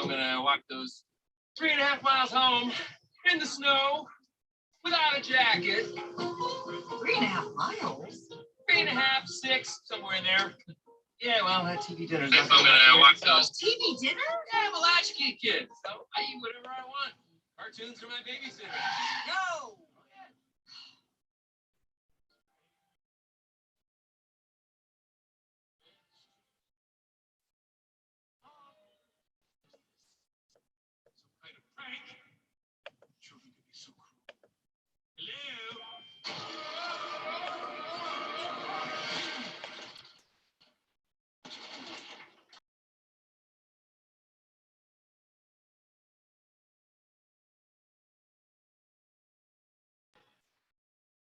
I'm gonna walk those 3.5 miles home in the snow without a jacket. 3.5 miles? 3.5, 6, somewhere in there. Yeah, well, that TV dinner's not I'm gonna watch those. TV dinner? Yeah, I'm a latchkey kid, so I eat whatever I want. Cartoons are my babysitter. No. Children can be so cruel. Hello?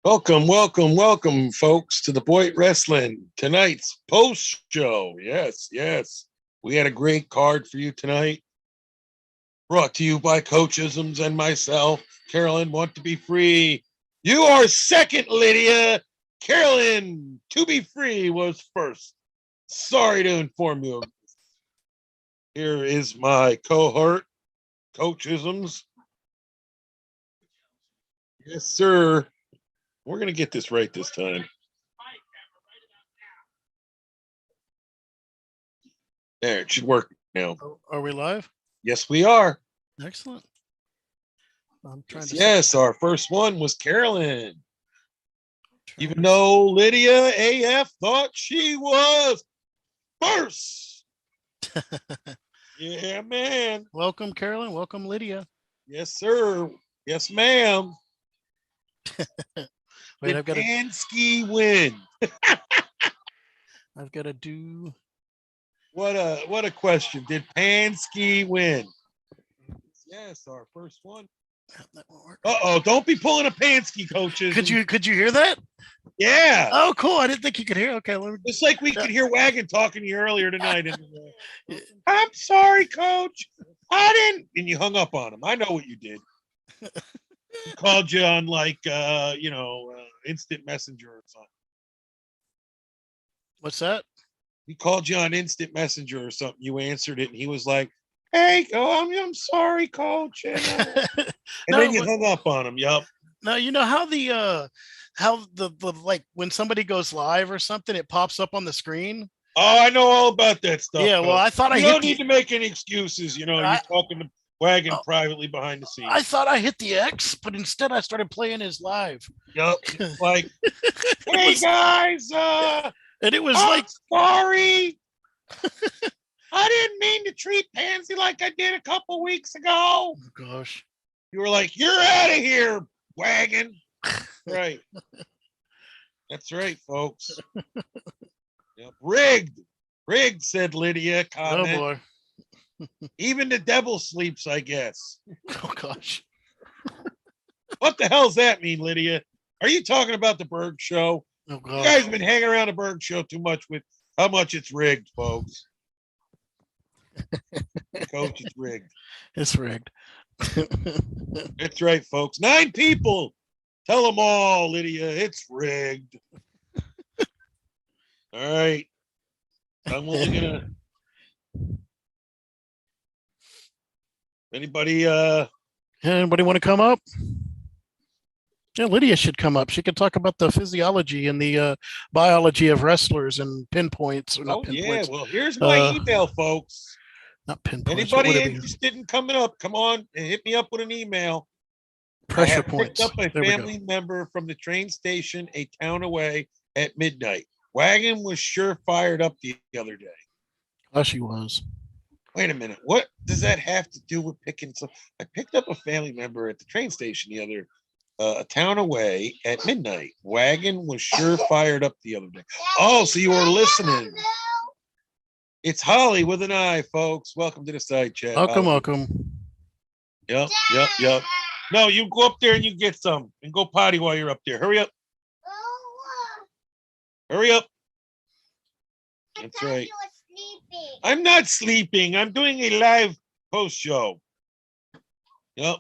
Welcome, folks, to the Boyt Wrestling. Tonight's post show. Yes. We had a great card for you tonight. Brought to you by Coachisms and myself. Carolyn, want to be free. You are second, Lydia. Carolyn, to be free, was first. Sorry to inform you of this. Here is my cohort, Coachisms. Yes, sir. We're going to get this right this time. There, it should work now. Are we live? Yes, we are. Excellent. I'm trying to. Yes, our first one was Carolyn. Even though Lydia AF thought she was first. Yeah, man. Welcome, Carolyn. Welcome, Lydia. Yes, sir. Yes, ma'am. Wait, I've got to. Pansky win. I've got to do. What a question. Did Pansky win? Yes, our first one. That won't work. Don't be pulling a Pansky, coaches. Could you hear that? Yeah. Oh, cool. I didn't think you could hear. Okay, let me. Just like we could hear Wagon talking to you earlier tonight. I'm sorry, coach. I didn't. And you hung up on him. I know what you did. He called you on instant messenger or something. What's that? He called you on instant messenger or something. You answered it, and he was like, "Hey, I'm sorry, coach." And then you hung up on him. Yup. Now you know how the like when somebody goes live or something, it pops up on the screen. Oh, I know all about that stuff. Yeah, well, I thought you don't need to make any excuses. You're talking to Wagon privately behind the scenes. I thought I hit the X, but instead I started playing his live. Yup. Like, hey guys, and it was sorry. I didn't mean to treat Pansy like I did a couple weeks ago. Oh gosh. You were like, you're out of here, Wagon. Right. That's right, folks. Yep. Rigged, said Lydia. Comment. Oh boy. Even the devil sleeps, I guess. Oh gosh. What the hell's that mean, Lydia? Are you talking about the Berg show? Oh gosh. You guys have been hanging around the Berg show too much with how much it's rigged, folks. Coach, it's rigged. It's rigged. That's right, folks. 9 people. Tell them all, Lydia. It's rigged. All right. I'm only gonna. Anybody want to come up? Yeah, Lydia should come up. She could talk about the physiology and the biology of wrestlers and pinpoints. Or not pinpoints. Yeah. Well, here's my email, folks. Not pinpoints. Anybody interested in coming up, come on and hit me up with an email. Pressure points. Picked up a family member from the train station a town away at midnight. Wagon was sure fired up the other day. Oh, she was. Wait a minute. What does that have to do with picking? So I picked up a family member at the train station the other a town away at midnight. Wagon was sure fired up the other day. Oh, so you were listening. It's Holly with an I, folks. Welcome to the side chat. Welcome. Yep. No, you go up there and you get some and go potty while you're up there. Hurry up. That's right. I'm not sleeping. I'm doing a live post show. Yep.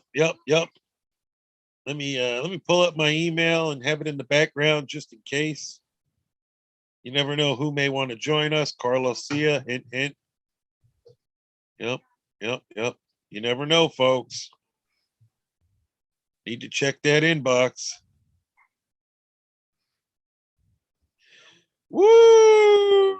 Let me pull up my email and have it in the background just in case. You never know who may want to join us. Carlos Cia, hint. Yep. Yep. You never know, folks. Need to check that inbox. Woo!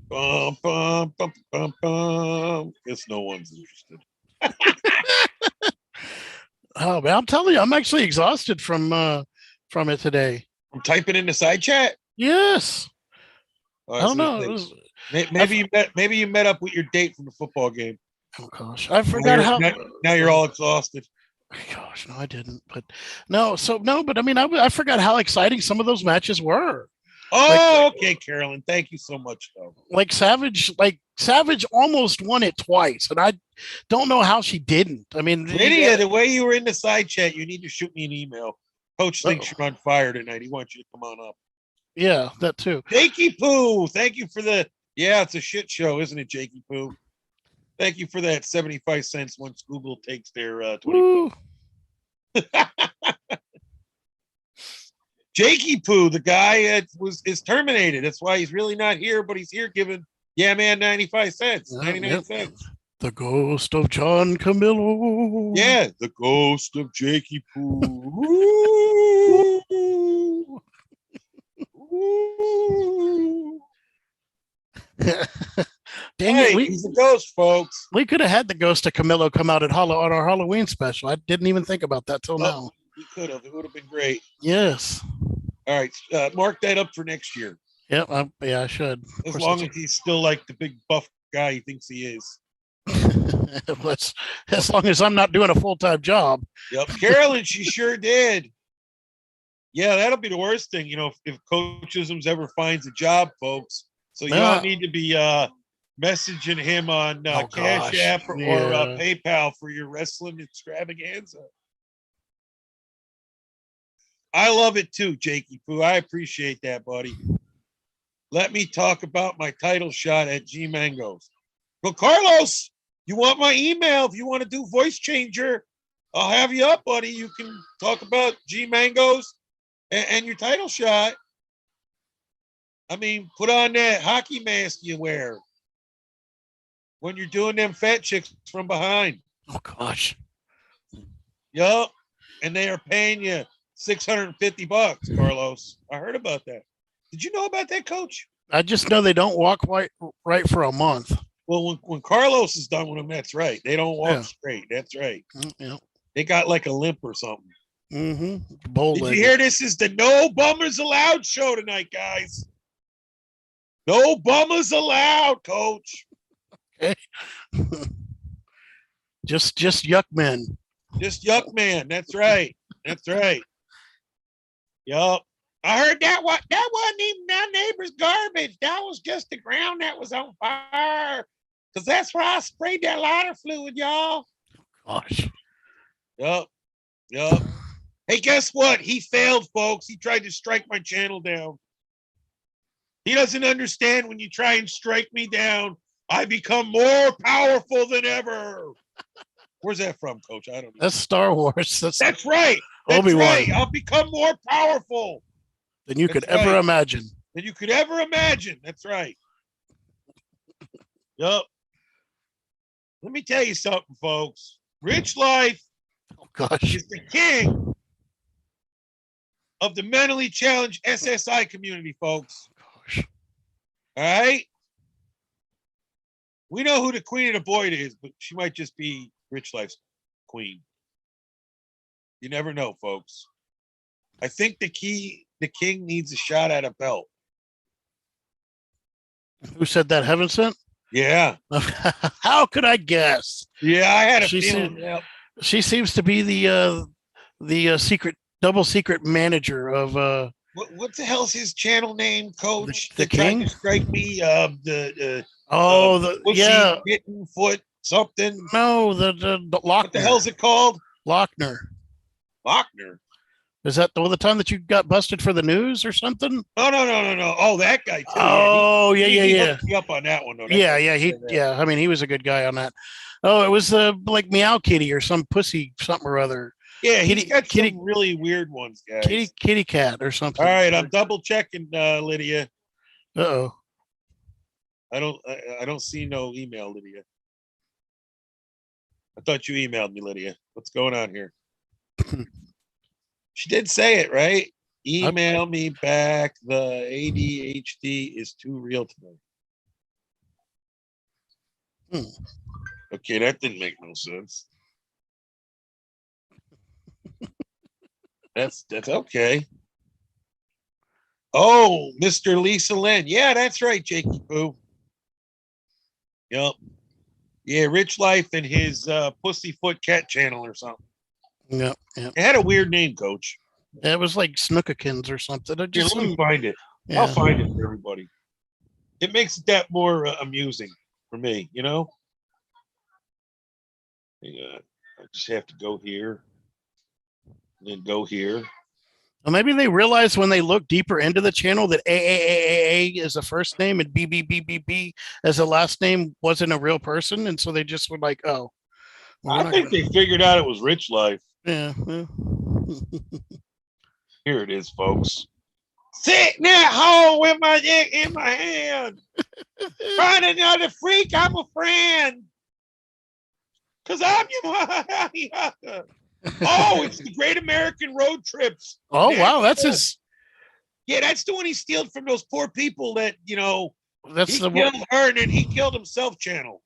Bum, bum, bum, bum, bum. Guess no one's interested. Oh man, I'm telling you, I'm actually exhausted from it today. I'm typing in the side chat. Yes. Oh, I don't know. It was, maybe you met up with your date from the football game. oh gosh, I forgot how. Now you're all exhausted. Gosh, no, I didn't. But no, but I mean, I forgot how exciting some of those matches were. Oh, okay, Carolyn. Thank you so much, though. Like Savage almost won it twice, and I don't know how she didn't. I mean, Lydia, the way you were in the side chat, you need to shoot me an email. Coach thinks you're on fire tonight. He wants you to come on up. Yeah, that too. Jakey Poo, thank you for the. Yeah, it's a shit show, isn't it, Jakey Poo? Thank you for that 75 cents once Google takes their 20. Jakey Poo, the guy is terminated. That's why he's really not here, but he's here giving man 95 cents, 99 cents. The ghost of John Camillo. Yeah, the ghost of Jakey Poo. Dang it, he's a ghost, folks. We could have had the ghost of Camillo come out on our Halloween special. I didn't even think about that till now. We could have. It would have been great. Yes. All right, mark that up for next year. Yep. I should. As long as he's still like the big buff guy he thinks he is. As long as I'm not doing a full-time job. Yep. Carolyn, she sure did. Yeah, that'll be the worst thing, if Coachisms ever finds a job, folks. So you all need to be messaging him on Cash App or PayPal for your wrestling extravaganza. I love it too, Jakey Poo. I appreciate that, buddy. Let me talk about my title shot at G Mangos. Well, Carlos, you want my email? If you want to do voice changer, I'll have you up, buddy. You can talk about G Mangos and your title shot. I mean, put on that hockey mask you wear when you're doing them fat chicks from behind. Oh, gosh. Yup. And they are paying you $650, Carlos. I heard about that. Did you know about that, Coach? I just know they don't walk right for a month. Well, when Carlos is done with them, that's right. They don't walk straight. That's right. Yeah. They got like a limp or something. Mm-hmm. Did you hear this is the No Bummers Allowed show tonight, guys? No bummers allowed, Coach. Okay. just yuck men. Just yuck man. That's right. That's right. Yup. I heard that wasn't even our neighbor's garbage. That was just the ground that was on fire. Because that's where I sprayed that lighter fluid, y'all. Gosh. Yup. Hey, guess what? He failed, folks. He tried to strike my channel down. He doesn't understand when you try and strike me down, I become more powerful than ever. Where's that from, Coach? I don't know. That's Star Wars. That's right. That's Obi-Wan. right. I'll become more powerful than you could ever imagine. Than you could ever imagine. That's right. Yup. Let me tell you something, folks. Rich Life is the king of the mentally challenged SSI community, folks. All right? We know who the queen of the Boyt is, but she might just be Rich Life's queen. You never know, folks. I think the king needs a shot at a belt. Who said that? Heaven Sent? Yeah. How could I guess? Yeah, I had a feeling. She seems to be the double secret manager of what the hell's his channel name, Coach? The king? Tried to strike me. Kitten foot something. No, the Lochner. What the hell's it called? Lochner. Lochner. Is that the time that you got busted for the news or something? No. Oh, that guy too. Oh, yeah, He yeah. hooked me up on that one though. That Yeah, guy yeah, said that. yeah. I mean, he was a good guy on that. Oh, it was like Meow Kitty or some pussy something or other. Yeah, he's Kitty, got kitty, some really weird ones, guys. kitty cat or All something. right, I'm double checking, Lydia. Uh-oh. I don't see no email, Lydia. I thought you emailed me, Lydia. What's going on here? She did say it, right? Email me back. The ADHD is too real to me. Okay, that didn't make no sense. That's okay. Oh, Mr. Lisa Lynn. Yeah, that's right, Jakey Poo. Yep. Yeah, Rich Life and his Pussyfoot Cat channel or something. Yeah, yeah. It had a weird name, Coach. It was like Snookakins or something. It Here, just let me find it. yeah. I'll find it for everybody. It makes that more amusing for me, you know? Yeah, I just have to go here and then go here. Well, maybe they realized when they looked deeper into the channel that A is a first name and B as a last name wasn't a real person, and so they just were like, "Oh, I think they figured out it was Rich Life. Yeah. Here it is, folks. Sitting at home with my dick in my hand. Find another freak, I'm a friend. Cause I'm your Oh, it's the Great American Road Trips. Oh, wow, that's his. Yeah, that's the one he steals from those poor people that, you know, That's he the killed her and then he killed himself channel.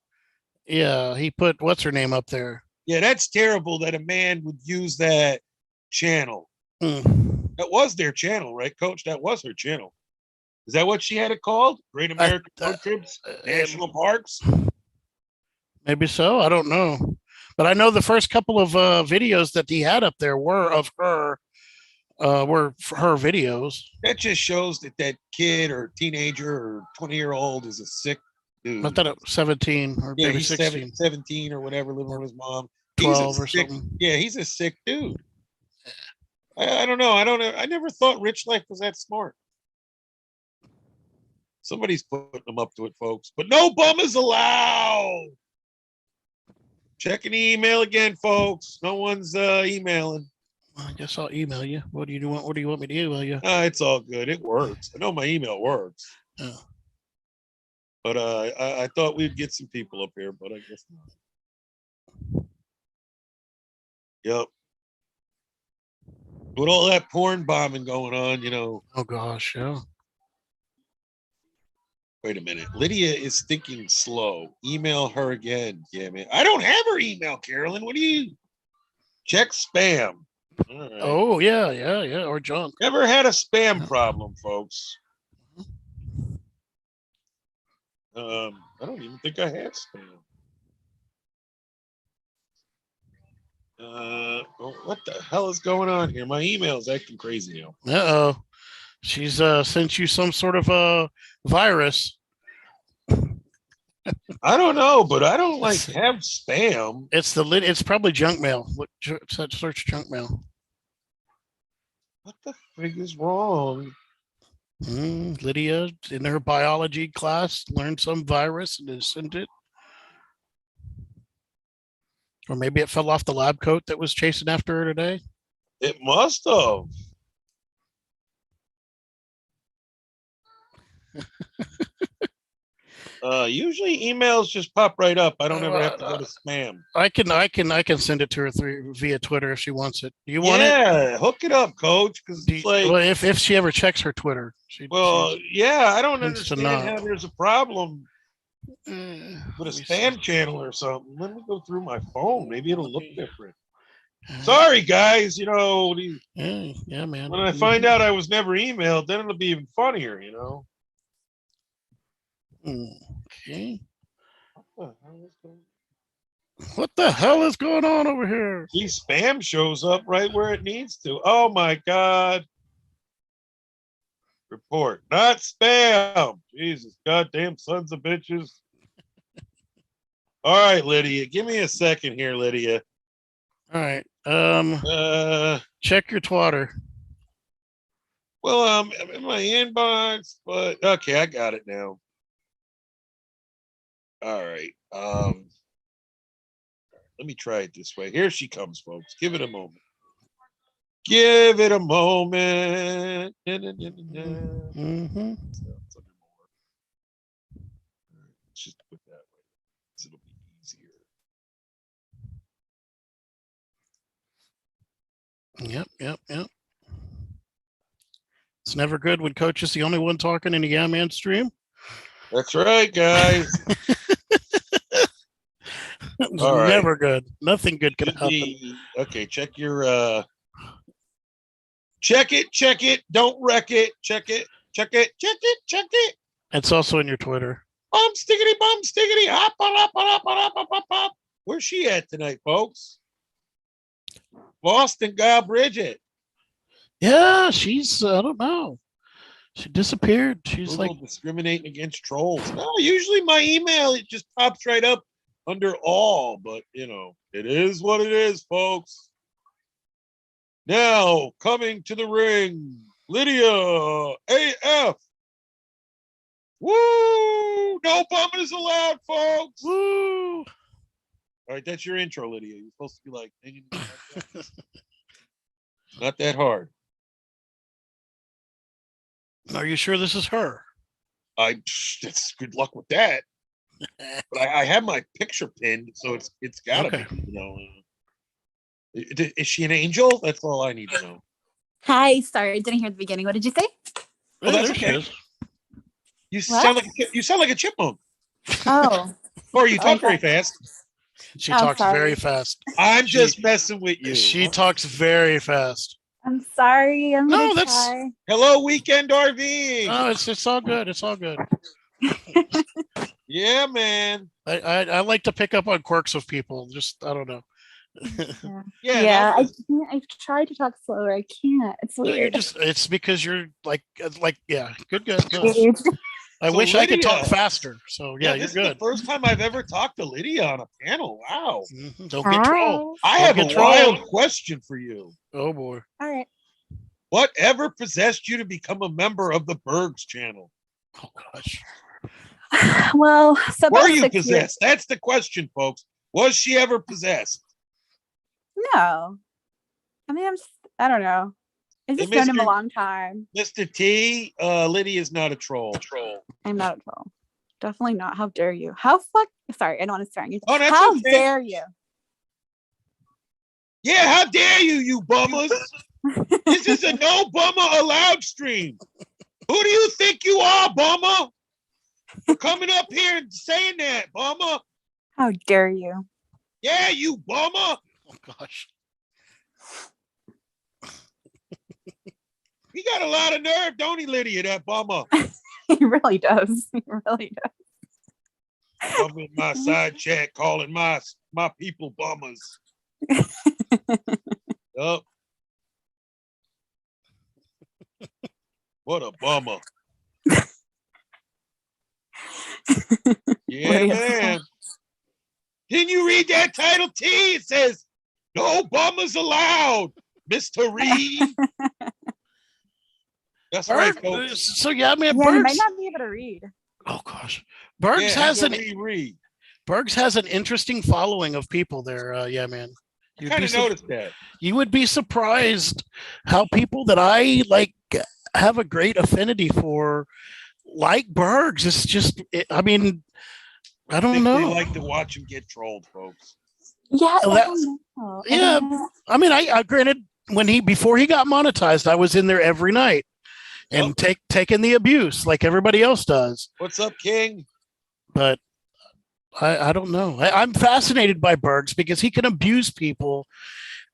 Yeah, he put what's her name up there. Yeah, that's terrible that a man would use that channel. That was their channel, right, Coach? That was her channel. Is that what she had it called? Great American Road Trips, National Parks? Maybe so. I don't know. But I know the first couple of videos that he had up there were of her, were her videos. That just shows that that kid or teenager or 20-year-old is a sick dude. I thought it was 17 or maybe 16. 17 or whatever, living with his mom. 12 or something. Yeah, he's a sick dude. I don't know. I never thought Rich Life was that smart. Somebody's putting them up to it, folks. But no bum is allowed. Checking the email again, folks. No one's emailing. I guess I'll email you. What do you want? What do you want me to email you? It's all good. It works. I know my email works. Oh. But I thought we'd get some people up here, but I guess not. Yep. With all that porn bombing going on, you know. Oh gosh, yeah. Wait a minute. Lydia is thinking slow. Email her again. Yeah, man. I don't have her email, Carolyn. What do you check spam? All right. Oh yeah. Or junk. Never had a spam problem, folks. I don't even think I had spam. What the hell is going on here? My email's acting crazy now. Uh-oh. She's sent you some sort of virus. I don't know, but I don't like have spam. It's probably junk mail. Look, search junk mail. What the frig is wrong? Lydia, in her biology class, learned some virus and has sent it. Or maybe it fell off the lab coat that was chasing after her today. It must have. Usually emails just pop right up. I don't ever have to go to spam. I can send it to her through via Twitter if she wants it. Do you want it? Yeah, hook it up, Coach. Because like, well, if she ever checks her Twitter, I don't understand how there's a problem with a spam channel or something. Let me go through my phone. Maybe it'll look different. Sorry, guys. You know, yeah, man. When I find out I was never emailed, then it'll be even funnier. You know. Okay. What the hell is going on over here? See, spam shows up right where it needs to. Oh my God. Report, not spam. Jesus, goddamn sons of bitches. All right, Lydia. Give me a second here, Lydia. All right. Uh, Check your twatter. well, I'm in my inbox, but okay, I got it now. All right. Let me try it this way. Here she comes, folks. Give it a moment. Give it a moment. Mm-hmm. Let's just put that way. So it'll be easier. Yep. It's never good when coach is the only one talking in a Yeah Man stream. That's right, guys. It's All right. never good. Nothing good can happen. Okay, check your check it, don't wreck it, check it. It's also in your Twitter. Bum stickity, hop. Where's she at tonight, folks? Boston gal Bridget. Yeah, she's I don't know. She disappeared. She's Google like discriminating against trolls. No, usually my email it just pops right up under all, but it is what it is, folks. Now coming to the ring, Lydia AF. Woo! No bummers allowed, folks. woo. All right, that's your intro, Lydia. You're supposed to be like, not that hard. Are you sure this is her? That's good luck with that. But I have my picture pinned, so it's gotta Okay. be. Is she an angel? That's all I need to know. Hi, sorry, I didn't hear the beginning. What did you say? Oh, that's there she okay. is. You What? sound like a chipmunk. Oh, Or you talk Okay. very fast. She Oh, talks sorry. very fast. I'm She- just messing with you. She talks very fast. I'm sorry. I'm No, gonna that's- try. Hello, weekend RV. Oh, it's all good. It's all good. Yeah, man. I like to pick up on quirks of people. Just I don't know. Yeah. I can't. I've tried to talk slower. I can't. It's You're weird. just it's because you're like yeah, good. No. Weird. I So wish I could talk Lydia- faster. So yeah, you're this is good. the first time I've ever talked to Lydia on a panel. Wow. Mhm. Don't get trolled. I Don't have get a wild trolled. question for you. Oh boy. All right. Whatever possessed you to become a member of the Bergs channel? Oh gosh. Well, so Were about you 6 years. possessed? That's the question, folks. Was she ever possessed? No. I mean, I don't know. I've Hey, just known him a Mr. long time. Mr. T, Lydia's not a troll. I'm not a troll. Definitely not. How dare you? Sorry, I don't want to swear on you. Oh, that's How okay. dare you? Yeah, how dare you bummers? This is a no bummer allowed stream. Who do you think you are, bummer? For coming up here and saying that, bummer? How dare you? Yeah, you bummer. Oh gosh. He got a lot of nerve, don't he, Lydia, that bummer? He really does. He really does. I'm in my side chat calling my people bummers. Yup. What a bummer. Yeah, Lydia. man. Didn't you read that title, T? It says, no bummers allowed, Mr. Reed. That's right, folks. So yeah, man, Yeah, you Bergs. might not be able to read. Oh gosh. Bergs Yeah, has have an to reread. Bergs has an interesting following of people there. Yeah, man. I kind of noticed that. You would be surprised how people that I like have a great affinity for like Bergs. It's just, I mean, I don't They know. like to watch him get trolled, folks. Yeah, Well, I that- don't know. I yeah. don't know. I mean, I granted before he got monetized, I was in there every night and taking the abuse like everybody else does. What's up, King? But I don't know. I'm fascinated by Bergs because he can abuse people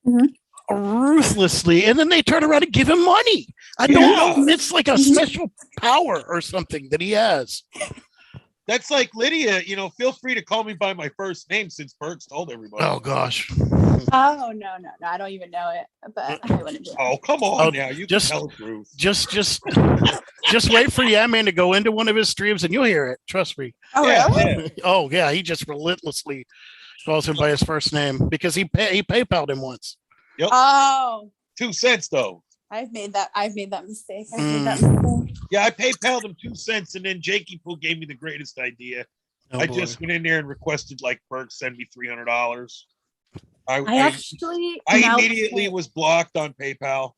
Mhm. ruthlessly, and then they turn around and give him money. I don't Yeah. know. It's like a special power or something that he has. That's like Lydia, feel free to call me by my first name since Bergs told everybody. Oh gosh. Oh no, I don't even know it, but I wouldn't do it. Oh, come on Oh, now. You just- can tell the truth. Just wait for Man to go into one of his streams and you'll hear it. Trust me. Oh Yeah, really? Oh yeah, he just relentlessly calls him by his first name because he PayPal'd him once. Yep. Oh, 2 cents though. I've made that mistake. Yeah, I PayPal'd him 2 cents, and then Jakey Poo gave me the greatest idea. Oh, I boy. just went in there and requested like Burke send me $300. I I actually immediately was blocked on PayPal.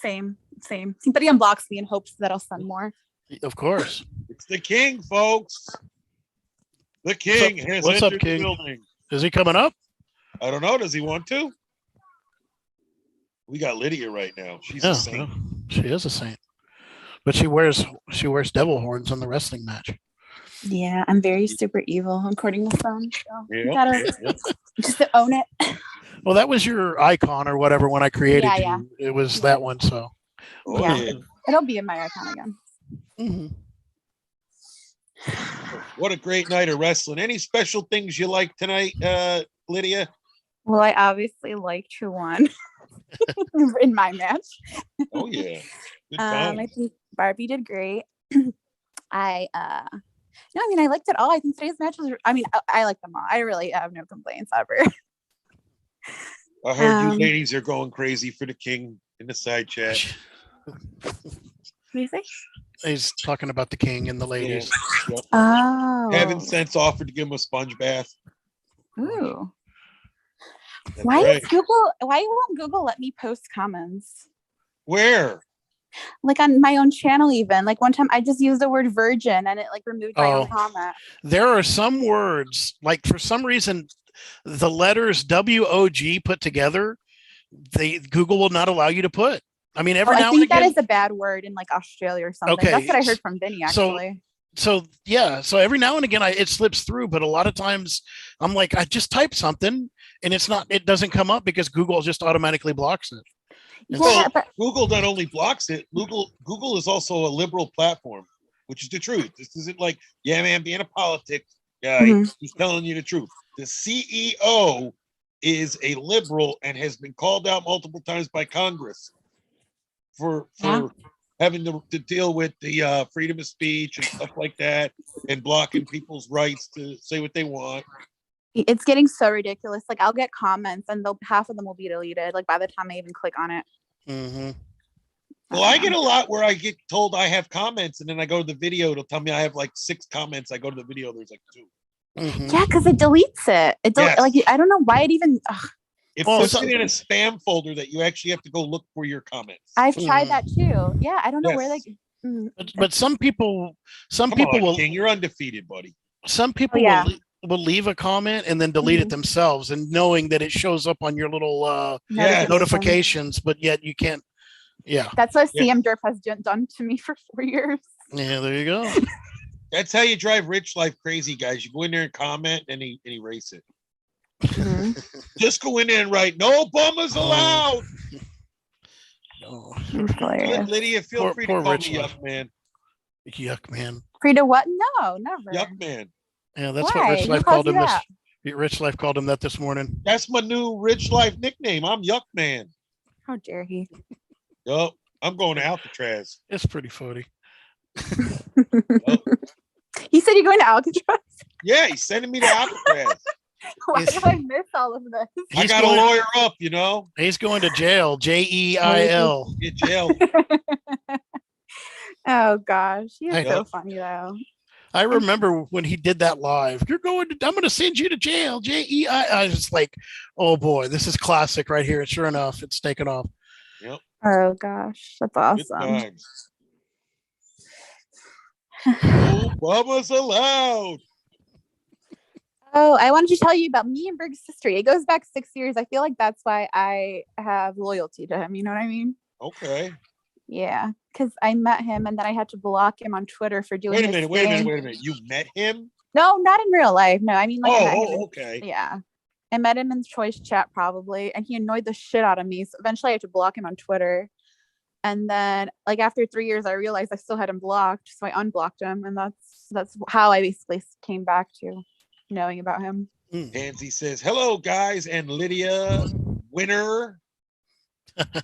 Same. But he unblocks me in hopes that I'll send more. Of course. It's the king, folks. The king has What's up, entered King? the building. Is he coming up? I don't know. Does he want to? We got Lydia right now. She's a saint. well, she is a saint, but she wears devil horns on the wrestling match. Yeah, I'm very super evil according to some. So you Yep, gotta yep. just to own it. Well, that was your icon or whatever when I created you. Yeah. It was that one. So Oh, Yeah. yeah. It'll be in my icon again. Mhm. What a great night of wrestling. Any special things you like tonight, Lydia? Well, I obviously liked who won in my match. Oh yeah. Good I time. think Barbie did great. I liked it all. I think today's match was. I like them all. I really have no complaints ever. I heard you ladies are going crazy for the king in the side chat. What do you say? He's talking about the king and the ladies. Yep. Oh, Kevin Sense offered to give him a sponge bath. Ooh. That's Why right. won't Google let me post comments? Where? Like on my own channel, even like one time I just used the word virgin and it like removed my own comment. There are some words, like for some reason, the letters WOG put together, Google will not allow you to put. I mean, every now I and think that again. is a bad word in like Australia or something. Okay, That's what I heard from Vinny so- actually. So yeah, so every now and again it slips through, but a lot of times I'm like, I just type something and it doesn't come up because Google just automatically blocks it. And Yeah, so- but Google not only blocks it, Google is also a liberal platform, which is the truth. This isn't like, yeah, man, being a politics guy, Mhm. he's telling you the truth. The CEO is a liberal and has been called out multiple times by Congress for Yeah. having to deal with the freedom of speech and stuff like that, and blocking people's rights to say what they want. it's getting so ridiculous. Like I'll get comments and half of them will be deleted. Like by the time I even click on it. Mhm. Well, I get a lot where I get told I have comments, and then I go to the video. It'll tell me I have like 6 comments. I go to the video. There's like 2. Mhm. Yeah, because it deletes it. Yes. Like I don't know why it even. It Well, puts so- it in a spam folder that you actually have to go look for your comments. I've tried that too. Yeah, I don't know where Yes. like. But some people Come on, will King, you're undefeated, buddy. Yeah. will leave a comment and then delete it Mhm. themselves, and knowing that it shows up on your little Yeah. notifications, but yet you can't. Yeah, That's what Yeah. CM Derp has done to me for 4 years. yeah. There you go. That's how you drive rich life crazy, guys. You go in there and comment and erase it. Just go in there and write, no bummers allowed. Oh, Hilarious. Lydia, feel Poor- free poor to call rich me life. Yuck Man. yuck, man. Free to what? No, never. Yuck Man. Yeah, that's Why? what Rich Who Life calls called you him this. that? Rich Life called him that this morning. That's my new rich life nickname. I'm Yuck Man. How dare he? Yup. I'm going to Alcatraz. It's pretty funny. He said you're going to Alcatraz. Yeah, he's sending me to Alcatraz. Why Yes. do I miss all of this? I He's got to going- lawyer up, you know, He's going to jail. JEIL. get jailed. Oh gosh, he's I- so funny though. I remember when he did that live. I'm going to send you to jail. JEI. I was just like, oh boy, this is classic right here. Sure enough, it's taken off. Yep. Oh gosh, that's Good awesome. times. No bummers allowed. Oh, I wanted to tell you about me and Berg's history. It goes back 6 years. I feel like that's why I have loyalty to him. You know what I mean? Okay. Yeah, because I met him and then I had to block him on Twitter for doing. Wait a his minute. Wait a minute. thing. Wait a minute. You met him? No, not in real life. No, I mean like I met him in- Okay. yeah. I met him in choice chat probably, and he annoyed the shit out of me. So eventually I had to block him on Twitter. And then like after 3 years, I realized I still had him blocked. So I unblocked him. And that's how I basically came back to knowing about him. Pansy says, hello, guys, and Lydia, winner.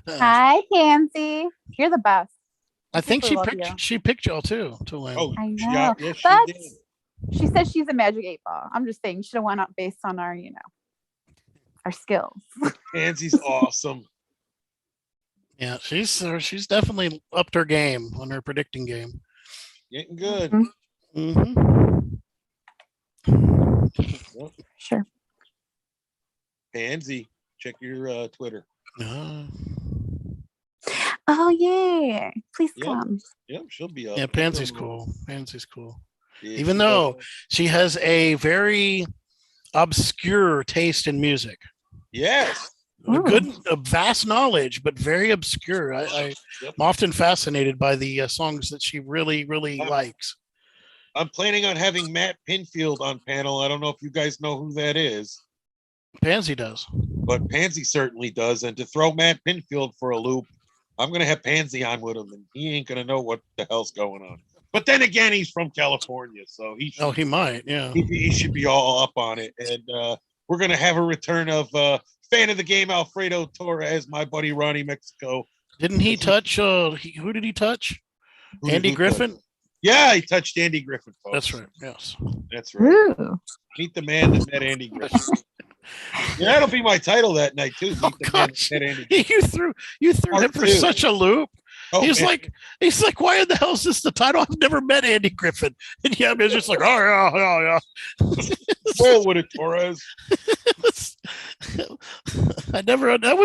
Hi, Pansy. You're the best. I think super love you. she picked y'all too to win. Oh, I she know. got, yes, she That's did. She says she's a magic 8 ball. I'm just saying, you should have went up based on our, our skills. Pansy's awesome. Yeah, she's definitely upped her game on her predicting game. Getting good. Mm-hmm. Yep. Sure. Pansy, check your Twitter. Oh yeah. Please Yep. come. Yep, she'll be up. Yeah, Pansy's cool. Pansy's cool. Yeah, Even though she has a very obscure taste in music. Yes. A vast knowledge, but very obscure. I'm often fascinated by the songs that she really, really likes. I'm planning on having Matt Pinfield on panel. I don't know if you guys know who that is. Pansy does. But Pansy certainly does. And to throw Matt Pinfield for a loop, I'm going to have Pansy on with him, and he ain't going to know what the hell's going on. But then again, he's from California, so he might, yeah. He should be all up on it. And we're going to have a return of fan of the game, Alfredo Torres, my buddy Ronnie Mexico. Didn't he touch? Who did he touch? Andy Griffin? Yeah, he touched Andy Griffin, folks. That's right. Yes. That's right. Ooh. Meet the man that met Andy Griffin. Yeah, that'll be my title that night too. Meet the man that met Andy Griffin. You threw him for such a loop. Oh, he's man. like, why in the hell is this the title? I've never met Andy Griffin. And yeah, it's just like, oh yeah. Roll with it, Torres. I never. That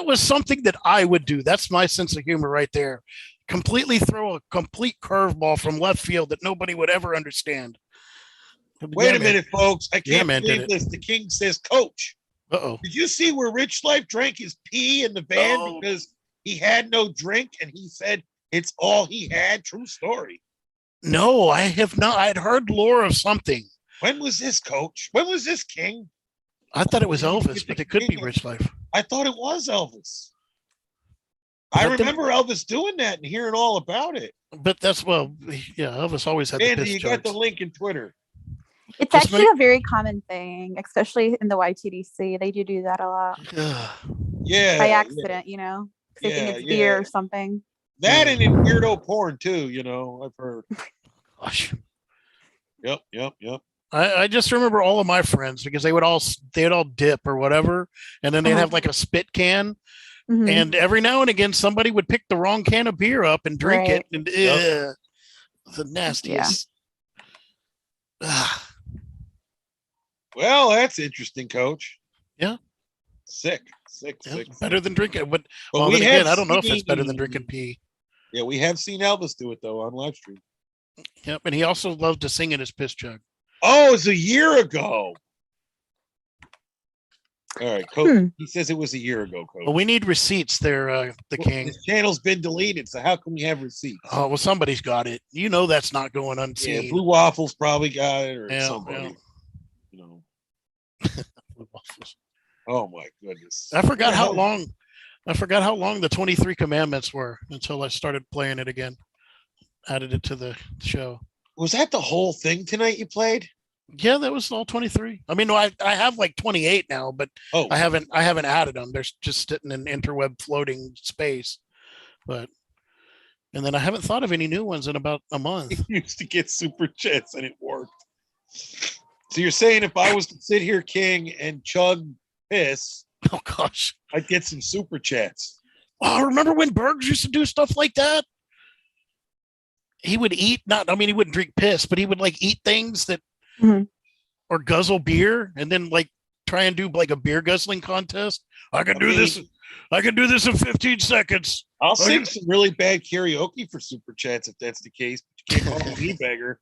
was something that I would do. That's my sense of humor right there. Completely throw a complete curveball from left field that nobody would ever understand. Wait a minute, folks. I can't man, believe this. The King says, Coach, did you see where Rich Life drank his pee in the van because he had no drink and he said it's all he had? True story. No, I have not. I'd heard lore of something. When was this, Coach? When was this, King? I thought it was Elvis, but it could be Rich Life. I thought it was Elvis. I remember Elvis doing that and hearing all about it. But Elvis always had Andy, the piss you jokes. got the link in Twitter. It's actually a very common thing, especially in the YTDC. They do that a lot. Yeah. By accident, They think it's beer or something. That and in weirdo porn too, I've heard. Gosh. Yep. I just remember all of my friends because they'd all dip or whatever, and then they'd have like a spit can, and every now and again somebody would pick the wrong can of beer up and drink it, and the nastiest. Well, that's interesting, Coach. Yeah. Sick. Better than drinking, but well, then again, I don't know if it's better than drinking pee. Yeah, we have seen Elvis do it though on live stream. Yep, and he also loved to sing in his piss jug. Oh, it was a year ago. All right, Coach. He says it was a year ago, Coach. Well, we need receipts there, the King. This channel's been deleted, so how can we have receipts? Oh, well, somebody's got it. That's not going unseen. Yeah, Blue Waffles probably got it, or somebody. Blue Waffles. Oh my goodness! I forgot how long the 23 Commandments were until I started playing it again. Added it to the show. Was that the whole thing tonight you played? Yeah, that was all 23. I mean, I have like 28 now, but I haven't added them. They're just sitting in interweb floating space. And then I haven't thought of any new ones in about a month. You used to get super chats and it worked. So you're saying if I was to sit here, King, and chug piss, oh gosh, I'd get some super chats. Oh, remember when Bergs used to do stuff like that? He would eat, he wouldn't drink piss, but he would like eat things that or guzzle beer and then like try and do like a beer guzzling contest. I can do this in 15 seconds. I'll sing some really bad karaoke for super chats if that's the case. But you can't call me beggar.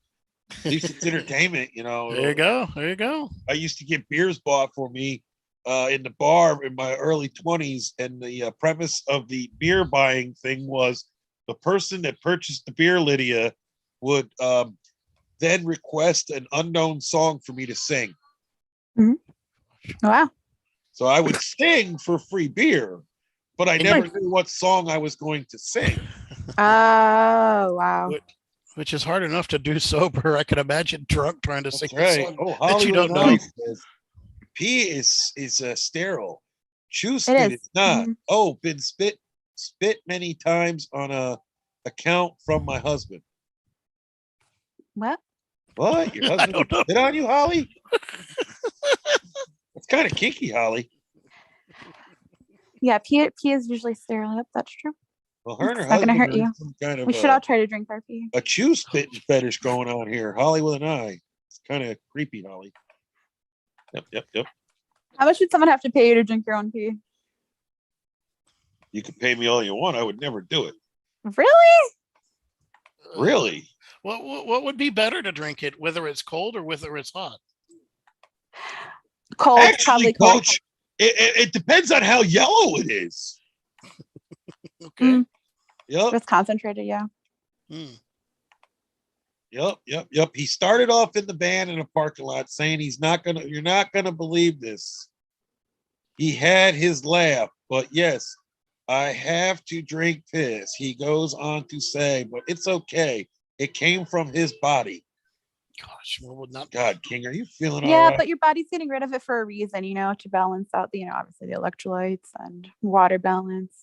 At least it's entertainment, There you go. I used to get beers bought for me in the bar in my early 20s, and the premise of the beer buying thing was the person that purchased the beer, Lydia, would then request an unknown song for me to sing. Wow. So I would sing for free beer, but I never knew what song I was going to sing. Oh, wow. Which is hard enough to do sober. I can imagine drunk trying to sing a song that you don't know. Pee is sterile. Chew spit is not. Been spit many times on a account from my husband. What? What? Your I husband don't know. spit on you, Holly? That's kind of kinky, Holly. Yeah, pee is usually sterile. Yep, that's true. Well, her and her It's not gonna husband hurt are you. some kind of We should all try to drink our pee. a chew spitting fetish going on here. Holly with an eye. It's kind of creepy, Holly. Yep. How much would someone have to pay you to drink your own pee? You can pay me all you want. I would never do it. Really? Really? What would be better to drink it, whether it's cold or whether it's hot? Cold, Actually, probably cold. Coach, it depends on how yellow it is. Okay. Mm. Yep. It's concentrated, yeah. Mm. Yep. He started off in the van in a parking lot saying you're not gonna believe this. He had his laugh, but yes, I have to drink piss. He goes on to say, but it's okay. It came from his body. Gosh, what would not? God, King, are you feeling all Yeah, right? but your body's getting rid of it for a reason, to balance out the, obviously the electrolytes and water balance.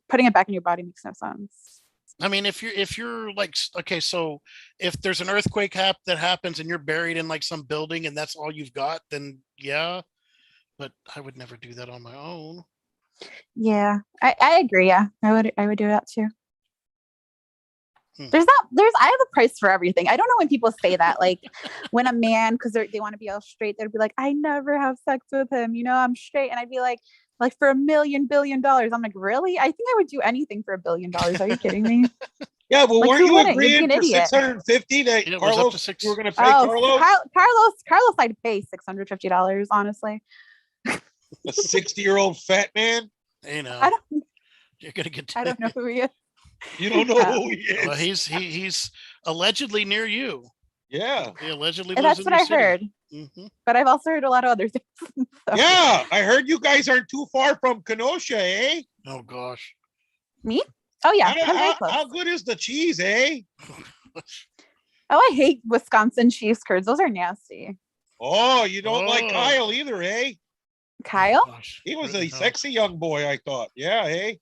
Putting it back in your body makes no sense. I mean, if you're like, okay, so if there's an earthquake that happens and you're buried in like some building and that's all you've got, then yeah. But I would never do that on my own. Yeah, I agree. Yeah, I would do that too. Hmm. I have a price for everything. I don't know when people say that, like when a man, because they want to be all straight, they'd be like, I never have sex with him, I'm straight. And I'd be like for $1 billion. I'm like, really? I think I would do anything for $1 billion. Are you kidding me? Yeah, well, Like, weren't who you wouldn't? You'd be agreeing an for idiot. 650 that Yeah, it was up to Carlos, six. you were going to pay Oh, Carlos? Carlos, I'd pay $650, honestly. A 60-year-old fat man? I don't You're gonna get. I don't know who he is. You don't know who he is. Well, he's allegedly near you. Yeah. He allegedly And lives that's in what your I city. heard. Mhm. But I've also heard a lot of other things. So. Yeah, I heard you guys aren't too far from Kenosha, eh? Oh gosh. Me? Oh yeah, I'm very close. How good is the cheese, eh? Oh, I hate Wisconsin cheese curds. Those are nasty. Oh, you don't like Oh. Kyle either, eh? Kyle? Gosh. He was a Written down. sexy young boy, I thought. Yeah, eh?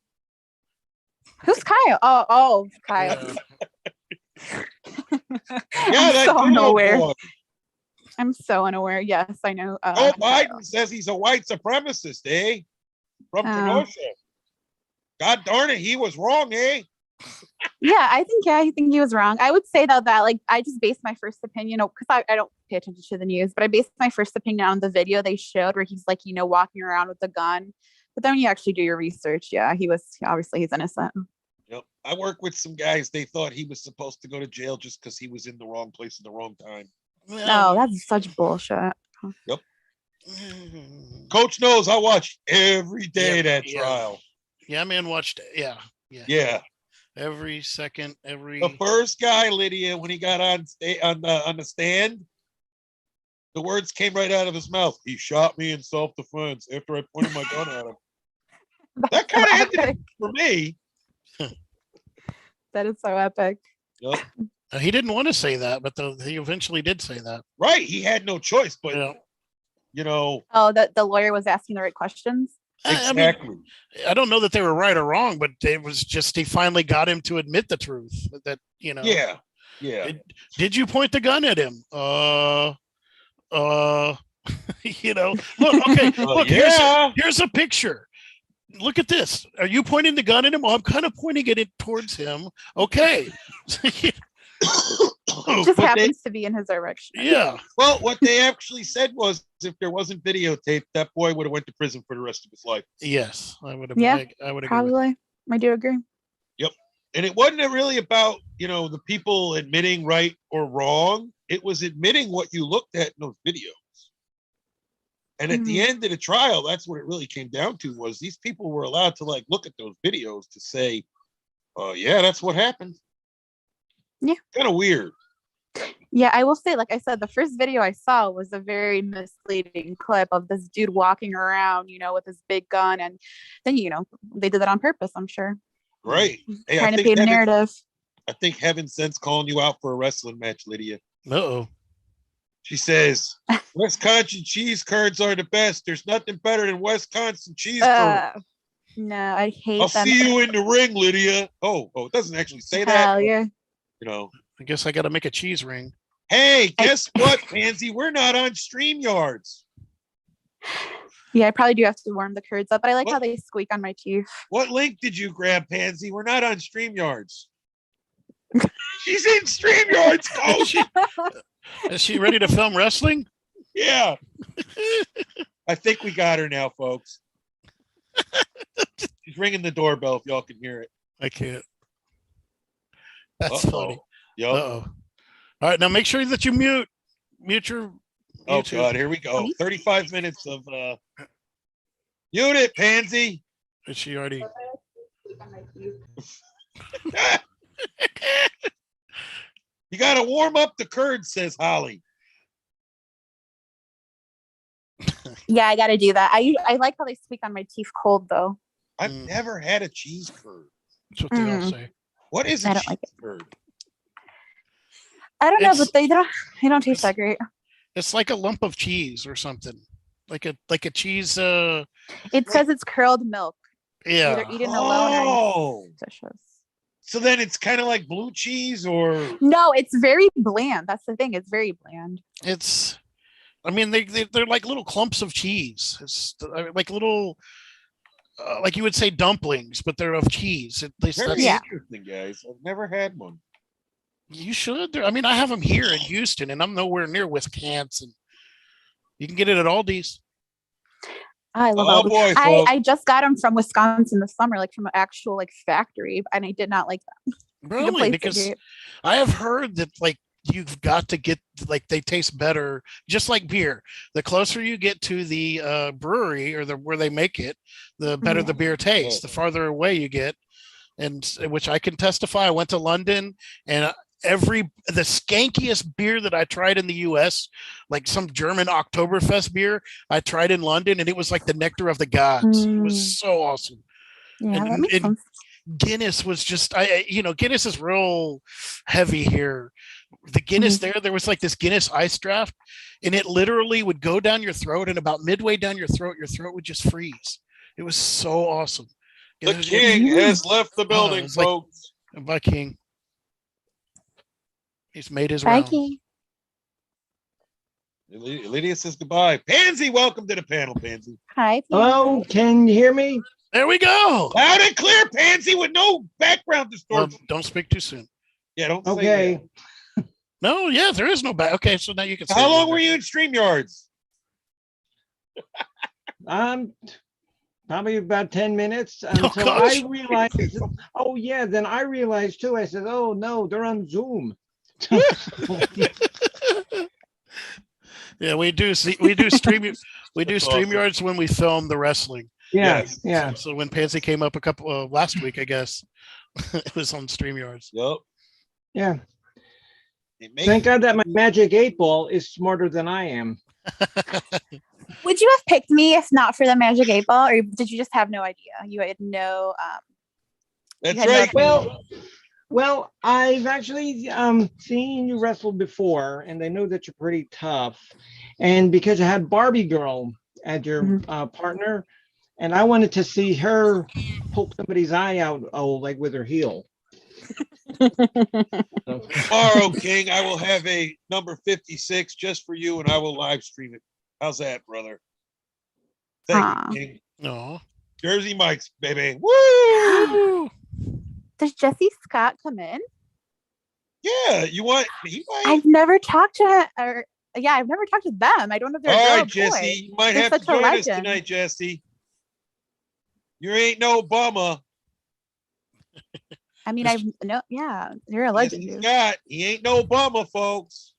Who's Kyle? Oh, Kyle. Yeah. Yeah, that so good old unaware. boy. I'm so unaware. Yes, I know. Oh, Biden says he's a white supremacist, eh? From Oh. Kenosha. God darn it, he was wrong, eh? Yeah, I think he was wrong. I would say though that I just based my first opinion because I don't pay attention to the news, but I based my first opinion on the video they showed where he's walking around with a gun. But then when you actually do your research, yeah, he's innocent. Yep. I work with some guys. They thought he was supposed to go to jail just because he was in the wrong place at the wrong time. No, that's such bullshit. Yep. Coach knows I watch every day that Yeah. trial. Yeah, man, watched. Yeah. Yeah. Every second, every. The first guy, Lydia, when he got on the stand, the words came right out of his mouth. He shot me in self-defense after I pointed my gun at him. That kind of ended it for me. That is so epic. Yep. He didn't want to say that, but he eventually did say that. Right. He had no choice, but Yeah. Oh, the lawyer was asking the right questions. Exactly. I mean, I don't know that they were right or wrong, but it was just he finally got him to admit the truth. That Yeah. Did you point the gun at him? Look, okay, look, yeah. here's a picture. Look at this. Are you pointing the gun at him? Oh, I'm kind of pointing it towards him. Okay. It just happens to be in his direction. Yeah. Well, what they actually said was if there wasn't videotape, that boy would have went to prison for the rest of his life. Yes, I would have. Yeah, I would agree. Probably. I do agree. Yep. And it wasn't really about, the people admitting right or wrong. It was admitting what you looked at in those videos. And at the end of the trial, that's what it really came down to was these people were allowed to look at those videos to say, yeah, that's what happened. Yeah. Kind of weird. Yeah, I will say, like I said, the first video I saw was a very misleading clip of this dude walking around, with his big gun. And then, they did that on purpose, I'm sure. Right. Hey, Trying to paint a narrative. I think heaven sends calling you out for a wrestling match, Lydia. Uh-oh. She says, Wisconsin cheese curds are the best. There's nothing better than Wisconsin cheese curds. No, I hate I'll them. see you in the ring, Lydia. Oh, it doesn't actually say that. Hell yeah. But, I guess I got to make a cheese ring. Hey, guess what, Pansy? We're not on StreamYards. Yeah, I probably do have to warm the curds up, but I like What? how they squeak on my teeth. What link did you grab, Pansy? We're not on StreamYards. She's in StreamYards, coach. Is she ready to film wrestling? Yeah. I think we got her now, folks. She's ringing the doorbell if y'all can hear it. I can't. That's Uh-oh. funny. Yep. Uh-oh. All right, now make sure that you mute your Oh YouTube. God, here we go. 35 minutes of mute it, Pansy. Is she already? You gotta warm up the curds, says Holly. Yeah, I got to do that. I like how they squeak on my teeth cold though. I've never had a cheese curd. That's what they all say. What is a I don't cheese like it. curd? I don't know, It's- but they don't taste that great. It's like a lump of cheese or something. Like a cheese. It says it's curled milk. Yeah. Either eaten alone or Oh, in dishes. so then it's kind of like blue cheese, or No, it's very bland. That's the thing. It's very bland. It's. I mean, they're like little clumps of cheese. It's like little, like you would say dumplings, but they're of cheese. At least very that's. Yeah. interesting, guys. I've never had one. You should. I mean, I have them here in Houston, and I'm nowhere near Wisconsin. You can get it at Aldi's. I love Oh Aldi. boy, I folks. just got them from Wisconsin this summer, like from an actual like factory, and I did not like them. Like a Really? place to Because get- I have heard that like you've got to get like they taste better, just like beer. The closer you get to the brewery or where they make it, the better Mhm. the beer tastes. The farther away you get, and which I can testify. I went to London, and the skankiest beer that I tried in the U.S., like some German Oktoberfest beer, I tried in London, and it was like the nectar of the gods. It was so awesome. Yeah, that And, makes and sense. Guinness was just Guinness is real heavy here. The Guinness there was like this Guinness ice draft, and it literally would go down your throat, and about midway down your throat would just freeze. It was so awesome. The king has left the building, it's like- folks. Bye, King. He's made his Bye, round. King. Lydia says goodbye. Pansy, welcome to the panel, Pansy. Hi. Hello, can you hear me? There we go. Loud and clear, Pansy, with no background Well, distortion. don't speak too soon. Yeah, don't say Okay. that. No, yeah, there is no back. Okay, so now you can. How long were you in StreamYards? Probably about 10 minutes until gosh. I realized. Oh yeah, then I realized too. I said, "Oh no, they're on Zoom." Yeah, we do stream. We do That's awesome. StreamYards when we film the wrestling. Yeah, Yes. yeah. So when Pansy came up last week, I guess it was on StreamYards. Yep. Yeah. It makes- Thank God that my magic 8-ball is smarter than I am. Would you have picked me if not for the Magic 8-Ball, or did you just have no idea? You had no. That's had no right. opinion. Well, I've actually seen you wrestle before, and I know that you're pretty tough. And because you had Barbie Girl as your partner, and I wanted to see her poke somebody's eye out, like with her heel. Tomorrow, King, I will have a number 56 just for you, and I will live stream it. How's that, brother? Thank you, King. No. Jersey Mike's, baby. Woo! Does Jesse Scott come in? Yeah, you want he might. I've never talked to her. Or, yeah, I've never talked to them. I don't know if they're a All girl right, or Jesse, boy. you might They're have to such a join us legend. tonight, Jesse. You ain't no bummer. I mean, I've no. Yeah, you're a legend, Jesse dude. Scott, he ain't no bummer, folks.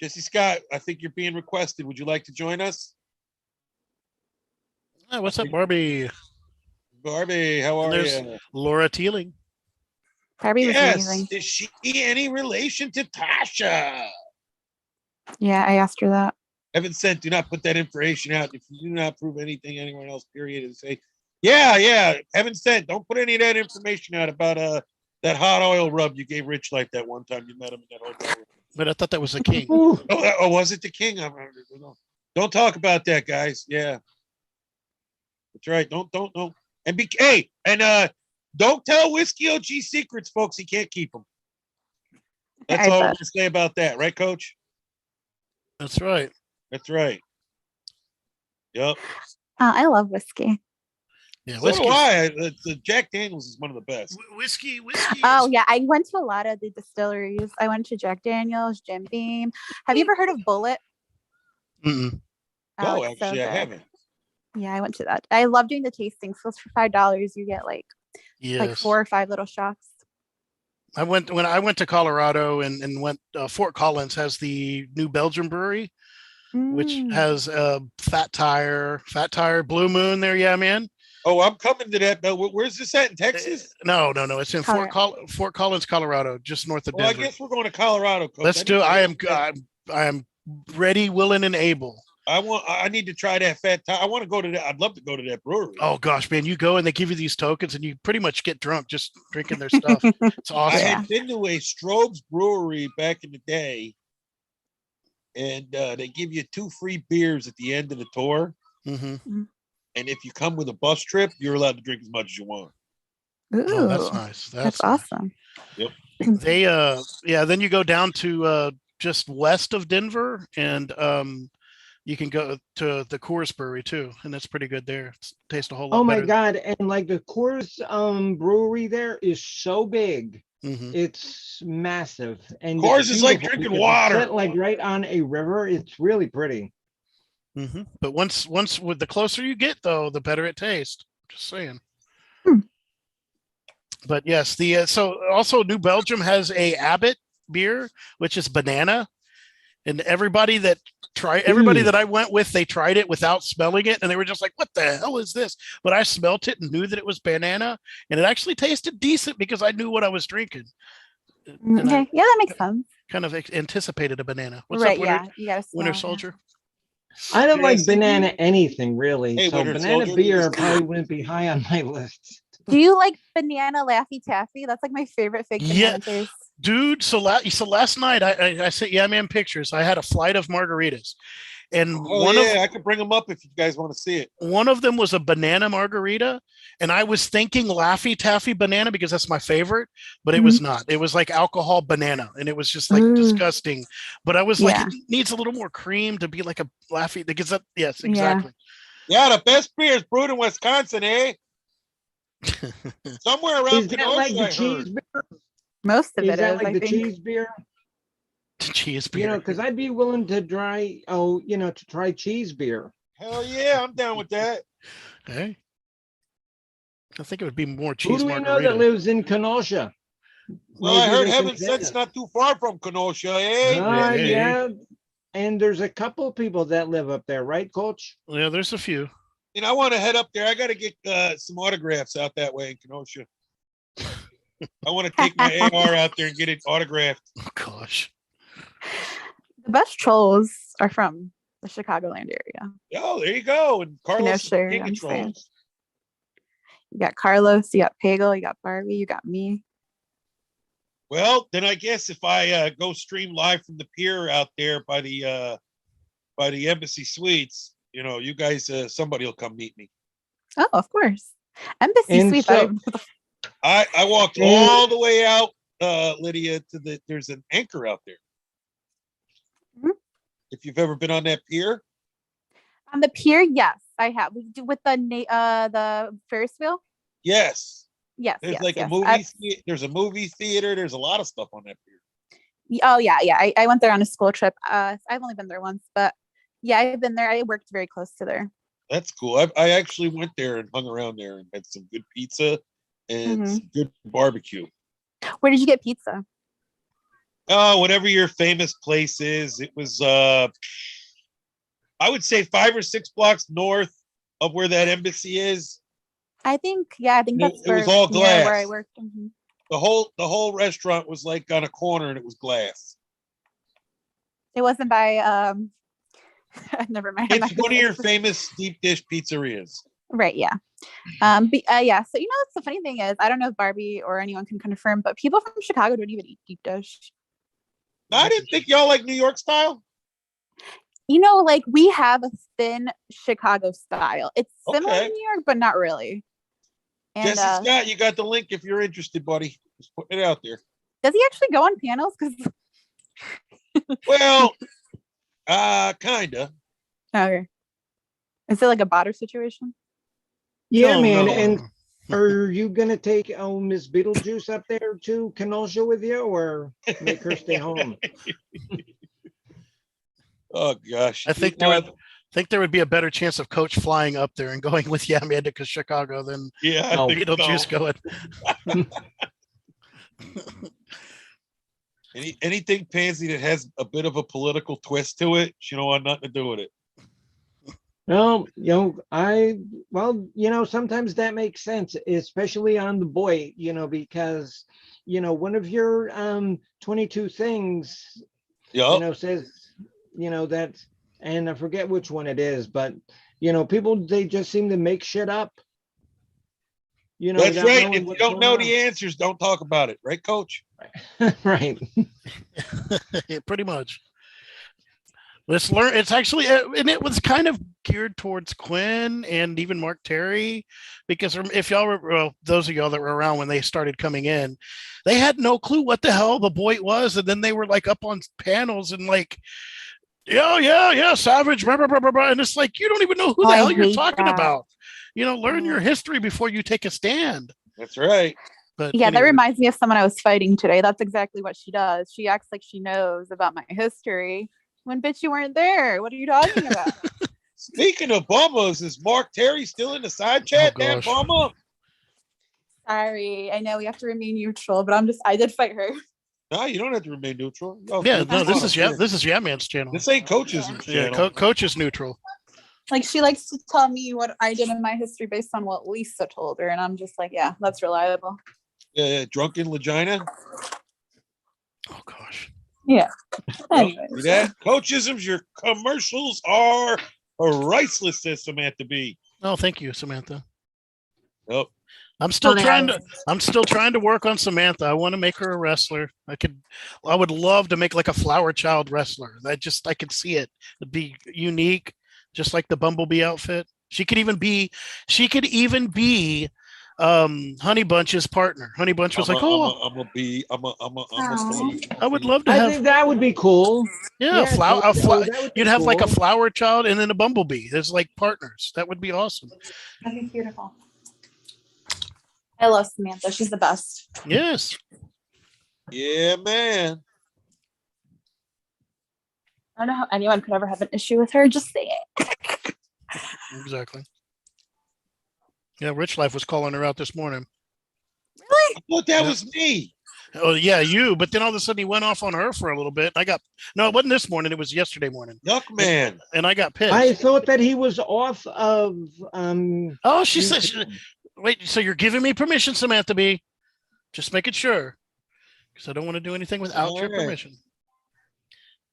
Jesse Scott, I think you're being requested. Would you like to join us? Hey, what's up, Barbie? Barbie, how are There's you? Laura Teeling. Barbie was Yes. amazing. Is she any relation to Tasha? Yeah, I asked her that. Evan sent, do not put that information out. If you do not prove anything, anyone else, period, and say, yeah. Evan sent, don't put any of that information out about that hot oil rub you gave Rich like that one time you met him in that hotel room. But I thought that was the king. Ooh, Oh, was it the king? Don't talk about that, guys. Yeah. That's right. Don't. And don't tell Whiskey OG secrets, folks. He can't keep them. That's I all I'm bet. gonna say about that, right, Coach? That's right. That's right. Yep. I love whiskey. Yeah, So do whiskey. I. The Jack Daniels is one of the best. Whiskey. Oh yeah, I went to a lot of the distilleries. I went to Jack Daniel's, Jim Beam. Have you ever heard of Bullet? Mm-mm. Oh, No, it's so actually, I good. haven't. Yeah, I went to that. I love doing the tastings because for $5 you get like Yes. 4 or 5 little shots. When I went to Colorado and went Fort Collins has the New Belgium brewery, which Mm. has Fat Tire, Blue Moon there. Yeah, man. Oh, I'm coming to that. But where's this at in Texas? No. It's in Fort Collins, Colorado, just north of Well, I Denver. guess we're going to Colorado, Coach. Let's do it. I am ready, willing, and able. I need to try that Fat Tire. I want to go to that. I'd love to go to that brewery. Oh gosh, man, you go and they give you these tokens and you pretty much get drunk just drinking their stuff. It's I awesome. had been to a Strobe's brewery back in the day, and they give you 2 free beers at the end of the tour. Mm-hmm. And if you come with a bus trip, you're allowed to drink as much as you want. Ooh, Oh, that's nice. That's nice. awesome. Yep. They then you go down to just west of Denver and you can go to the Coors Brewery too, and that's pretty good there. It tastes a whole lot Oh my better. God. And like the Coors brewery there is so big. Mm-hmm. It's massive. And Coors it's is like beautiful drinking because it's water. set, like right on a river. It's really pretty. Mm-hmm. But once with the closer you get though, the better it tastes. Just saying. But yes, the so also New Belgium has a Abbott beer, which is banana. And everybody that I went with, they tried it without smelling it, and they were just like, "What the hell is this?" But I smelt it and knew that it was banana, and it actually tasted decent because I knew what I was drinking. And Okay, yeah, that makes sense. kind of anticipated a banana. What's Right? up, Winter, Yeah, you gotta smell. Winter Yeah. Soldier? I don't Did I like see you? banana anything really. Hey, So Winter banana Soldier, beer this- probably wouldn't be high on my list. Do you like banana Laffy Taffy? That's like my favorite fake Yeah. banana taste. Dude, so last night I sent man pictures. I had a flight of margaritas, and I could bring them up if you guys want to see it. one of them was a banana margarita, and I was thinking Laffy Taffy banana because that's my favorite, but it was not. It was like alcohol banana, and it was just like disgusting. But I was like, it needs a little more cream to be like a Laffy. Because that, yes, exactly. Yeah, the best beer is brewed in Wisconsin, eh? Somewhere around Is that Kenosha, like the I cheese heard. beer? Most of Is it that is, like I the think. cheese beer? Cheese You know, beer. because I'd be willing to to try cheese beer. Hell yeah, I'm down with that. Hey, I think it would be more Who cheese do we know margarita. that lives in Kenosha? Well, I Maybe heard they Heaven can tell Sent's us. not too far from Kenosha, eh? Hey. Yeah. And there's a couple people that live up there, right, Coach? Yeah, there's a few. You know, I want to head up there. I got to get some autographs out that way in Kenosha. I want to take my AR out there and get it autographed. Oh gosh. The best trolls are from the Chicagoland area. Oh, there you go. And Carlos is Kenosha, the king I'm of saying. trolls. You got Carlos, you got Pagel, you got Barbie, you got me. Well, then I guess if I go stream live from the pier out there by the Embassy Suites, you know, you guys, somebody will come meet me. Oh, of course. Embassy And Suite. so- I walked all the way out, Lydia, there's an anchor out there. Mhm. If you've ever been on that pier. On the pier, yes, I have. We do with the Ferris wheel. Yes. Yes, There's yes, like yes. a movie. There's a movie theater. There's a lot of stuff on that pier. Oh yeah. I went there on a school trip. I've only been there once, but yeah, I've been there. I worked very close to there. That's cool. I actually went there and hung around there and had some good pizza and some good barbecue. Where did you get pizza? Oh, whatever your famous place is. It was I would say 5 or 6 blocks north of where that embassy is. I think that's it was all glass. where I worked. Mm-hmm. The whole restaurant was like on a corner and it was glass. It wasn't by never mind. It's one of your famous deep dish pizzerias. Right, yeah. Yeah, so that's the funny thing is, I don't know if Barbie or anyone can confirm, but people from Chicago don't even eat deep dish. I didn't think y'all like New York style. Like we have a thin Chicago style. It's similar Okay. to New York, but not really. And Jesse Scott, you got the link if you're interested, buddy. Just putting it out there. does he actually go on panels? Because Well, kinda. Okay. Is it like a Botter situation? Yeah, No, man. no. And are you gonna take Miss Beetlejuice up there to Kenosha with you, or make her stay home? Oh gosh. I think there would be a better chance of Coach flying up there and going with Yamanda to Chicago than Yeah, I Oh. think Beetlejuice so. going. Anything Pansy that has a bit of a political twist to it, she don't want nothing to do with it. No, sometimes that makes sense, especially on the boy, because one of your 22 things, Yup. says, that, and I forget which one it is, but people, they just seem to make shit up. That's without right. knowing If you what's don't going know on. the answers, don't talk about it, right, Coach? Right. Yeah, pretty much. Let's learn. It's actually, and it was kind of geared towards Quinn and even Mark Terry, because if y'all were, well, those of y'all that were around when they started coming in, they had no clue what the hell the Boyt was, and then they were like up on panels and like, yeah, Savage, blah, blah, blah, blah, blah. And it's like you don't even know who the I hell you're hate talking that. about. Learn your history before you take a stand. That's right. But Yeah, that anyway. reminds me of someone I was fighting today. That's exactly what she does. She acts like she knows about my history. When bitch, you weren't there. What are you talking about? Speaking of bummers, is Mark Terry still in the side chat? That gosh. bummer? Sorry, I know we have to remain neutral, but I did fight her. No, you don't have to remain neutral. Oh, Yeah, good. no, this is Yamman's channel. This ain't Coach's Yeah, channel. Coach is neutral. Like she likes to tell me what I did in my history based on what Lisa told her, and I'm just like, yeah, that's reliable. Yeah, drunken vagina. Oh gosh. Yeah. Anyway, see that? Coachisms, your commercials are priceless, says Samantha B. Oh, thank you, Samantha. Yep. I'm still trying to work on Samantha. I want to make her a wrestler. I would love to make like a flower child wrestler. I could see it. It'd be unique, just like the Bumblebee outfit. She could even be Honey Bunch's partner. Honey Bunch was I'm a I would love to I have. think that would be cool. Yeah, that would be you'd have like a cool. flower child and then a bumblebee. There's like partners. That would be awesome. That'd be beautiful. I love Samantha. She's the best. Yes. Yeah, man. I don't know how anyone could ever have an issue with her. Just say it. Exactly. Yeah, Rich Life was calling her out this morning. Really? I thought that was me. Oh yeah, you. But then all of a sudden he went off on her for a little bit. No, it wasn't this morning. It was yesterday morning. Yuck, man. And I got pissed. I thought that he was off of. Oh, she said. Wait, so you're giving me permission, Samantha B? Just making sure, because I don't want to do anything without your permission.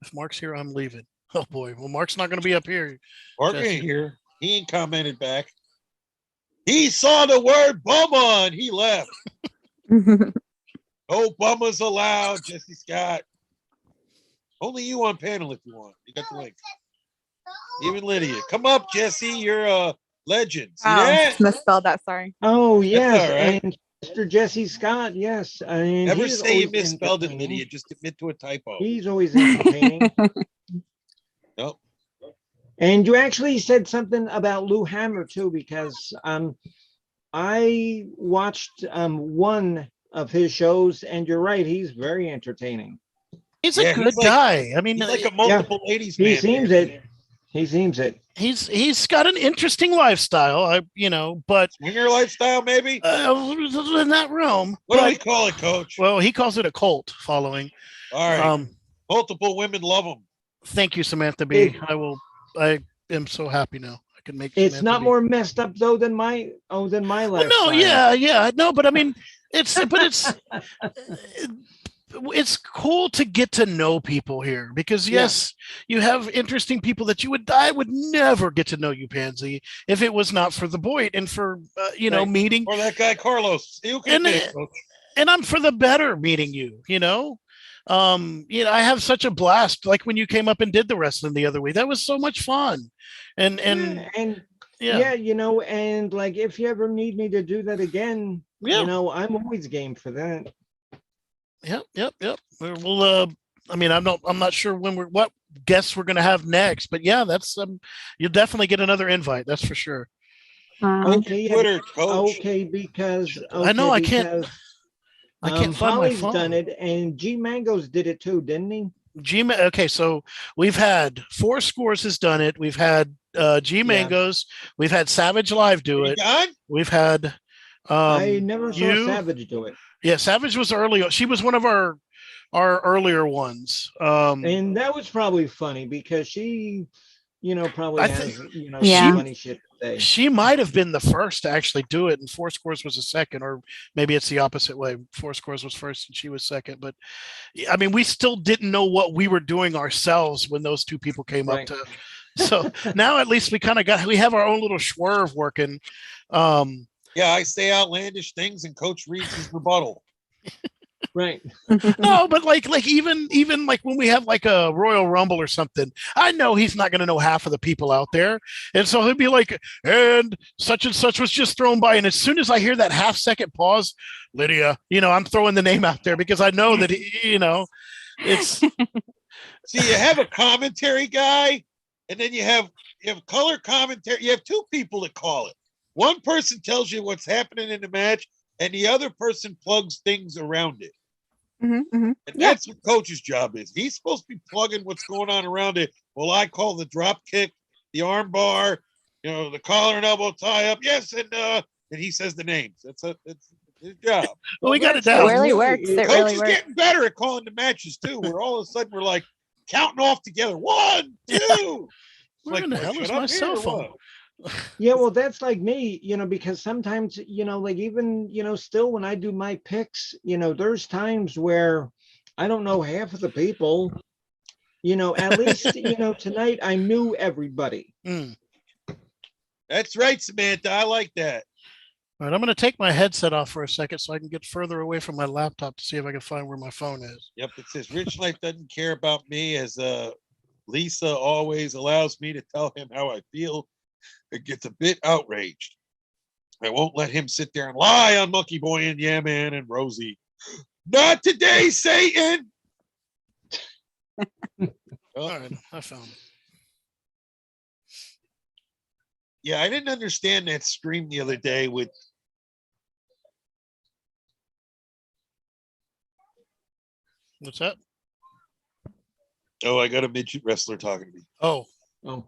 If Mark's here, I'm leaving. Oh boy. Well, Mark's not going to be up here. Mark ain't here. He ain't commented back. He saw the word bummer and he left. No bummers allowed, Jesse Scott. Only you on panel if you want. You got the link. Even Lydia. Come up, Jesse. You're a legend. See that? Misspelled that. Sorry. Oh yes, right. And Mr. Jesse Scott. Yes, and Never say you misspelled it, Lydia. Just admit to a typo. He's always entertaining. Nope. And you actually said something about Lou Hammer too, because I watched one of his shows, and you're right, he's very entertaining. He's a good guy. I mean, he's like a multiple ladies man. He seems it. He seems it. He's got an interesting lifestyle, but swinger lifestyle, maybe in that realm. What do we call it, Coach? Well, he calls it a cult following. All right. Multiple women love him. Thank you, Samantha B. I am so happy now. I can make. It's Samantha not B. more messed up though than my lifestyle. Well, no, yeah, no, but I mean, it's cool to get to know people here because yes, you have interesting people that I would never get to know you, Pansy, if it was not for the Boyt and for meeting or that guy Carlos. And I'm for the better meeting you. I have such a blast. Like when you came up and did the wrestling the other week, that was so much fun. And and like if you ever need me to do that again, I'm always game for that. Yep. We'll I mean, I'm not sure what guests we're going to have next, but yeah, that's you'll definitely get another invite. That's for sure. Okay, yeah, Twitter, coach. okay, because I know I can't find my Holly's done phone. it, and G Mangoes did it too, didn't he? Okay, so we've had Four Scores has done it. We've had G Yeah. Mangoes. We've had Savage Live do You it. gone? We've had I never saw you. Savage do it, Yeah, Savage was early. She was one of our earlier ones. and that was probably funny because she, probably I think has, some Yeah. funny shit to say. she might have been the first to actually do it, and Four Scores was the second, or maybe it's the opposite way. Four Scores was first, and she was second. But I mean, we still didn't know what we were doing ourselves when those two people came up Right. to. So now at least we have our own little swerve working. Yeah, I say outlandish things and coach reads his rebuttal. Right. No, but like even like when we have like a Royal Rumble or something, I know he's not going to know half of the people out there, and so he'll be like, and such was just thrown by, and as soon as I hear that half-second pause, Lydia, I'm throwing the name out there because I know that it's See, you have a commentary guy, and then you have color commentary. You have two people that call it. One person tells you what's happening in the match, and the other person plugs things around it. And that's what coach's job is. He's supposed to be plugging what's going on around it. Well, I call the drop kick, the arm bar, the collar and elbow tie up. Yes, and he says the names. That's his job. well, we got it It down. really works. It Coach really is works. getting better at calling the matches too. Where all of a sudden we're like counting off together. 1, 2. Where in the hell is shut my up here cell or phone? what? Yeah, well, that's like me, because sometimes, like even, still when I do my picks, there's times where I don't know half of the people, at least, tonight I knew everybody. That's right, Samantha. I like that. All right, I'm going to take my headset off for a second so I can get further away from my laptop to see if I can find where my phone is. Yep, it says Rich Life doesn't care about me as Lisa always allows me to tell him how I feel. It gets a bit outraged. I won't let him sit there and lie on Monkey Boy and Yeah Man and Rosie. Not today, Satan. All right, I found it. Yeah, I didn't understand that stream the other day with What's that? Oh, I got a midget wrestler talking to me. Oh, Oh,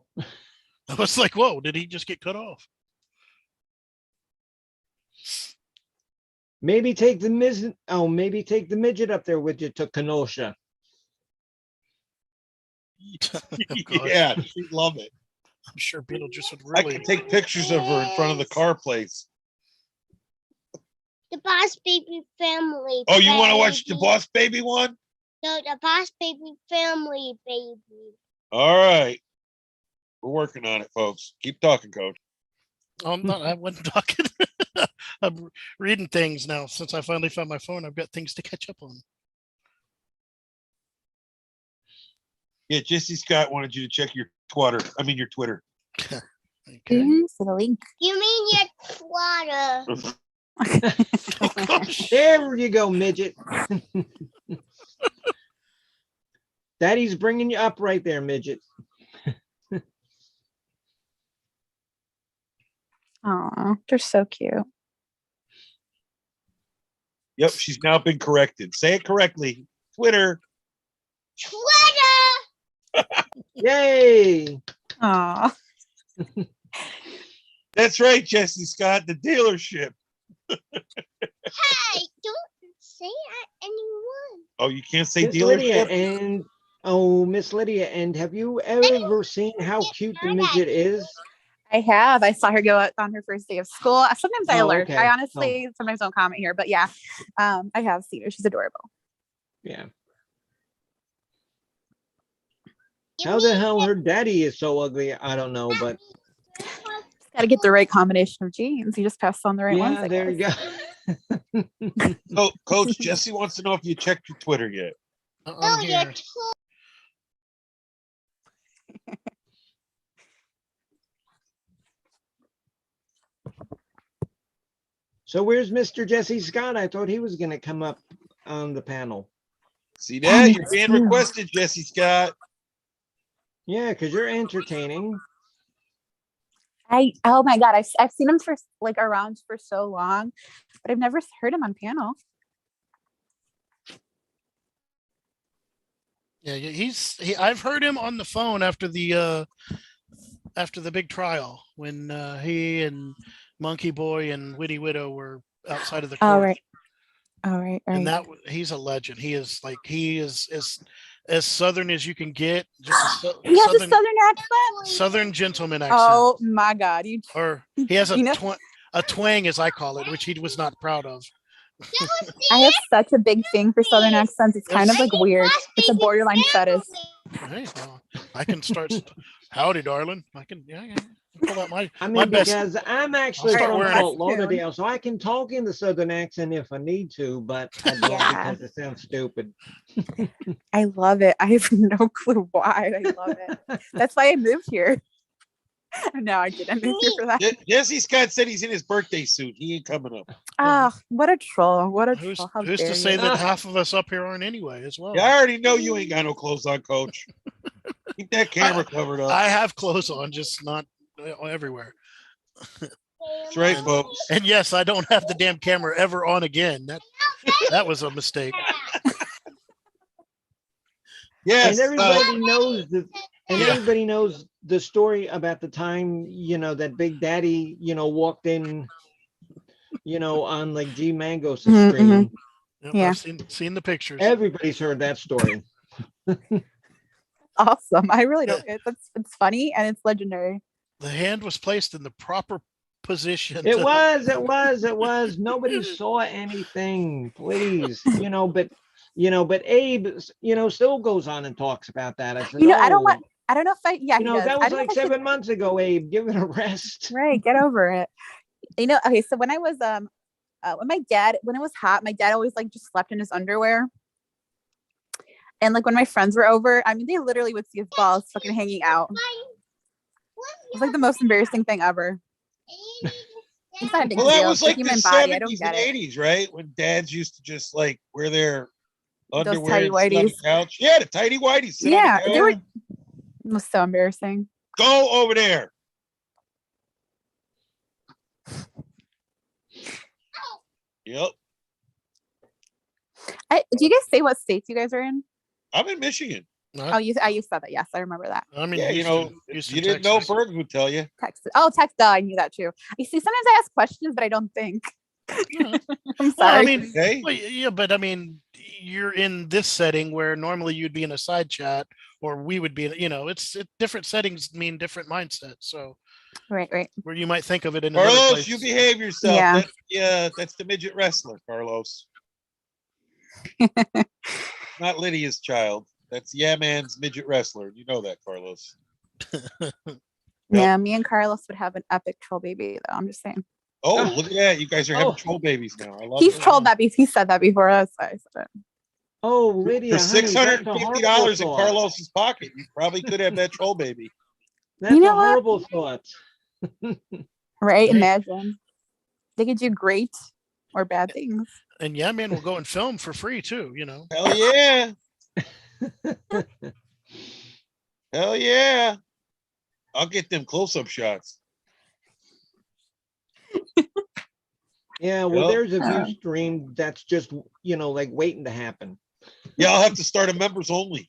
I was like, whoa, did he just get cut off? maybe take the midget up there with you to Kenosha. Oh, gosh. Yeah, she'd love it. I'm sure Beetlejuice would I really. could take pictures of her in front of the car place. The Boss Baby Family. Oh, you want to watch the baby. Boss Baby one? No, the Boss Baby Family, baby. All right. We're working on it, folks. Keep talking, Coach. I'm not. I wasn't talking. I'm reading things now. Since I finally found my phone, I've got things to catch up on. Yeah, Jesse Scott wanted you to check your Twitter. Okay. Here's the link. You mean your swatter? Oh, gosh. There you go, midget. Daddy's bringing you up right there, midget. Oh, they're so cute. Yep, she's now been corrected. Say it correctly. Twitter. Swatter! Yay! Oh, That's right, Jesse Scott, the dealership. Hey, don't say anyone. Oh, you can't say Miss Lydia dealership? Miss Lydia, and have you ever seen how cute the midget is? I have. I saw her go out on her first day of school. Sometimes I Oh, alert. okay. I honestly sometimes don't comment here, but yeah, I have seen her. She's adorable. Yeah. You How the mean hell your- her daddy is so ugly, I don't know, but Just got to get the right combination of genes. You just pass on the right ones. yeah, I there guess. you go. Oh, Coach, Jesse wants to know if you checked your Twitter yet. No, I'm your here. So where's Mr. Jesse Scott? I thought he was going to come up on the panel. See Yeah, that? me You're being too. requested, Jesse Scott. Yeah, because you're entertaining. Oh my God, I've seen him for like around for so long, but I've never heard him on panel. Yeah, I've heard him on the phone after the big trial when he and Monkey Boy and Witty Widow were outside of the court. All right. All right. All And right. he's a legend. He is as southern as you can get. Just a He has a southern accent. southern gentleman accent. Oh my God. Or he has You know, a twang, as I call it, which he was not proud of. I have such a big thing for southern accents. It's kind of like weird. It's a borderline fetish. Hey, well, I can start. Howdy, darling. I can pull out my. I my mean, best. because I'm actually start from wearing Fort it. Lauderdale, so I can talk in the southern accent if I need to, but I don't Yeah. because it sounds stupid. I love it. I have no clue why. I love it. That's why I moved here. No, I didn't move here for that. Jesse Scott said he's in his birthday suit. He ain't coming up. Ah, what a troll. What a Who's troll. How who's dare to say you. that half of us up here aren't anyway as well? Yeah, I already know you ain't got no clothes on, Coach. Keep that camera covered up. I have clothes on, just not everywhere. That's right, folks. And yes, I don't have the damn camera ever on again. That was a mistake. Yes. And everybody knows everybody knows the story about the time, that Big Daddy, walked in, on like G Mangos' Mhm, stream. Yep, Yeah. I've seen the pictures. Everybody's heard that story. Awesome. I really don't. It's funny and it's legendary. The hand was placed in the proper position. It was. Nobody saw anything, please. But Abe, still goes on and talks about that. I said, I don't know if he does. that I was don't know like if I should- 7 months ago, Abe. Give it a rest. Right, get over it. Okay, so when I was when it was hot, my dad always like just slept in his underwear. And like when my friends were over, I mean, they literally would see his balls fucking hanging out. It was like the most embarrassing thing ever. It's not a big Well, that deal. was It's a like the human body. I don't 70s get and it. 80s, right? When dads used to just like wear their Those underwear tidy and sit on the whities. couch. Yeah, the tidy whities. Sit on the Yeah, couch. they were. It was so embarrassing. Go over there. Yep. Do you guys say what states you guys are in? I'm in Michigan. Oh, you said that. Yes, I remember that. I mean, Yeah, Houston, if you didn't know, Texas. Berg would tell you. Texas. Oh, Texas. I knew that too. You see, sometimes I ask questions, but I don't think. Yeah. I'm Well, sorry. I mean, Okay. well, yeah, but I mean, you're in this setting where normally you'd be in a side chat, or we would be. It's different settings mean different mindsets. So Right. where you might think of it in another Carlos, place. you behave yourself. Yeah. That's the midget wrestler, Carlos. Not Lydia's child. That's Man's midget wrestler. You know that, Carlos. Yeah, me and Carlos would have an epic troll baby, though. I'm just saying. Oh, look at that. You guys are having Oh. troll babies now. I love He's it. trolled that. He said that before us. I said it. Oh, Lydia, For honey, that's a $650 horrible in thought. Carlos's pocket, you probably could have that troll baby. That's You know a what? horrible thought. Right? Hey. Imagine. They could do great or bad things. And Man will go and film for free too. Hell yeah. Hell yeah. I'll get them close-up shots. Yeah, well, Yep. there's a view stream that's just, like waiting to happen. Yeah, I'll have to start a members only.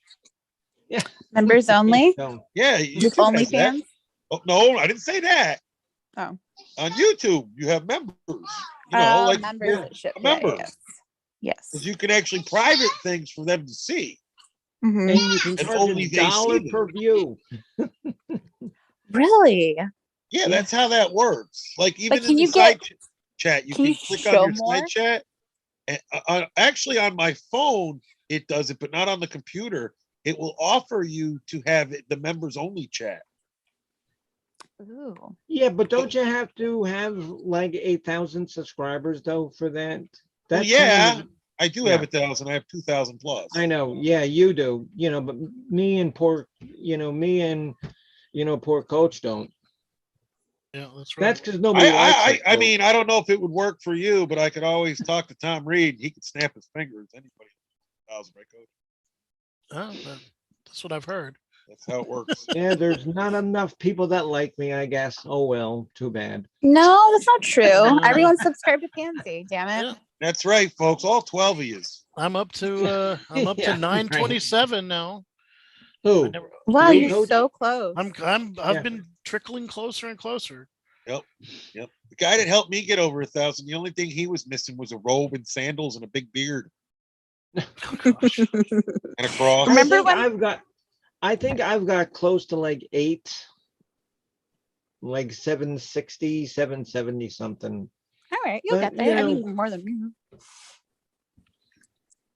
Yeah. Members only? So, Yeah, Just YouTube has that. OnlyFans? Oh, no, I didn't say that. Oh. On YouTube, you have members. Members you're that ship. a member. Yes. Because you can actually private things for them to see. Mhm. and you can And charge only they $1 see them. per view. Really? Yeah, that's how that works. Like even can in the you get- side chat, you can can you click show on your more? side chat. And actually, on my phone, it does it, but not on the computer. It will offer you to have the members only chat. Ooh. Yeah, but don't you have to have like 8,000 subscribers though for that? Well, That's yeah, kind of- I do yeah. have 1,000. I have 2,000 plus. I know. Yeah, you do. But me and poor coach don't. Yeah, that's right. That's because nobody likes it. I mean, I don't know if it would work for you, but I could always talk to Tom Reed. He could snap his fingers. Anybody, 1,000, right, Coach? Oh, that's what I've heard. That's how it works. Yeah, there's not enough people that like me, I guess. Oh well, too bad. No, that's not true. Everyone subscribed to Pansy. Damn it. Yeah, That's right, folks. All 12 of you. I'm up to Yeah, right. 927 now. I Who? never, Wow, You you're coach? so close. I've Yeah. been trickling closer and closer. Yep. The guy that helped me get over 1,000, the only thing he was missing was a robe and sandals and a big beard Oh, gosh. and a cross. Remember when- I think I've got close to like 760, 770 something. All right, you'll But, get there. I you mean, more than me.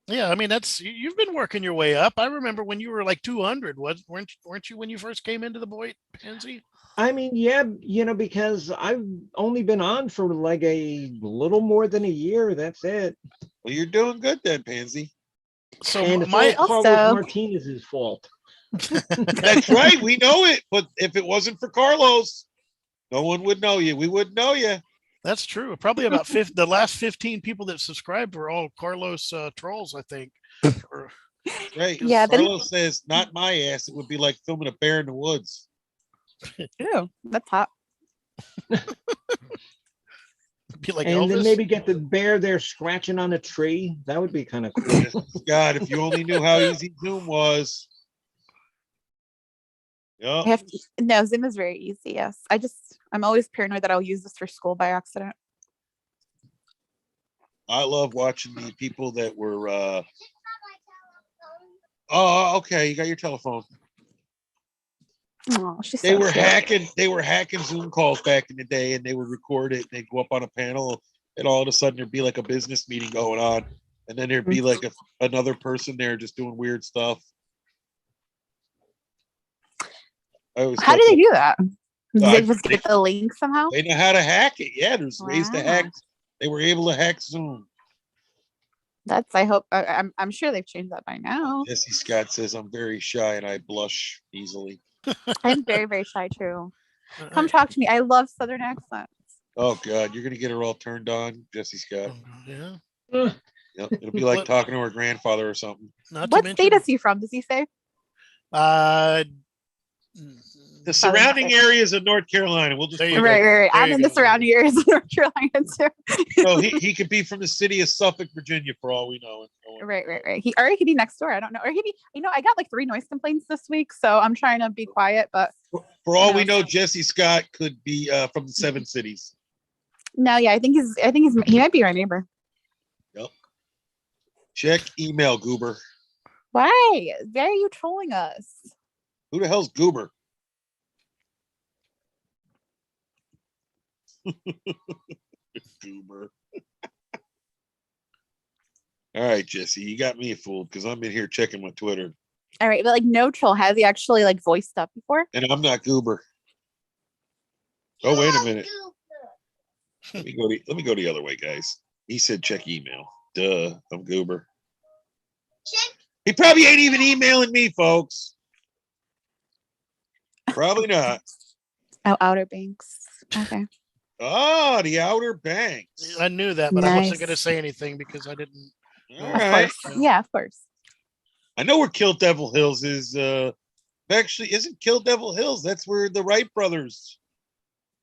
Yeah, I mean you've been working your way up. I remember when you were like 200. Weren't you when you first came into the Boyt, Pansy? I mean, yeah, because I've only been on for like a little more than a year. That's it. Well, you're doing good then, Pansy. So And it's my all Carlos Also- Martinez's fault. That's right. We know it. But if it wasn't for Carlos, no one would know you. We wouldn't know you. That's true. Probably about the last 15 people that subscribed were all Carlos trolls, I think. Or- Right. Yeah, then- Carlos says, not my ass. It would be like filming a bear in the woods. Ew, that's hot. be like And then Elvis. maybe get the bear there scratching on a tree. That would be kind of cool. God, if you only knew how easy Zoom was. I Yep. have to, no, Zoom is very easy. Yes, I'm always paranoid that I'll use this for school by accident. I love watching the people that were oh, okay, you got your telephone. Oh, she's They so were cute. hacking Zoom calls back in the day, and they would record it and they'd go up on a panel, and all of a sudden there'd be like a business meeting going on, and then there'd be like another person there just doing weird stuff. How do they do that? Did I- they just get the link somehow? They know how to hack it. Yeah, there's ways to hack. Wow. They were able to hack Zoom. I hope. I'm sure they've changed that by now. Jesse Scott says, I'm very shy and I blush easily. I'm very, very shy too. Come talk to me. I love Southern accents. Oh, God, you're going to get her all turned on, Jesse Scott. Yeah. Yep. It'll be like What- talking to her grandfather or something. Not to What mention, state is he from? Does he say? The Southern surrounding accent. areas of North Carolina. We'll just There put you it go. that- Right. There I'm you in the go. surrounding areas of North Carolina too. No, he could be from the city of Suffolk, Virginia, for all we know. Right. He could be next door. I don't know. Or he be. I got like 3 noise complaints this week, so I'm trying to be quiet. But For all No. we know, Jesse Scott could be from the 7 cities. no, yeah, I think he might be my neighbor. Check email, Goober. Why? Why are you trolling us? Who the hell's Goober? Goober. All right, Jesse, you got me fooled because I'm in here checking my Twitter, All right, but like no troll. Has he actually like voiced up before? and I'm not Goober. Oh, wait a minute. Let me go the other way, guys. He said check email. Duh, I'm Goober. Check. He probably ain't even emailing me, folks. Probably not. Oh, Outer Banks. Okay. Oh, the Outer Banks. I knew that, but I wasn't Nice. going to say anything because I didn't. All Of right. course. Yeah, of course. I know where Kill Devil Hills is. Actually, isn't Kill Devil Hills? That's where the Wright brothers.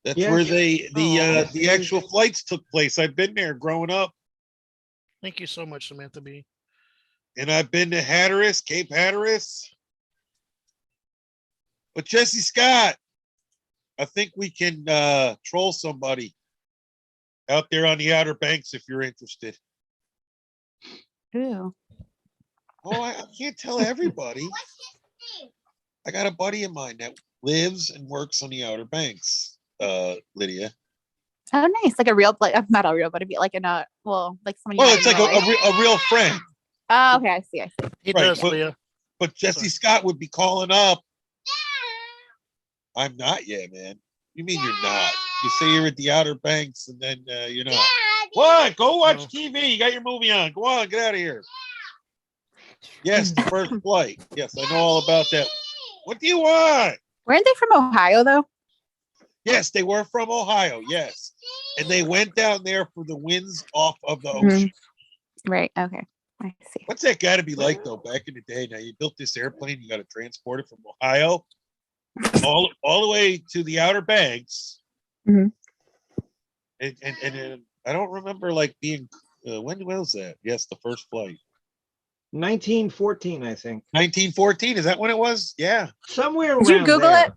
That's Yes. where the Yes. actual flights took place. I've been there growing up, Thank you so much, Samantha B. and I've been to Hatteras, Cape Hatteras. But Jesse Scott, I think we can troll somebody out there on the Outer Banks if you're interested. Ooh. Oh, I can't tell everybody. What's his name? I got a buddy of mine that lives and works on the Outer Banks, Lydia. Oh, nice. Like a real, like not a real, but it'd be like in a like somebody. Well, you it's know like in real life. a real friend. Oh, okay. I see. He Right, does, but- Leah. But Jesse Scott would be calling up. I'm not yet, man. You mean you're not? You say you're at the Outer Banks and then you're not. What? Go watch No. TV. You got your movie on. Go on, get out of here. Yes, the first flight. Yes, I know all about that. What do you want? Weren't they from Ohio though? Yes, they were from Ohio. Yes. And they went down there for the winds off of the Mhm. ocean. Right. Okay. I see. What's that got to be like though? Back in the day, now you built this airplane, you got to transport it from Ohio all the way to the Outer Banks, Mhm. and I don't remember like being when was that? Yes, the first flight, 1914, I think. 1914. Is that when it was? Yeah, Somewhere Did you around Google there. it?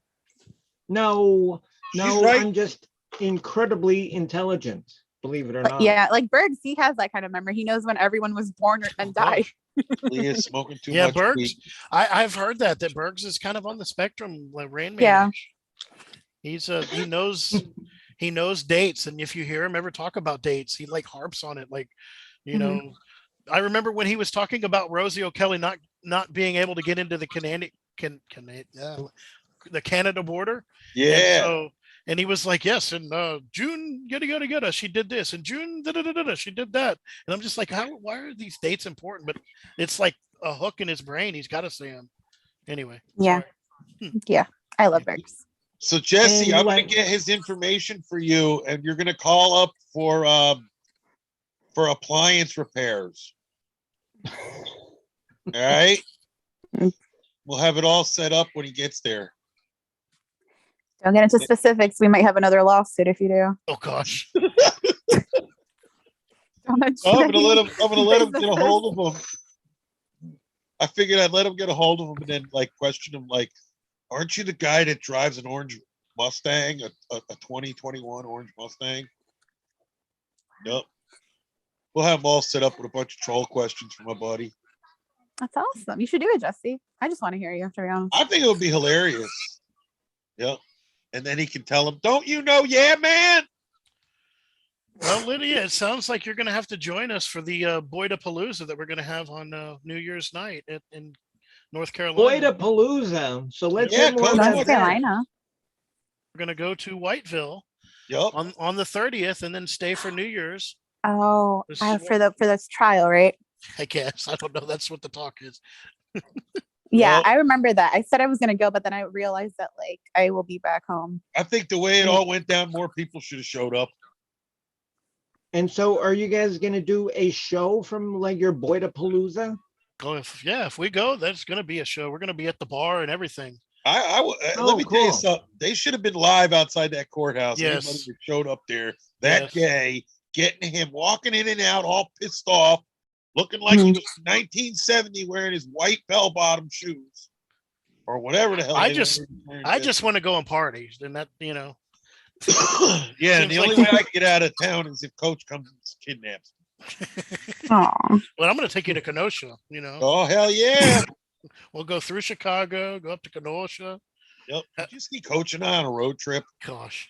No, She's no, right. I'm just incredibly intelligent, believe it or not. Yeah, like Bergs, he has that kind of memory. He knows when everyone was born and died. Lee is smoking too Yeah, much Bergs. weed. I've heard that Bergs is kind of on the spectrum, like Rain Man. Yeah. He's he knows dates, and if you hear him ever talk about dates, he like harps on it. Like, you know, I remember when he was talking about Rosie O'Kelly not being able to get into the the Canada border. Yeah. And he was like, yes, in June, yada, she did this. In June, she did that. And I'm just like, why are these dates important? But it's like a hook in his brain. He's got to say them. Anyway. Yeah. Sorry. Yeah. I love Bergs. So Jesse, And I'm gonna like- get his information for you, and you're gonna call up for appliance repairs. All right. We'll have it all set up when he gets there. Don't get into specifics. We might have another lawsuit if you do. Oh gosh. I'm gonna let him get a hold of him. I figured I'd let him get a hold of him and then like question him like, aren't you the guy that drives an orange Mustang, a 2021 orange Mustang? Yep. We'll have them all set up with a bunch of troll questions for my buddy. That's awesome. You should do it, Jesse. I just want to hear you, to be honest. I think it would be hilarious. Yep. And then he can tell him, don't you know, yeah, man? Well, Lydia, it sounds like you're going to have to join us for the Boyt-a-palooza that we're going to have on New Year's night in North Carolina. Boyt-a-palooza. So let's Yeah, get more Coach, about North that. Carolina. We're going to go to Whiteville Yep. on the 30th and then stay for New Year's. Oh, This is for this trial, right? I guess. I don't know. That's what the talk is. Yeah, Yep. I remember that. I said I was gonna go, but then I realized that like I will be back home. I think the way it all went down, more people should have showed up. And so are you guys going to do a show from like your Boyt-a-palooza? Oh, if we go, that's going to be a show. We're going to be at the bar and everything. Let me tell you cool. something. They should have been live outside that courthouse. Yes. Anybody that showed up there that Yes. day, getting him walking in and out, all pissed off, looking like he was 1970, wearing his white bell-bottom shoes or whatever the hell. I they just- were wearing I then. just want to go on parties, and that Yeah, Seems and the like- only way I can get out of town is if Coach comes and kidnaps me. Oh, Well, I'm going to take you to Kenosha. Oh hell yeah! We'll go through Chicago, go up to Kenosha. Yep. Did you see Coach and I on a road trip Gosh,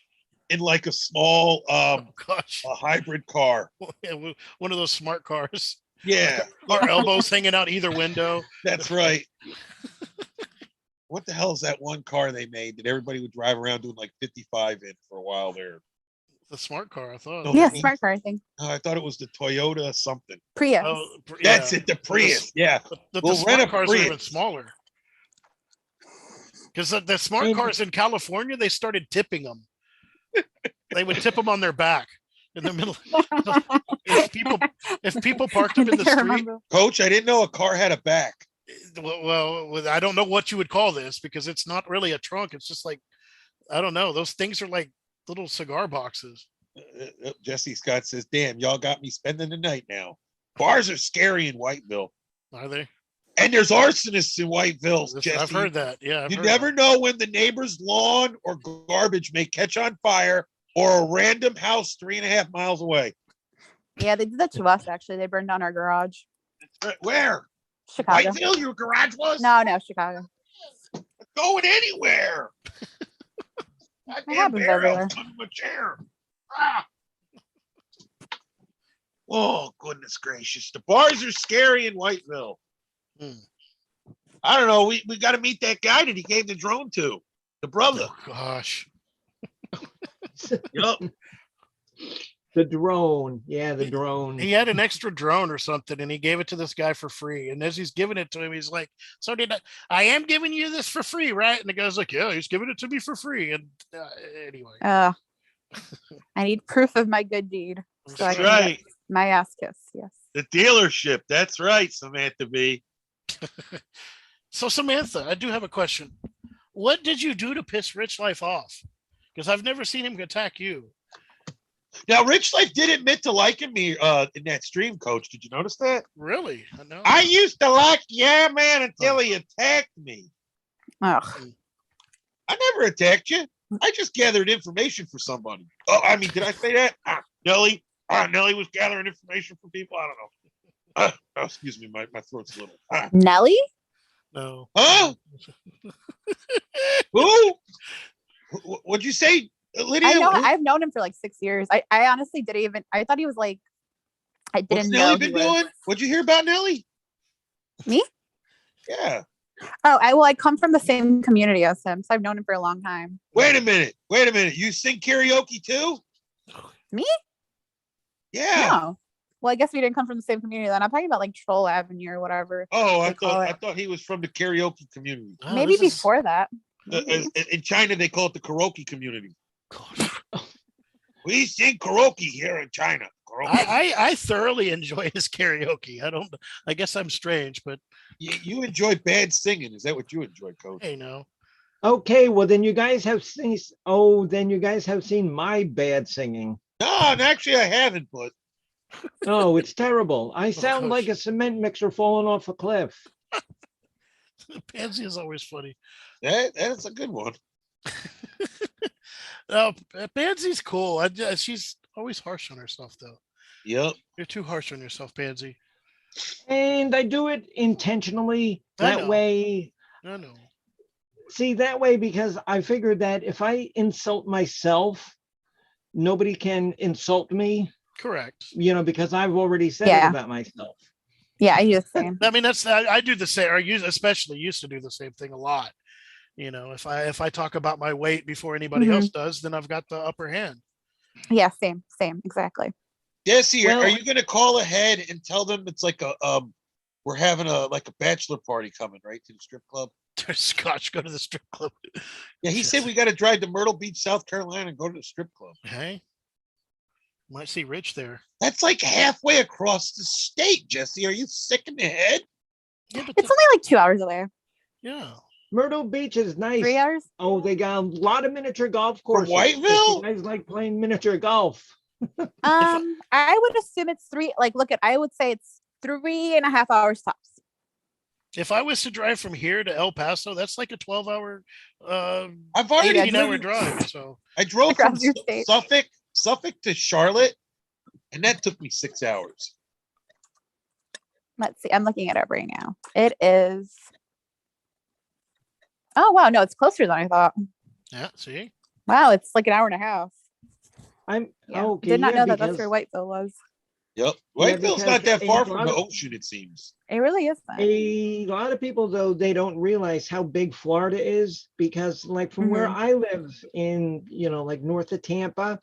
in like a small gosh, a hybrid car? Yeah, one of those smart cars. Yeah, Our elbows hanging out either window. that's right. What the hell is that one car they made that everybody would drive around doing like 55 in for a while there? The smart car, I thought. No. yeah, smart car. I think I thought it was the Toyota something. Prius. Oh, That's yeah. it, the Prius. Yeah. But We'll the rent smart a cars are even Prius. smaller. Because the smart And- cars in California, they started tipping them. They would tip them on their back in the middle. If people parked them in the I street, remember. Coach, I didn't know a car had a back. well, I don't know what you would call this because it's not really a trunk. It's just like, I don't know. Those things are like little cigar boxes. Jesse Scott says, damn, y'all got me spending the night now. Bars are scary in Whiteville. Are they? And there's arsonists in Whiteville, Jesse. I've heard that. Yeah. I've You heard never that. know when the neighbor's lawn or garbage may catch on fire or a random house 3.5 miles away. Yeah, they did that to us actually. They burned down our garage. Where? Chicago. Whiteville, your garage was? No, Chicago. Going anywhere. Goddamn happens bear over elf there. under my chair. Ah. Oh, goodness gracious. The bars are scary in Whiteville. Hmm. I don't know. We got to meet that guy that he gave the drone to. The brother. Oh, gosh. Yup. The drone. Yeah, the drone. He had an extra drone or something and he gave it to this guy for free. And as he's giving it to him, he's like, so I am giving you this for free, right? And the guy's like, yeah, he's giving it to me for free. And anyway, I need proof of my good deed. So I That's can right. My ass kiss. Yes. The dealership. That's right, Samantha B. So Samantha, I do have a question. What did you do to piss Rich Life off? Because I've never seen him attack you. Now, Rich Life did admit to liking me in that stream, Coach. Did you notice that? Really? No. I used to like, yeah, man, until he attacked me. Ugh. I never attacked you. I just gathered information for somebody. Oh, I mean, did I say that? Nelly was gathering information for people. I don't know. Oh, excuse me, my throat's a little. Nelly? No. Huh? Who? What'd you say, Lydia? I know. I've known him for like 6 years. I honestly didn't even. I thought he was like. I What's didn't Nelly know. been He was. doing? What'd you hear about Nelly? Me? Yeah. Oh, I come from the same community as him, so I've known him for a long time. Wait a minute. You sing karaoke too? Me? Yeah. No. Well, I guess we didn't come from the same community then. I'm talking about like Troll Avenue or whatever. Oh, they call I it. thought he was from the karaoke community. Oh, Maybe this is- before that. In China, they call it the karaoke community. Gosh. We sing karaoke here in China. Karaoke. I thoroughly enjoy his karaoke. I guess I'm strange, but You enjoy bad singing. Is that what you enjoy, Coach? hey, no. Okay, well then you guys have seen. Oh, then you guys have seen my bad singing. No, and actually, I haven't. But Oh, it's terrible. I sound gosh. like a cement mixer falling off a cliff. Pansy is always funny. that's a good one. No, Pansy's cool. She's always harsh on herself, though. Yep. You're too harsh on yourself, Pansy. And I do it intentionally I that know. way. I know. See, that way, because I figured that if I insult myself, nobody can insult me, Correct. because I've already said it Yeah. about myself. Yeah, I do the same. I mean, I do the same. Or especially used to do the same thing a lot. If I talk about my weight before anybody else does, then I've got the upper hand. Yeah, same, exactly. Jesse, Well- are you going to call ahead and tell them it's like we're having a bachelor party coming, right, to the strip club? Scotch, go to the strip club. Yeah, he said we got to drive to Myrtle Beach, South Carolina, and go to the strip club. Hey, might see Rich there. That's like halfway across the state, Jesse. Are you sick in the head? Yeah, but It's only like 2 hours away. yeah. Myrtle Beach is nice. 3 hours. Oh, they got a lot of miniature golf courses. If Whiteville? you guys like playing miniature golf. I would assume it's three. Like, I would say it's 3.5 hours tops. If I was to drive from here to El Paso, that's like a 12-hour, I've already 18-hour driven. drive. So I drove Across from your state. Suffolk to Charlotte, and that took me 6 hours. Let's see. I'm looking it up right now. It is. Oh wow, no, it's closer than I thought. yeah, see, Wow, it's like an hour and a half. I'm Yeah. okay. Did not yeah, know that that's because where Whiteville was. Yep. Yeah, Whiteville's not because that far a from lot the of- ocean, it seems. It really isn't. A lot of people, though, they don't realize how big Florida is, because like from where I live in, like north of Tampa,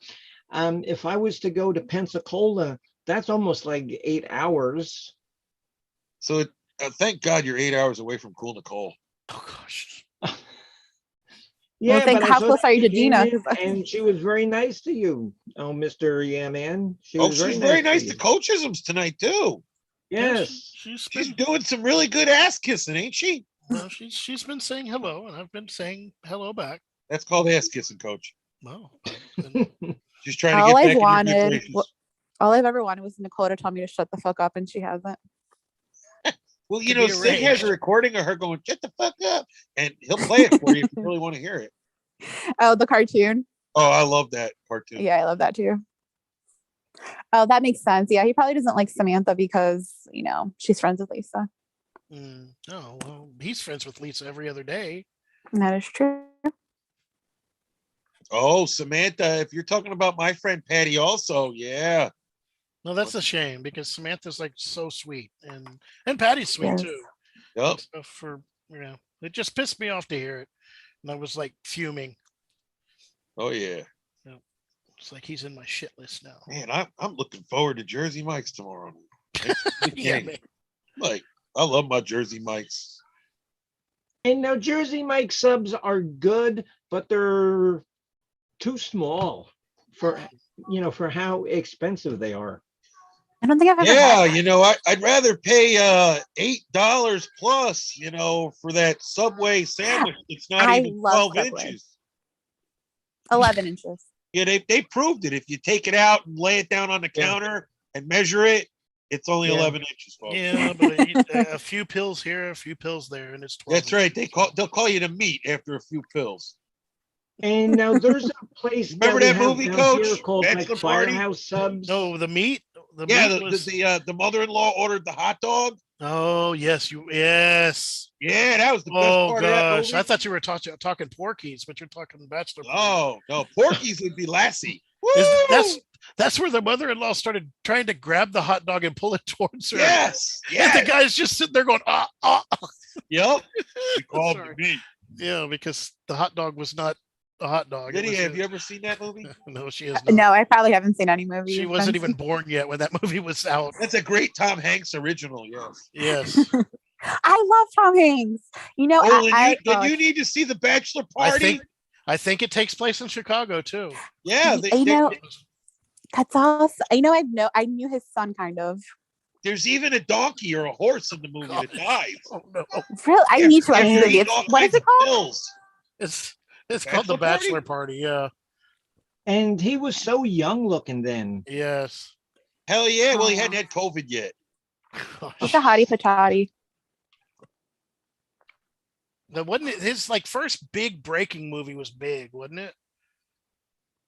if I was to go to Pensacola, that's almost like 8 hours. So thank God you're 8 hours away from Cool Nicole. oh gosh, Yeah, think, but I how saw close that are you she to came Dina? in and she was very nice to you. Oh, Mr. Yeah, man. She Oh, was she's very nice to you. Coachisms tonight too. Yeah, Yes. she's She's been doing some really good ass kissing, ain't she? well, she's been saying hello, and I've been saying hello back. That's called ass kissing, Coach. Well, She's trying to All get I've back in your wanted, good graces. all I've ever wanted was Nicole to tell me to shut the fuck up, and she hasn't. Well, Could be Sig has arranged. a recording of her going, "Shut the fuck up," and he'll play it for you if you really want to hear it. Oh, the cartoon. Oh, I love that cartoon. Yeah, I love that too. Oh, that makes sense. Yeah, he probably doesn't like Samantha because she's friends with Lisa. oh well, he's friends with Lisa every other day. And that is true. Oh, Samantha, if you're talking about my friend Patty, also, yeah. No, that's a shame because Samantha's like so sweet, and Patty's sweet Yes. too. Yep. So it just pissed me off to hear it, and I was like fuming. Oh yeah. It's like he's in my shit list now. Man, I'm looking forward to Jersey Mike's tomorrow. Yeah, game. man. Like, I love my Jersey Mike's. And now Jersey Mike subs are good, but they're too small for for how expensive they are. I don't think I've ever Yeah, had I'd rather pay $8 plus, for that Subway sandwich. It's not I even love 12 Subway. inches. 11 inches. Yeah, they proved it. If you take it out and lay it down on the Yeah. counter and measure it, it's only Yeah. 11 inches, folks. Yeah, but a few pills here, a few pills there, and it's 12. That's right. They'll call you to meet after a few pills. And now there's a place Remember we that have movie, down Coach? here called like Bachelor Party? Firehouse Subs. No, the meat. The Yeah, meat was. the mother-in-law ordered the hot dog. Oh yes, yes. Yeah, that was the best Oh part of that gosh, movie. I thought you were talking Porky's, but you're talking Bachelor Party. Oh no, Porky's would be Lassie. That's where the mother-in-law started trying to grab the hot dog and pull it towards her. Yes, And yes. the guy's just sitting there going, ah. Yep. We called Sorry. the meat. Yeah, because the hot dog was not a hot dog. Lydia, have you ever seen that movie? No, she has not. No, I probably haven't seen any movies. She wasn't since- even born yet when that movie was out. That's a great Tom Hanks original. Yes. Yes. I love Tom Hanks. You know, Oh, I you need to see the Bachelor I Party. think it takes place in Chicago too. Yeah, that's awesome. I knew his son kind of. there's even a donkey or a horse in the movie that dies. Oh no. Really, I need to watch After the movie. eating It's, all what is kinds it of called? pills. It's called the Bachelor Bachelor Party. Yeah. And he was so young looking then. Yes. Hell yeah. Well, he Oh. hadn't had COVID yet. It's a hottie patati. That wasn't it, his like first big breaking movie was Big, wasn't it?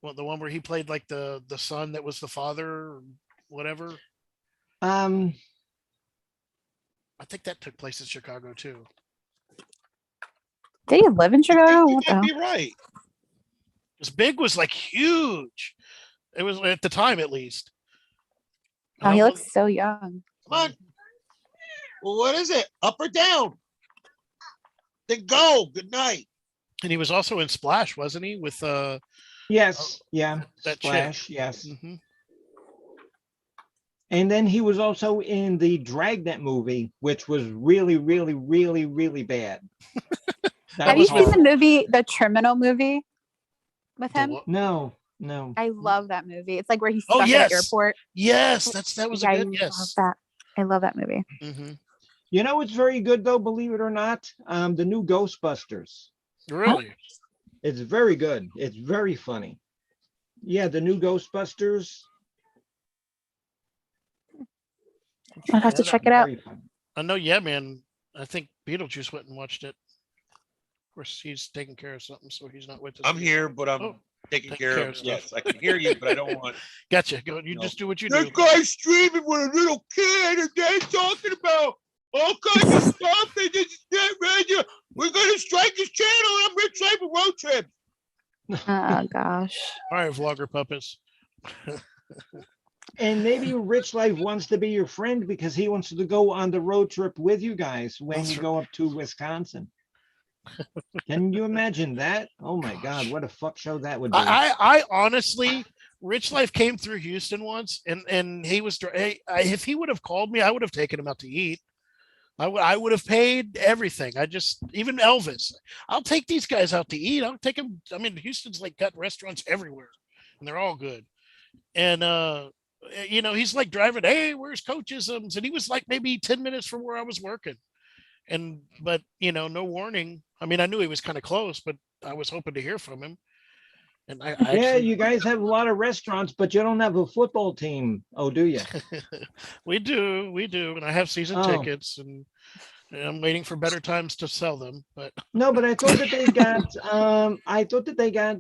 Well, the one where he played like the son that was the father, or whatever. Um, I think that took place in Chicago too. Did he live in You Chicago? What the might hell? be right. Because Big was like huge. It was at the time, at least. Oh, he looks so young. Come on. Well, what is it? Up or down? Then go. Good night. And he was also in Splash, wasn't he? With yes, yeah, that chick. Splash, yes. mhm. And then he was also in the Dragnet movie, which was really, really, really, really bad. That Have you was seen the horrible. movie, the Terminal movie, with The him? what? No. I love that movie. It's like where he's Oh, stuck yes. at an airport. Yes, that was a I good love yes. that. I love that movie. Mhm. You know, it's very good though, believe it or not. The new Ghostbusters. Really? It's very good. It's very funny. Yeah, the new Ghostbusters. I'll have to Yeah, check it out. Very funny. I know. Yeah, man. I think Beetlejuice went and watched it. Of course, he's taking care of something, so he's not with us. I'm here, but I'm Oh, taking taking care care of of Yes, stuff. I can hear you, but I don't want. Gotcha. Go. You No. just do what you do. This guy's streaming with a little kid, and they're talking about all kinds of stuff. And this is not radio. We're gonna strike his channel, and I'm gonna try for road trip. Oh gosh. All right, vlogger puppets. And maybe Rich Life wants to be your friend because he wants to go on the road trip with you guys when That's you right. go up to Wisconsin. Can you imagine that? Oh my God, what a fuck show that would be. I honestly, Rich Life came through Houston once, and he was. If he would have called me, I would have taken him out to eat. I would have paid everything. Even Elvis. I'll take these guys out to eat. I'll take them. I mean, Houston's like got restaurants everywhere, and they're all good. And he's like driving. Hey, where's Coachisms? And he was like maybe 10 minutes from where I was working. But no warning. I mean, I knew he was kind of close, but I was hoping to hear from him. And I Yeah, actually, you guys have a lot of restaurants, but you don't have a football team. Oh, do you? we do, and I have season Oh. tickets, and I'm waiting for better times to sell them. But No, but I thought that they got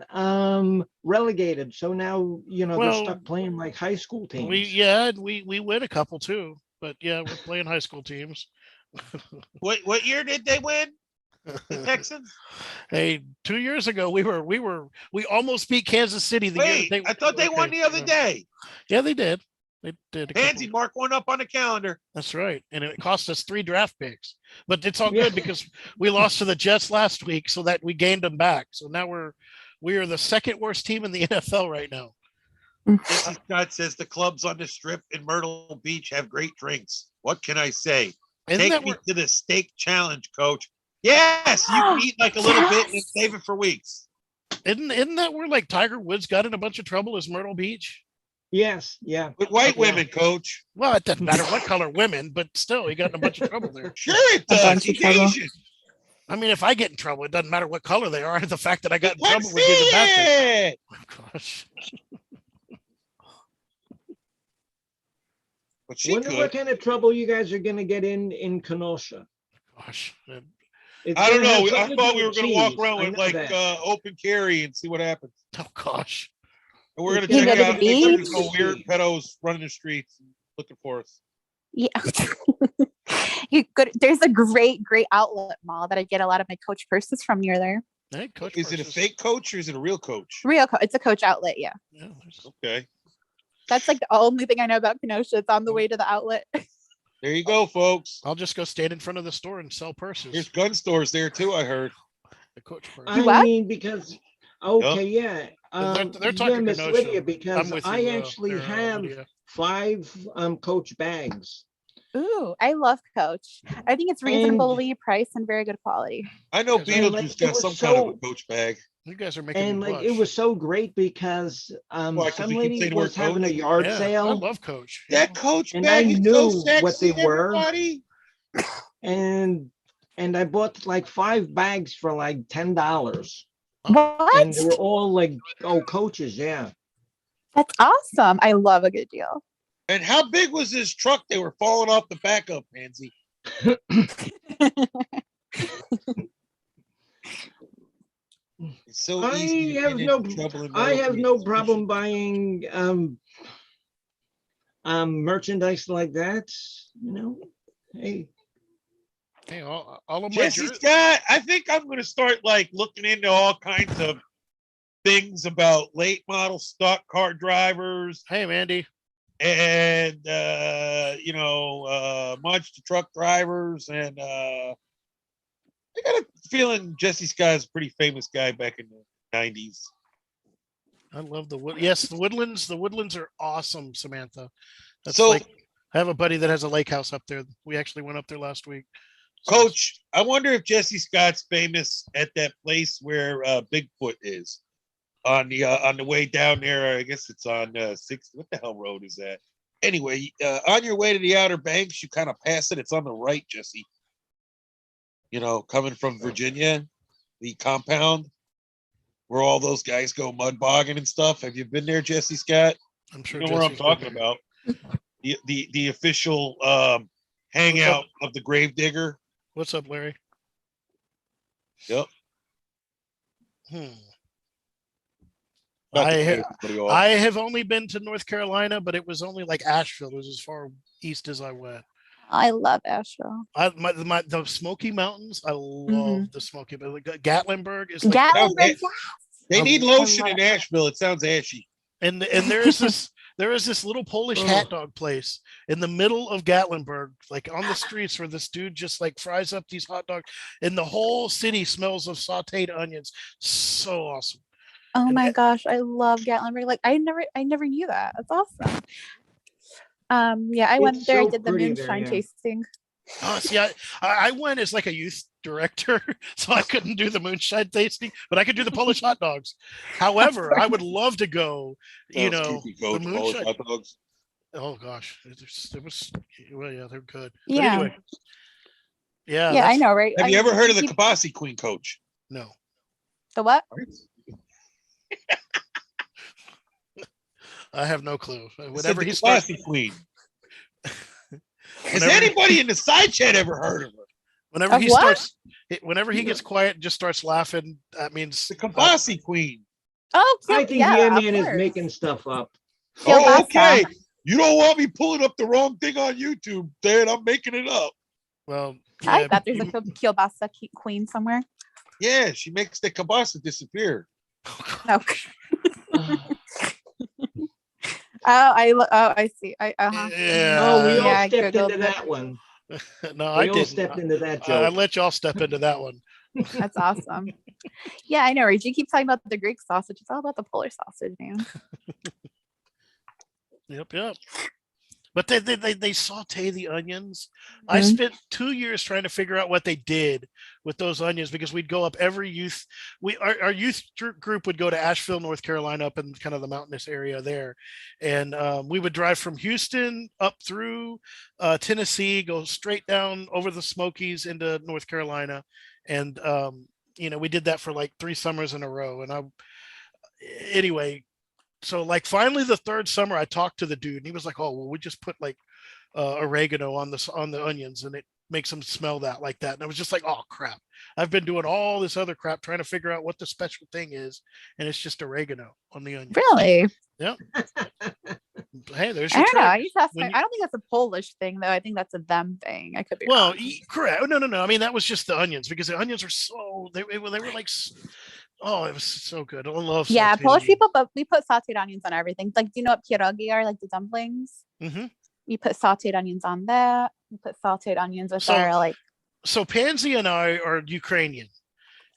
relegated. So now, they're Well, stuck playing like high school teams. we win a couple too. But yeah, we're playing high school teams. What year did they win? The Texans? Hey, 2 years ago we almost beat Kansas City. Wait, I thought they won the other day. Yeah, they did. They did. a couple- Pansy, mark one up on the calendar. That's right, and it cost us 3 draft picks. But it's all Yeah. good because we lost to the Jets last week, so that we gained them back. So now we are the second worst team in the NFL right now. Mrs. Scott says the clubs on the strip in Myrtle Beach have great drinks. What can I say? Isn't Take that me where, to the steak challenge, coach. Yes, you can eat like a little bit and then save it for weeks. isn't that where like Tiger Woods got in a bunch of trouble? Is Myrtle Beach? Yes, yeah. With white Yeah. women, coach. Well, it doesn't matter what color women, but still, he got in a bunch of trouble there. Sure it does. bunch of He's trouble. Asian. I mean, if I get in trouble, it doesn't matter what color they are. The fact that I got in Let's trouble would be the bad thing. see it. Oh, gosh. But she Wonder could. what kind of trouble you guys are gonna get in Kenosha. Gosh. It's I don't gonna have know. I something to thought do we were with going to walk cheese. around I with know like that. open carry and see what happens. Oh, gosh. And we're going You to check go to out the and make sure there's beach? no weird pedos running the streets looking for us. Yeah. There's a great outlet mall that I get a lot of my Coach purses from near there. Hey, Coach Is it a Purses. fake coach or is it a real coach? It's a Coach outlet. Yeah. Yeah, there's- Okay. That's like the only thing I know about Kenosha. It's on the way to the outlet. There you go, folks. I'll just go stand in front of the store and sell purses. There's gun stores there too, I heard. The Coach purse. I what? mean, because okay, yeah. They're talking yeah, Miss Kenosha. Lydia, because I'm with I you, actually there, have Lydia. 5 Coach bags. Ooh, I love Coach. I think it's reasonably priced and very good quality. I know Yeah, and, like, Beetlejuice it got was some kind of a so- coach bag. You guys are making And me like blush. it was so great because Why, 'cause some we keep lady saying the word was having a Coach? yard Yeah, I sale love Coach. That coach And bag I is so knew sexy, what they were. everybody. and I bought like 5 bags for like $10. What? And they were all like Coaches, yeah. That's awesome. I love a good deal. And how big was this truck they were falling off the back of, Pansy? It's so I easy to have get no- into trouble in I have no military problem buying merchandise like that, you know. Hey, Hey, all of my Jesse jer- Scott, I think I'm going to start like looking into all kinds of things about late model stock car drivers Hey, Mandy. and monster truck drivers, and I got a feeling Jesse Scott's a pretty famous guy back in the 90s. I love the wood. Yes, the woodlands. The woodlands are awesome, Samantha. That's So, like I have a buddy that has a lake house up there. We actually went up there last week. So Coach, I wonder if Jesse Scott's famous at that place where Bigfoot is on the way down there. I guess it's on 6. What the hell road is that? Anyway, on your way to the Outer Banks, you kind of pass it. It's on the right, Jesse. You know, coming from Virginia, the compound where all those guys go mud bogging and stuff. Have you been there, Jesse Scott? I'm sure You know where I'm Jesse's been talking there. about. The official hangout of the gravedigger. What's up, Larry? Yep. Hmm. Not to I cut ha- everybody off. I have only been to North Carolina, but it was only like Asheville. It was as far east as I went. I love Asheville. The Smoky Mountains. I love the Smoky. But Gatlinburg is like, Gatlinburg, Okay. yes. They I need love lotion in it. Asheville. It sounds ashy. and there is this little Polish hot dog place in the middle of Gatlinburg, like on the streets, where this dude just like fries up these hot dogs, and the whole city smells of sauteed onions. So awesome. Oh And my that- gosh, I love Gatlinburg. Like I never knew that. That's awesome. Yeah, I went It's there. I so did the pretty there, moonshine yeah. tasting. Oh, see, I went as like a youth director, so I couldn't do the moonshine tasting, but I could do the Polish hot dogs. However, I would love to go. You Sounds know, creepy, the Coach. Polish moonshine. hot dogs. Oh gosh, it was. Well, yeah, they're good. Yeah. But anyway, yeah, Yeah, I that's- know, right? Have you ever heard of the keep- Kabasi Queen, Coach? No, the what? I have no clue. I said Whenever the he starts, Kabasi Queen. Has whenever, anybody in the side chat ever heard of her? whenever Of he what? starts, whenever he gets quiet, and just starts laughing. That means The Kabasi Queen. Oh, I think yeah, of man is course. making stuff up. Oh, Kielbasa. okay. You don't want me pulling up the wrong thing on YouTube, Dan. I'm making it up. well. I yeah, bet there's you- a kielbasa queen somewhere. Yeah, she makes the Kabasa disappear. No. I see. Yeah. Oh, we all Yeah, I stepped Googled into it. that one. No, I We all didn't. stepped into that I joke. let y'all step into that one. That's awesome. Yeah, I know, right? You keep talking about the Greek sausage. It's all about the Polish sausage, man. Yep. But they saute the onions. I Mhm. spent 2 years trying to figure out what they did with those onions because we'd go up every youth. Our youth group would go to Asheville, North Carolina, up in kind of the mountainous area there, and we would drive from Houston up through Tennessee, go straight down over the Smokies into North Carolina, and we did that for like 3 summers in a row. And anyway, so like finally the third summer I talked to the dude and he was like, oh well, we just put like oregano on the onions and it makes them smell that like that. And I was just like, oh crap, I've been doing all this other crap trying to figure out what the special thing is, and it's just oregano on the onions. Really? Yeah. Hey, there's I your don't know. I trick. used to ask When I don't think that's a Polish thing though. I think that's a them thing. I could be Well, wrong. correct. No. I mean, that was just the onions because the onions are so they were like, oh, it was so good. I love. Yeah, sauteed Polish onions. people, but we put sauteed onions on everything. Like, do you know what pierogi are? Like the dumplings. Mhm. We put sauteed onions on that. We put sauteed onions with So- our like. So Pansy and I are Ukrainian.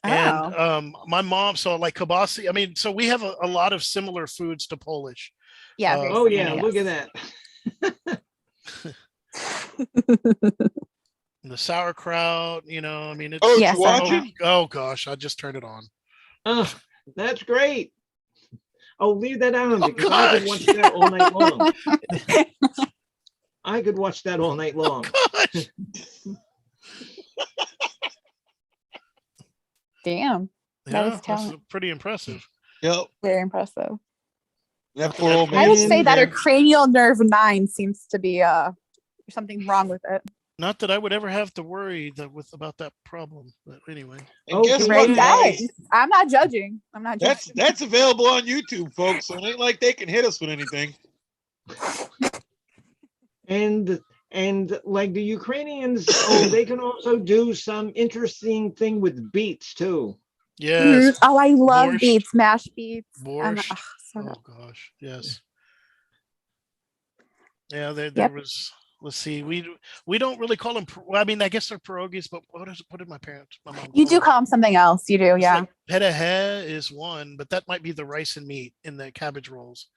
And Oh, my mom, so like kibasi, I mean, so we have a lot of similar foods to Polish. yeah. Very Oh you yeah, know, look at that. the sauerkraut, I mean, it's, Oh, did Yeah, you watch sauerkraut. it? oh gosh, I just turned it on. Oh, that's great. Oh, leave that on Oh, because I could gosh. watch that all night long. I could watch that all night long. Gosh. Damn, That Yeah, is that's talent. pretty impressive. Yep. very impressive. That poor old I man. would And- say that her cranial nerve 9 seems to be something wrong with it. Not that I would ever have to worry about that problem, but anyway. And guess Okay. what, Right? guys? Hey, I'm not judging. I'm not judging. That's available on YouTube, folks. So it ain't like they can hit us with anything. And like the Ukrainians, they can also do some interesting thing with beets too. Yes, Oh, I love Borscht. beets, mashed beets. Borscht. So good. Oh gosh, yes. Yeah, there Yep. was. Let's see, we don't really call them. Well, I mean, I guess they're pierogies, but what did my mom? You do them? call them something else. You do, It's yeah. like pedahe is one, but that might be the rice and meat in the cabbage rolls.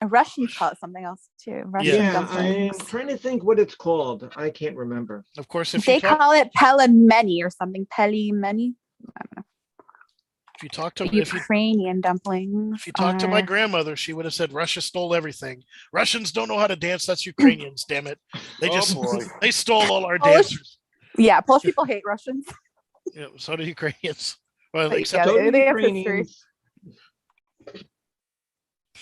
Russians call it something else too. Russian Yeah, dumplings. I'm trying to think what it's called. I can't remember. Of course, if They you talk call it pelimeni or something. Pelimeni. if you talk to Ukrainian dumplings. if you talk to my are- grandmother, she would have said Russia stole everything. Russians don't know how to dance. That's Ukrainians. Damn it! They Oh, just boy. they stole all our Polish- dancers. Yeah, Polish people hate Russians. Yeah, so do Ukrainians. Well, But except yeah, So do they have history. Ukrainians.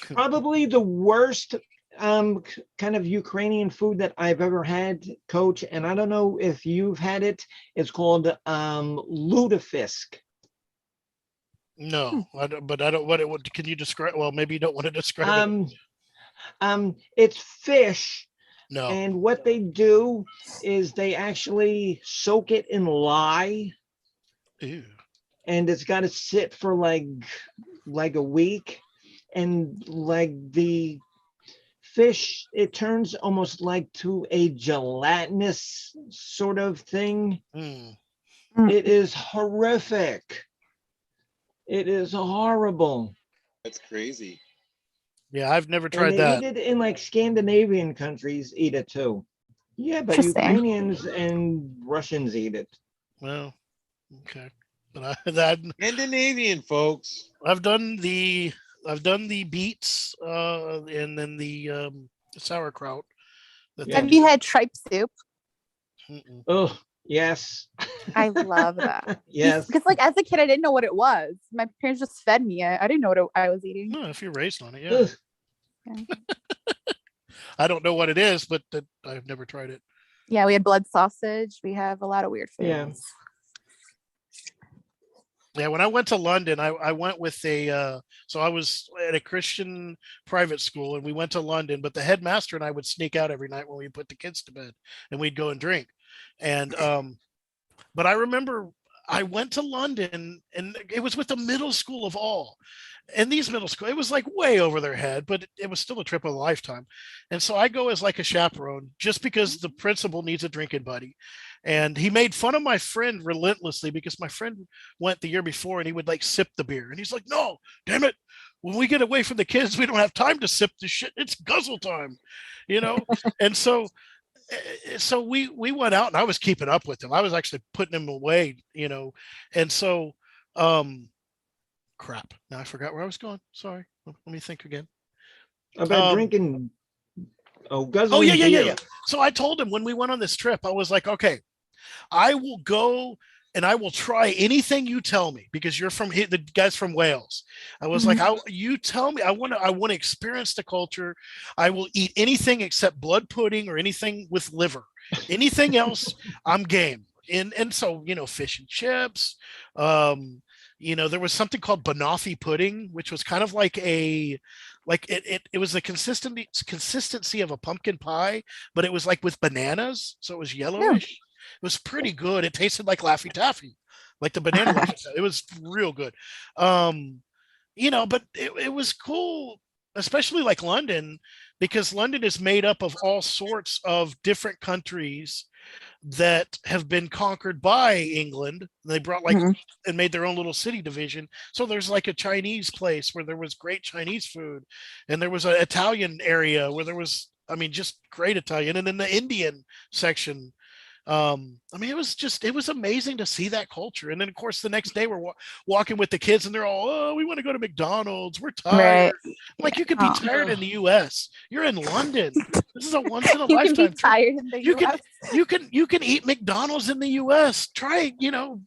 Probably the worst kind of Ukrainian food that I've ever had, Coach, and I don't know if you've had it. It's called lutefisk. no, but I don't. What can you describe? Well, maybe you don't want to describe it. It's fish, No. and what they do is they actually soak it in lye, Ew. and it's got to sit for like a week, and like the fish, it turns almost like to a gelatinous sort of thing. Mm. It is horrific. It is horrible. That's crazy. Yeah, I've never And tried they that. eat it in like Scandinavian countries eat it too. Yeah, but Interesting. Ukrainians and Russians eat it. Well, okay, but Scandinavian, folks. I've done the beets, and then the sauerkraut. that they Yeah. Have you do. had tripe soup? Mm-mm. Oh, yes. I love that. Yes. Because like as a kid, I didn't know what it was. My parents just fed me it. I didn't know what I was eating. No, if you're raised on it, yeah. Ugh. I don't know what it is, but I've never tried it. Yeah, we had blood sausage. We have a lot of weird foods. Yeah. Yeah, when I went to London, I went with so I was at a Christian private school and we went to London, but the headmaster and I would sneak out every night when we put the kids to bed and we'd go and drink. And but I remember I went to London and it was with the middle school of all. And these middle school, it was like way over their head, but it was still a trip of a lifetime. And so I go as like a chaperone just because the principal needs a drinking buddy. And he made fun of my friend relentlessly because my friend went the year before and he would like sip the beer. And he's like, no, damn it. when we get away from the kids, we don't have time to sip the shit. It's guzzle time, you know? And so we went out and I was keeping up with him. I was actually putting him away, you know. And so crap. Now I forgot where I was going. Sorry. Let me think again. About drinking. Oh, guzzling. Oh yeah. beer. So I told him when we went on this trip, I was like, okay, I will go and I will try anything you tell me because you're from the guys from Wales. I was like, you tell me, I want to experience the culture. I will eat anything except blood pudding or anything with liver. Anything else, I'm game. And so, you know, fish and chips. You know, there was something called banoffee pudding, which was kind of like it was the consistency of a pumpkin pie, but it was like with bananas, so it was yellowish. It was pretty good. It tasted like Laffy Taffy, like the banana. Laffy Taffy. It was real good. You know, but it was cool, especially like London, because London is made up of all sorts of different countries that have been conquered by England. They brought and made their own little city division. So there's like a Chinese place where there was great Chinese food, and there was an Italian area where there was, I mean, just great Italian, and then the Indian section. I mean, it was amazing to see that culture. And then of course the next day we're walking with the kids and they're all, oh, we want to go to McDonald's, we're tired. Right. Like, you could be tired in the US, you're in London, this is a once in a You can lifetime be tired in the you US. you can eat McDonald's in the US, try, you know.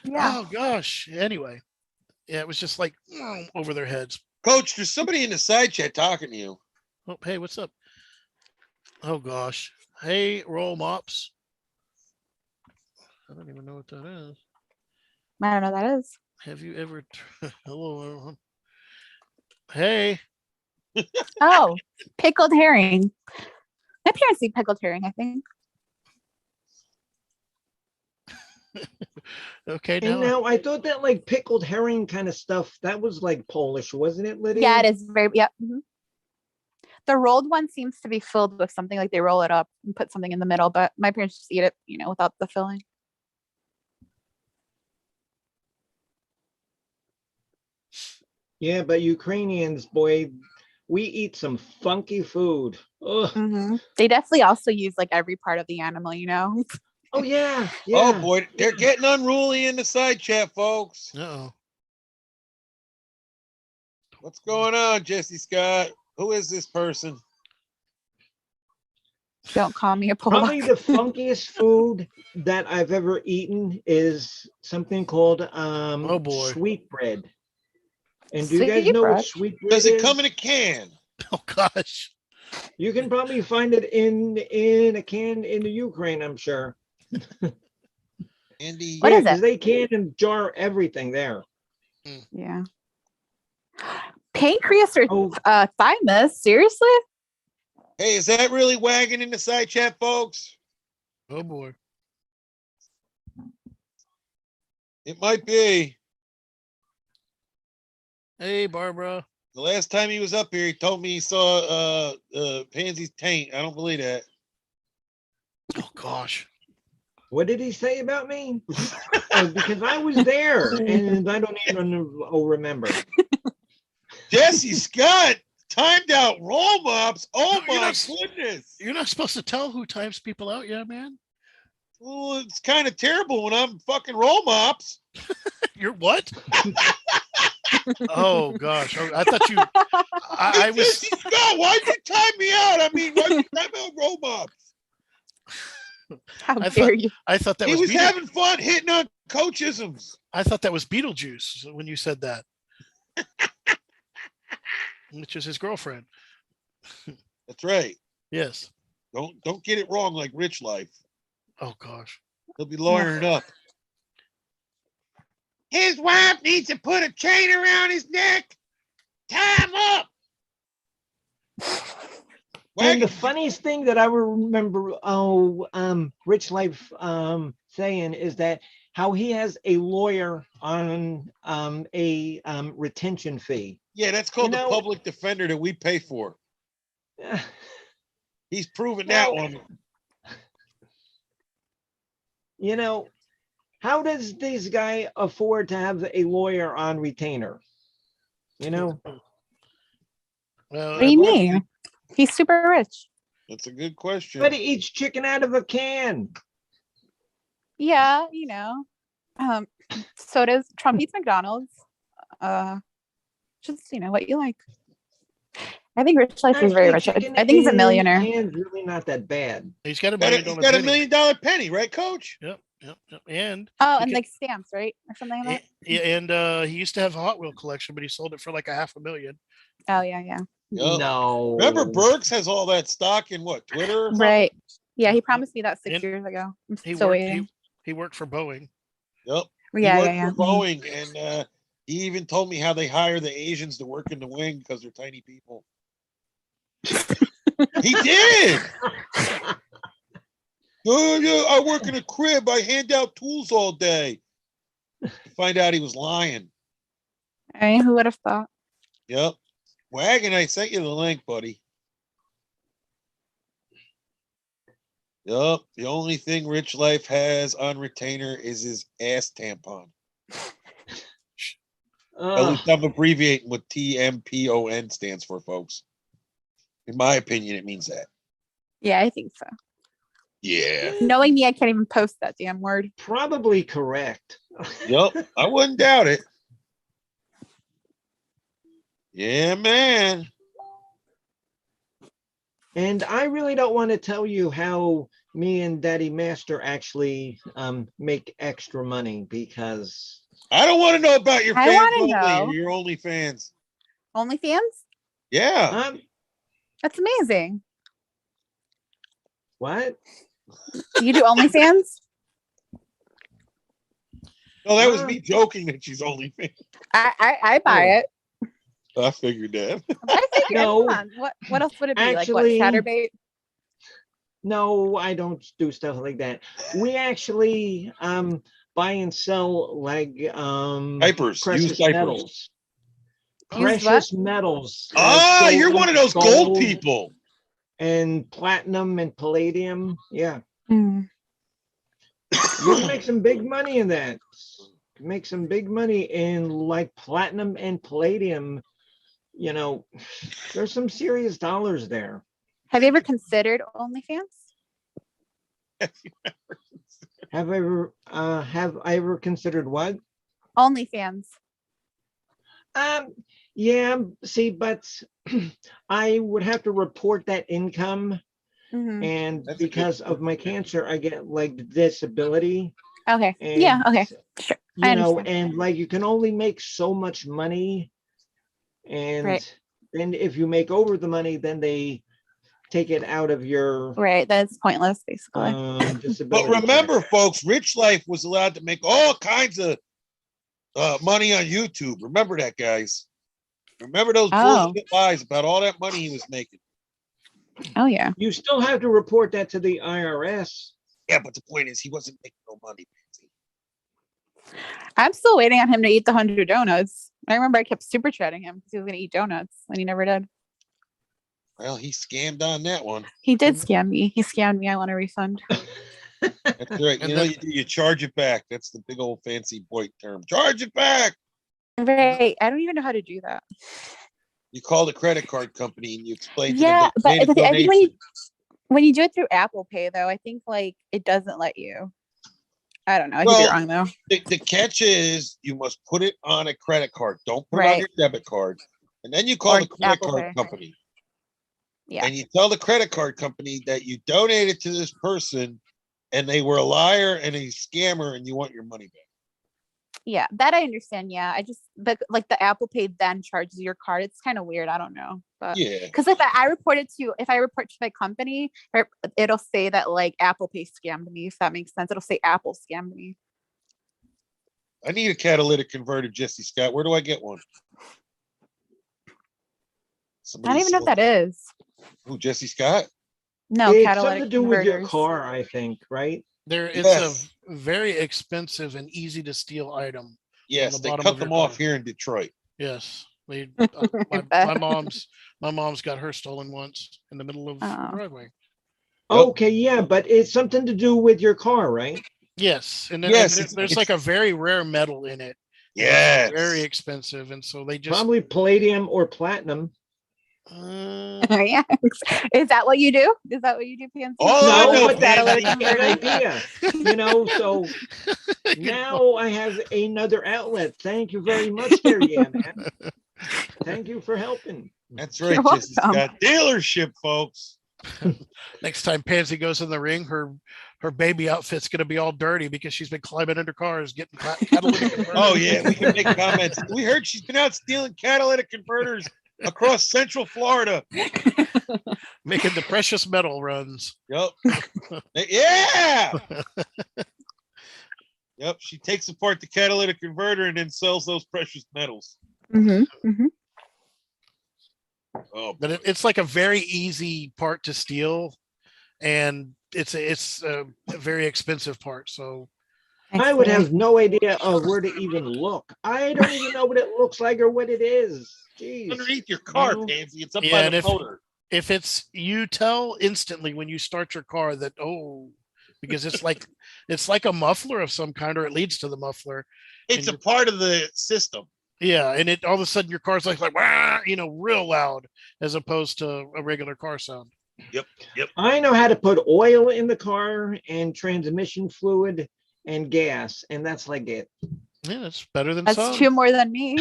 Yeah. Oh gosh, anyway, yeah, it was just like over their heads. Coach, there's somebody in the side chat talking to you. Oh, hey, what's up? Oh gosh, hey, roll mops. I don't even know what that is. I don't know what that is. Have you ever? Hello, everyone. Hey. Oh, pickled herring. My parents eat pickled herring, I think. Okay. And now I thought that like pickled herring kind of stuff, that was like Polish, wasn't it, Lydia? Yeah, it is very, yep. The rolled one seems to be filled with something, like they roll it up and put something in the middle, but my parents just eat it, you know, without the filling. Yeah, but Ukrainians, boy, we eat some funky food. They definitely also use like every part of the animal, you know. Oh yeah. Oh boy, they're getting unruly in the side chat, folks. Uh-oh. What's going on, Jesse Scott? Who is this person? Don't call me a Probably Polak. the funkiest food that I've ever eaten is something called Oh boy, sweet bread. And do you guys know what sweet bread is? Does it come in a can? Oh gosh. You can probably find it in a can in the Ukraine, I'm sure. Andy, What is it? They can and jar everything there. Yeah. Pancreas or Oh, thymus? Seriously? hey, is that really wagging in the side chat, folks? Oh boy. It might be. Hey, Barbara. The last time he was up here, he told me he saw Pansy's taint. I don't believe that. Oh gosh. what did he say about me? Because I was there and I don't even remember. Jesse Scott timed out roll mops. Oh No, my goodness. You're not supposed to tell who times people out, yeah, man. Well, it's kind of terrible when I'm fucking roll mops. You're what? Oh gosh. Oh, I thought you I was Jesse Scott, why'd you time me out? I mean, why'd you time out roll mops? How dare you? I thought that He was was having fun hitting on coachisms. I thought that was Beetlejuice when you said that. Which is his girlfriend. That's right. Yes. Don't get it wrong like Rich Life. Oh gosh. He'll be lawyering up. His wife needs to put a chain around his neck. Tie him up. And the funniest thing that I remember, Rich Life saying is that how he has a lawyer on a retention fee. Yeah, that's called the public defender that we pay for. Uh, He's proven that one. You know, how does this guy afford to have a lawyer on retainer? You know, Well, What do you Well, mean? He's super rich. That's a good question. but he eats chicken out of a can. Yeah, so does Trump eats McDonald's. Just what you like. I think Rich Life is very rich. I chicken think he's a in millionaire. can's really not that bad. he's got a He's $1 million got a penny. $1 million penny, right, Coach? Yep. And Oh, he and could- like stamps, right? Or something like that. yeah, and he used to have a Hot Wheel collection, but he sold it for like $500,000. Oh, yeah. Yep. No. Remember, Bergs has all that stock in what, Twitter? Or something? Right. Yeah, he Yep. promised me that 6 And years ago. I'm He still worked. waiting. He worked for Boeing. Yep. He Yeah, worked yeah. for Boeing, and he even told me how they hire the Asians to work in the wing because they're tiny people. He did. Oh, yeah, I work in a crib. I hand out tools all day. Find out he was lying. I mean, who would have thought? Yep. Wagon, I sent you the link, buddy. Yep. The only thing Rich Life has on retainer is his ass tampon. At least I'm abbreviating what TMPON stands for, folks. In my opinion, it means that. Yeah, I think so. Yeah. Knowing me, I can't even post that damn word. Probably correct. Yep. I wouldn't doubt it. Yeah, man. And I really don't want to tell you how me and Daddy Master actually make extra money because I don't want to know about your I fans wanna only know. or your only fans. OnlyFans? Yeah. That's amazing. What? You do OnlyFans? No, that was me joking that she's only fans. I buy it. I figured that. I figured. No. Come on. What else would it be? Actually- like what? Chatterbait? No, I don't do stuff like that. We actually buy and sell like Diapers. precious Use diapers. metals. Use what? Precious metals. Ah, like you're one of those gold gold people. And platinum and palladium. Yeah. Mm. You can make some big money in that. Make some big money in like platinum and palladium. You know, there's some serious dollars there. Have you ever considered OnlyFans? Have I ever considered what? OnlyFans. Yeah, see, but I would have to report that income, Mhm. and That's a good because of my cancer, I get like disability. Okay. And, Yeah. Okay. Sure. I You know, understand. and like you can only make so much money, and Right. then if you make over the money, then they take it out of your Right. That's pointless, basically. disability. But remember, check. folks, Rich Life was allowed to make all kinds of money on YouTube. Remember that, guys. Remember those Oh. bullshit lies about all that money he was making. Oh yeah. You still have to report that to the IRS. Yeah, but the point is, he wasn't making no money. I'm still waiting on him to eat the 100 donuts. I remember I kept super chatting him because he was going to eat donuts and he never did. Well, he scammed on that one. He did scam me. He scammed me. I want a refund. That's right. And You know, then- you charge it back. That's the big old fancy Boyt term. Charge it back. Right. I don't even know how to do that. You call the credit card company and you explain to Yeah, them but they made a I think donation. when you do it through Apple Pay though, I think like it doesn't let you. I don't know. I could be Well, wrong though. The catch is you must put it on a credit card. Don't put it on Right. your debit card. And then you call Or the credit Apple card Pay. company. Yeah. And you tell the credit card company that you donated to this person and they were a liar and a scammer and you want your money back. Yeah, that I understand. Yeah, but like the Apple Pay then charges your card. It's kind of weird. I don't know, but Yeah. because if I report to my company, it'll say that like Apple Pay scammed me. If that makes sense, it'll say Apple scammed me. I need a catalytic converter, Jesse Scott. Where do I get one? I don't even know if that is. Who, Jesse Scott? No, It's catalytic something to do with your converters. car, I think, right? It's Yes. a very expensive and easy to steal item. Yes, the they bottom cut of your them off car. here in Detroit. Yes, my Bet. mom's got her stolen once in the middle of Oh. the driveway. Yep. Okay, yeah, but it's something to do with your car, right? Yes, and then Yes, there's like a very rare metal in it Yes. Very expensive, and so they just Probably palladium or platinum. Yeah. Is that what you do? Is that what you do, Pansy? All I No, know, but that's Pansy, an idea. So now I have another outlet. Thank you very much there, yeah, man. Thank you for helping. That's right. You're Jesse's welcome. got dealership, folks. next time Pansy goes in the ring, her baby outfit's gonna be all dirty because she's been climbing under cars, getting catalytic converters. Oh yeah, we can make comments. We heard she's been out stealing catalytic converters across Central Florida. Making the precious metal runs. Yep. Yeah. Yep. She takes apart the catalytic converter and then sells those precious metals. Oh, But it's like a very easy part to steal, and it's a very expensive part. So I would have no idea of where to even look. I don't even know what it looks like or what it is. Jeez. underneath your car, No. Pansy. It's up Yeah, by and the motor. if it's, you tell instantly when you start your car that, because it's like a muffler of some kind, or it leads to the muffler. It's a part of the system. Yeah, and it all of a sudden your car's like wah, real loud, as opposed to a regular car sound. Yep. I know how to put oil in the car and transmission fluid and gas, and that's like it. Yeah, that's better than That's some. 2 more than me.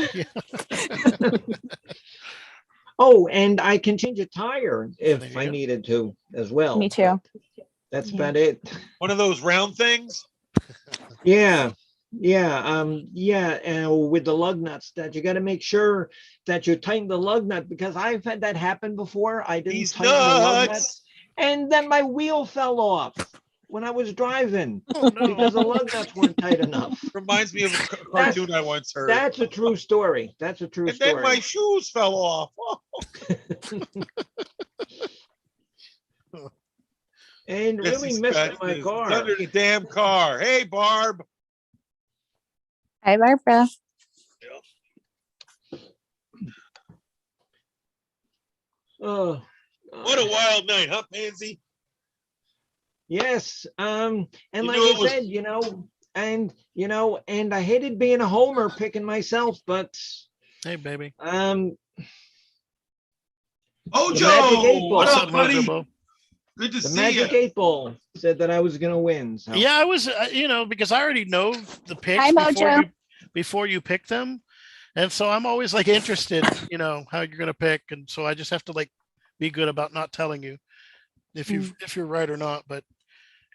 Oh, and I can change a tire There if you I go. needed to as well. Me too. That's Yeah. about it. One of those round things. Yeah. And with the lug nuts, that you got to make sure that you tighten the lug nut, because I've had that happen before. I didn't These tighten the lug nuts. nuts, and then my wheel fell off when I was driving Oh, no. because the lug nuts weren't tight enough. Reminds me of a cartoon I once heard. That's a true story. That's a true And then story. my shoes fell off. And really Jesse's messed got up my his car. under the damn car. Hey, Barb. Hi, Barbara. Oh, What a wild night, huh, Pansy? yes. And You like knew I it was- said, and I hated being a homer picking myself, but Hey, baby. the Ojo, Magic 8 what Ball. up, buddy? Mojo? Good to see Magic you. 8 Ball said that I was gonna win. So. Yeah, I was, because I already know the picks Hi, Mojo. before you pick them, and so I'm always like interested, how you're gonna pick, and so I just have to like be good about not telling you if you're right or not. But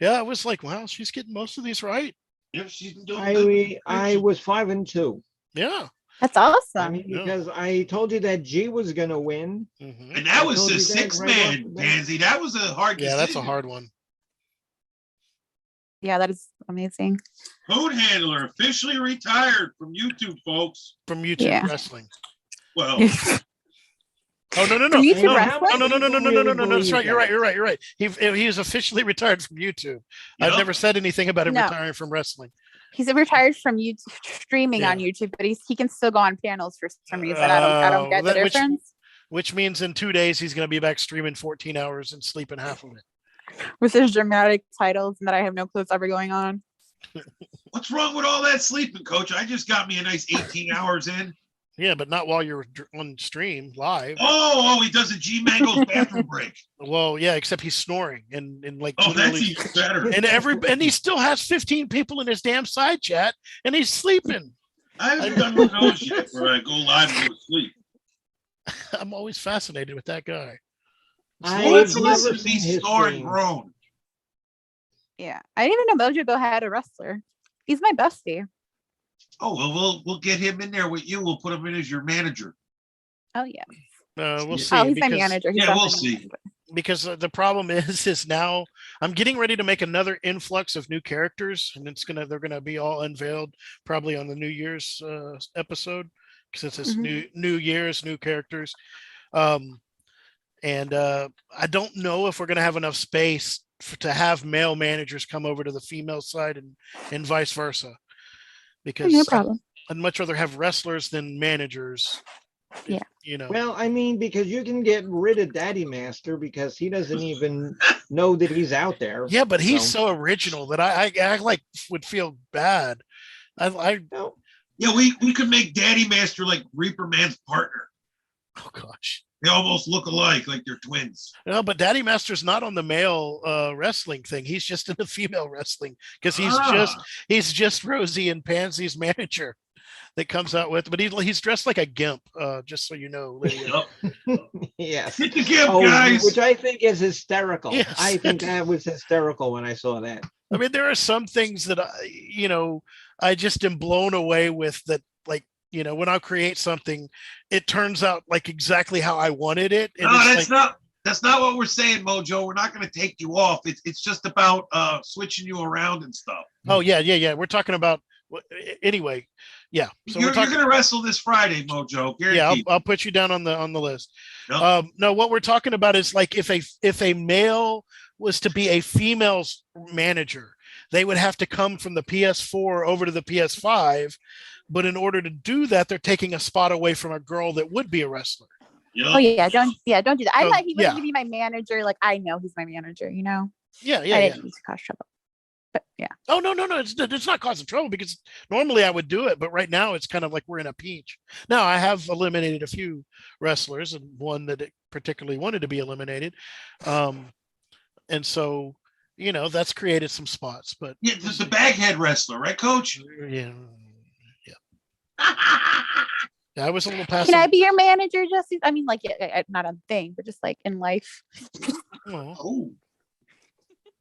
yeah, I was like, wow, she's getting most of these right. Yeah, she's been doing good. I was 5-2. Yeah. That's I awesome. mean, Yeah. because I told you that G was gonna win. Mhm. And that I was told a you that right 6-man, off the bat. Pansy. That was a hard Yeah, decision. that's a hard one. Yeah, that is amazing. Food handler officially retired from YouTube, folks. From YouTube Yeah. wrestling. Well, Oh no no no From YouTube no wrestling? no! That's right. You're right. He is officially retired from YouTube. I've Yep. never said anything about him No. retiring from wrestling. He's retired from YouTube streaming on Yeah. YouTube, but he can still go on panels for some reason. I don't get the that- which- difference. Which means in 2 days he's going to be back streaming 14 hours and sleeping half of it. With his dramatic titles and that I have no clue what's ever going on. what's wrong with all that sleeping, Coach? I just got me a nice 18 hours in. Yeah, but not while you're on stream live. Oh, he does a G Mango's bathroom break. Well, yeah, except he's snoring and like Oh, that's literally, even better. and he still has 15 people in his damn side chat and he's sleeping. I haven't done one of those yet where I go live and go to sleep. I'm always fascinated with that guy. I've Let's never listen to seen me his snore and stream. groan. Yeah. I didn't even know Mojo Bill had a wrestler. He's my bestie. Oh, well, we'll get him in there with you. We'll put him in as your manager. Oh yeah. We'll see. Oh, he's my because- manager. He's Yeah, we'll definitely my see. manager. because the problem is now I'm getting ready to make another influx of new characters, and they're gonna be all unveiled probably on the New Year's episode, because it's new year's new characters, and I don't know if we're gonna have enough space to have male managers come over to the female side and vice versa, because No problem. I'd much rather have wrestlers than managers. Yeah. Well, I mean, because you can get rid of Daddy Master because he doesn't even know that he's out there. Yeah, but he's So- so original that I like would feel bad. I No. Yeah, we could make Daddy Master like Reaper Man's partner. Oh gosh. They almost look alike, like they're twins. No, but Daddy Master's not on the male wrestling thing. He's just in the female wrestling because he's just Rosie and Pansy's manager that comes out with. But he's dressed like a gimp, just so you know, Lydia. Yep. Yes. Hit the gimp, guys. Which I think is hysterical. Yes. I think that was hysterical when I saw that. I mean, there are some things that I just am blown away with that, like, when I create something, it turns out like exactly how I wanted it. And no, that's not what we're saying, Mojo. We're not going to take you off. It's just about switching you around and stuff. Oh yeah. We're talking about anyway. Yeah. So you're going to wrestle this Friday, Mojo. Guaranteed. Yeah, I'll put you down on the list. Yep. No, what we're talking about is like if a male was to be a female's manager, they would have to come from the PS4 over to the PS5. But in order to do that, they're taking a spot away from a girl that would be a wrestler. Yep. Oh yeah, don't do that. I So, thought he was going to be my manager. Like I know he's my manager. Yeah. I didn't need to cause trouble. But yeah. Oh no, it's not causing trouble because normally I would do it, but right now it's kind of like we're in a pinch. Now I have eliminated a few wrestlers and one that particularly wanted to be eliminated, and so that's created some spots. But yeah, the baghead wrestler, right, Coach? Yeah. I was a little passive. Can I be your manager, Jesse? I mean, like, not on thing, but just like in life. Oh.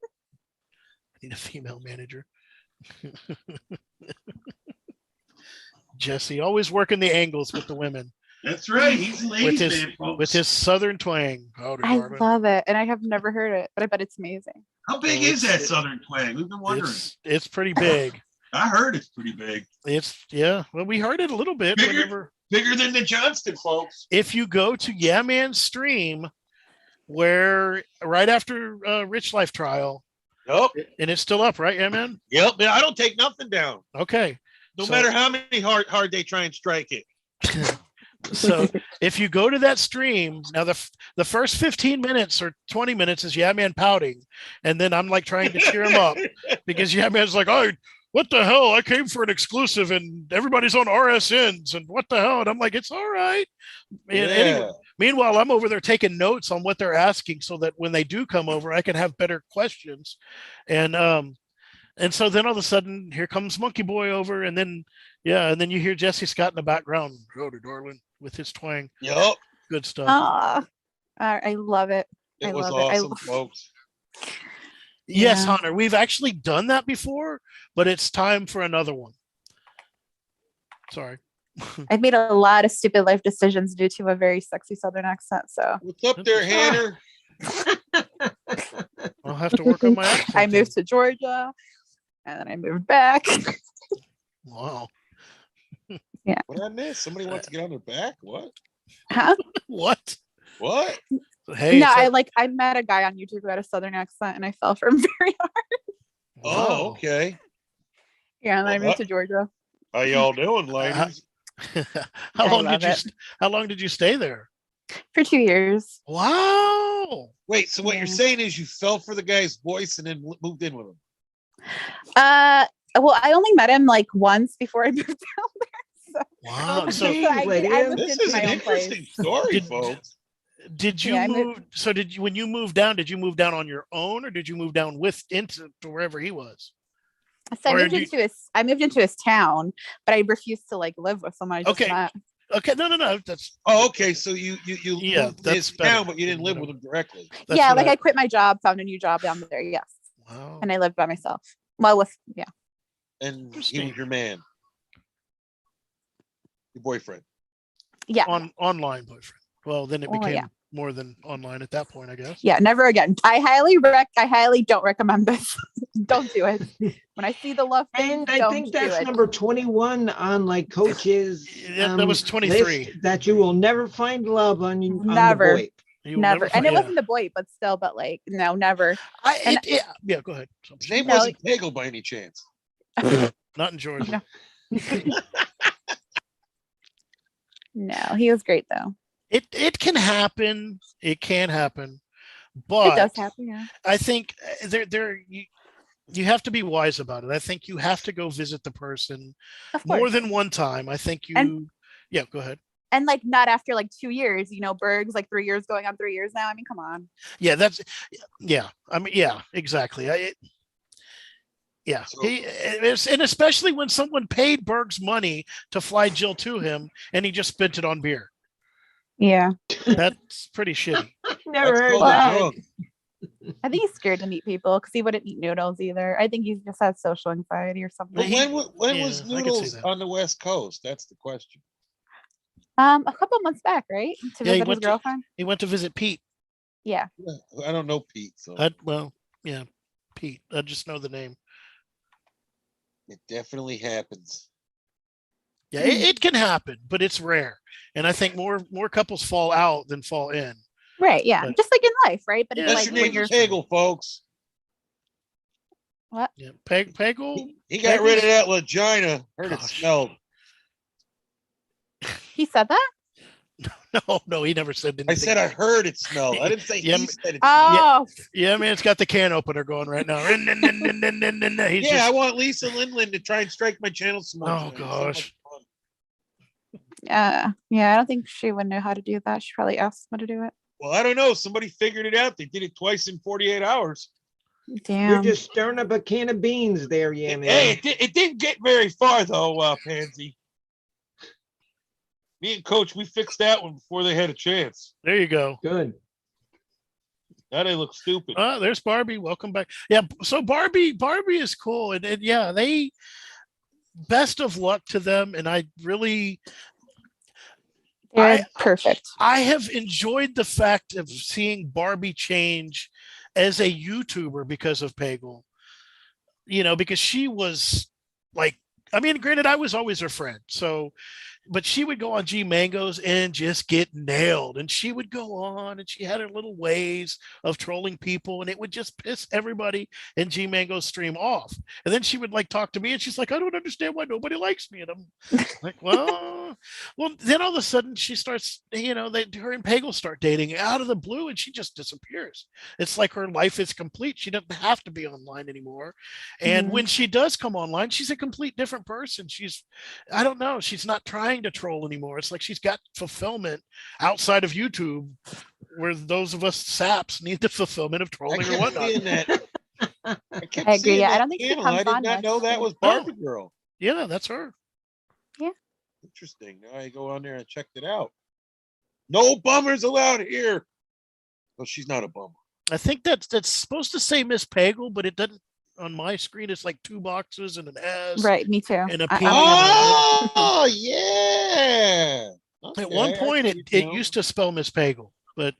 I need a female manager. Jesse always working the angles with the women. That's right. He's a ladies' man, folks. With his southern twang. Howdy, I Marvin. love it, and I have never heard it, but I bet it's amazing. How big is that southern twang? We've been wondering. It's pretty big. I heard it's pretty big. Well, we heard it a little bit. Bigger than the Johnston, folks. If you go to Yeah Man's stream, where right after Rich Life Trial, Yep. And it's still up, right, Yeah Man? Yep. I don't take nothing down. Okay. No matter how many hard they try and strike it. So if you go to that stream, now the first 15 minutes or 20 minutes is Yeah Man pouting, and then I'm like trying to cheer him up because Yeah Man's like, oh, what the hell? I came for an exclusive and everybody's on RSNs and what the hell? And I'm like, it's all right. And anyway, meanwhile, I'm over there taking notes on what they're asking so that when they do come over, I can have better questions. And so then all of a sudden, here comes Monkey Boy over, and then you hear Jesse Scott in the background, Howdy, darling, with his twang. Yep. Good stuff. I love it. It was awesome, folks. Yes, Hunter, we've actually done that before, but it's time for another one. Sorry. I've made a lot of stupid life decisions due to a very sexy Southern accent. So what's up there, Hanner? I'll have to work on my accent. I moved to Georgia, and then I moved back. Wow. Yeah. What did I miss? Somebody wants to get on their back? What? Huh? What? What? Hey, no, I met a guy on YouTube who had a Southern accent, and I fell for him very hard. Oh, okay. Yeah, and I moved to Georgia. How y'all doing, ladies? How long did you stay there? For 2 years. Wow. Wait, so what you're saying is you fell for the guy's voice and then moved in with him? Well, I only met him like once before I moved down there. So. Wow. So this is an interesting story, folks. Did you move? So when you moved down, did you move down on your own, or did you move down into wherever he was? So I moved into his town, but I refused to like live with someone I just met. Okay, no. That's okay. So you moved to his town, but you didn't live with him directly. Yeah, like I quit my job, found a new job down there. Yes. Wow. And I lived by myself. Well, And he was your man, your boyfriend. Yeah. Online boyfriend. Well, then it became more than online at that point, I guess. Yeah, never again. I highly don't recommend this. Don't do it. When I see the love thing, and I think that's number 21 on like Coach's that was 23 that you will never find love on never. On the Boyt. Never. And it wasn't the Boyt, but still, but like, no, never. Yeah, go ahead. His name wasn't Pagel by any chance. Not in Georgia. No, he was great though. It can happen. It can happen. But it does happen, yeah. I think You have to be wise about it. I think you have to go visit the person Of more course. than one time. I think you. And- Yeah, go ahead. And like not after like 2 years, Berg's like 3 years going on 3 years now. I mean, come on. Yeah, that's. Yeah, I mean, yeah, exactly. Yeah, So- and especially when someone paid Berg's money to fly Jill to him, and he just spent it on beer. Yeah. That's pretty shitty. Never That's heard called a that. drunk. I think he's scared to meet people because he wouldn't eat noodles either. I think he just has social anxiety or something. But when Yeah, was I could see Noodles that. on the West Coast? That's the question. A couple months back, right? To Yeah, he visit his went to- girlfriend. He went to visit Pete. Yeah. I don't know Pete, so Yeah, Pete. I just know the name. it definitely happens. Yeah, it can happen, but it's rare. And I think more couples fall out than fall in. Right. Yeah. But- just like in life, right? But Yeah, it's Unless like your when name's you're Pagel, folks. Yeah, Peggle. He got rid of Pagels? that vagina. Heard it Gosh. smelled. he said that. No, he never said anything. I said I heard it smelled. I didn't say Yeah, he said it smelled. Oh, Yeah, man, it's got the can opener going right now. He's Yeah, I just, want Lisa Lindland to try and strike my channel some more. Oh, tonight. So much gosh. fun. yeah. I don't think she would know how to do that. She probably asked someone to do it. Well, I don't know. Somebody figured it out. They did it twice in 48 hours. You're Damn. just stirring up a can of beans there, yeah, man. Hey, it didn't get very far though, Pansy. Me and Coach, we fixed that one before they had a chance. there you go. Good. Now they look stupid. Oh, there's Barbie. Welcome back. Yeah, so Barbie is cool. And yeah, they best of luck to them. And I really They're perfect. I have enjoyed the fact of seeing Barbie change as a YouTuber because of Pagel. Because she was like, I mean, granted, I was always her friend. So, but she would go on G Mangoes and just get nailed. And she would go on and she had her little ways of trolling people and it would just piss everybody in G Mango's stream off. And then she would like talk to me and she's like, I don't understand why nobody likes me. And I'm like, well, then all of a sudden she starts, her and Pagel start dating out of the blue and she just disappears. It's like her life is complete. She doesn't have to be online anymore. And when she does come online, she's a complete different person. I don't know, she's not trying to troll anymore. It's like she's got fulfillment outside of YouTube, where those of us saps need the fulfillment of I trolling or kept whatnot. seeing that. I kept I agree, seeing yeah, I that don't think she channel. comes I did on not much. know that was Barbie Girl. Yeah, that's her. Interesting. Now I go on there and checked it out. No bummers allowed here. Well, she's not a bummer. I think that's supposed to say Miss Pagel, but it doesn't on my screen. It's like 2 boxes and an S. Right. Me too. And a I- P. I'm- Oh, yeah. At one Okay, I point, see it now. used to spell Miss Pagel, but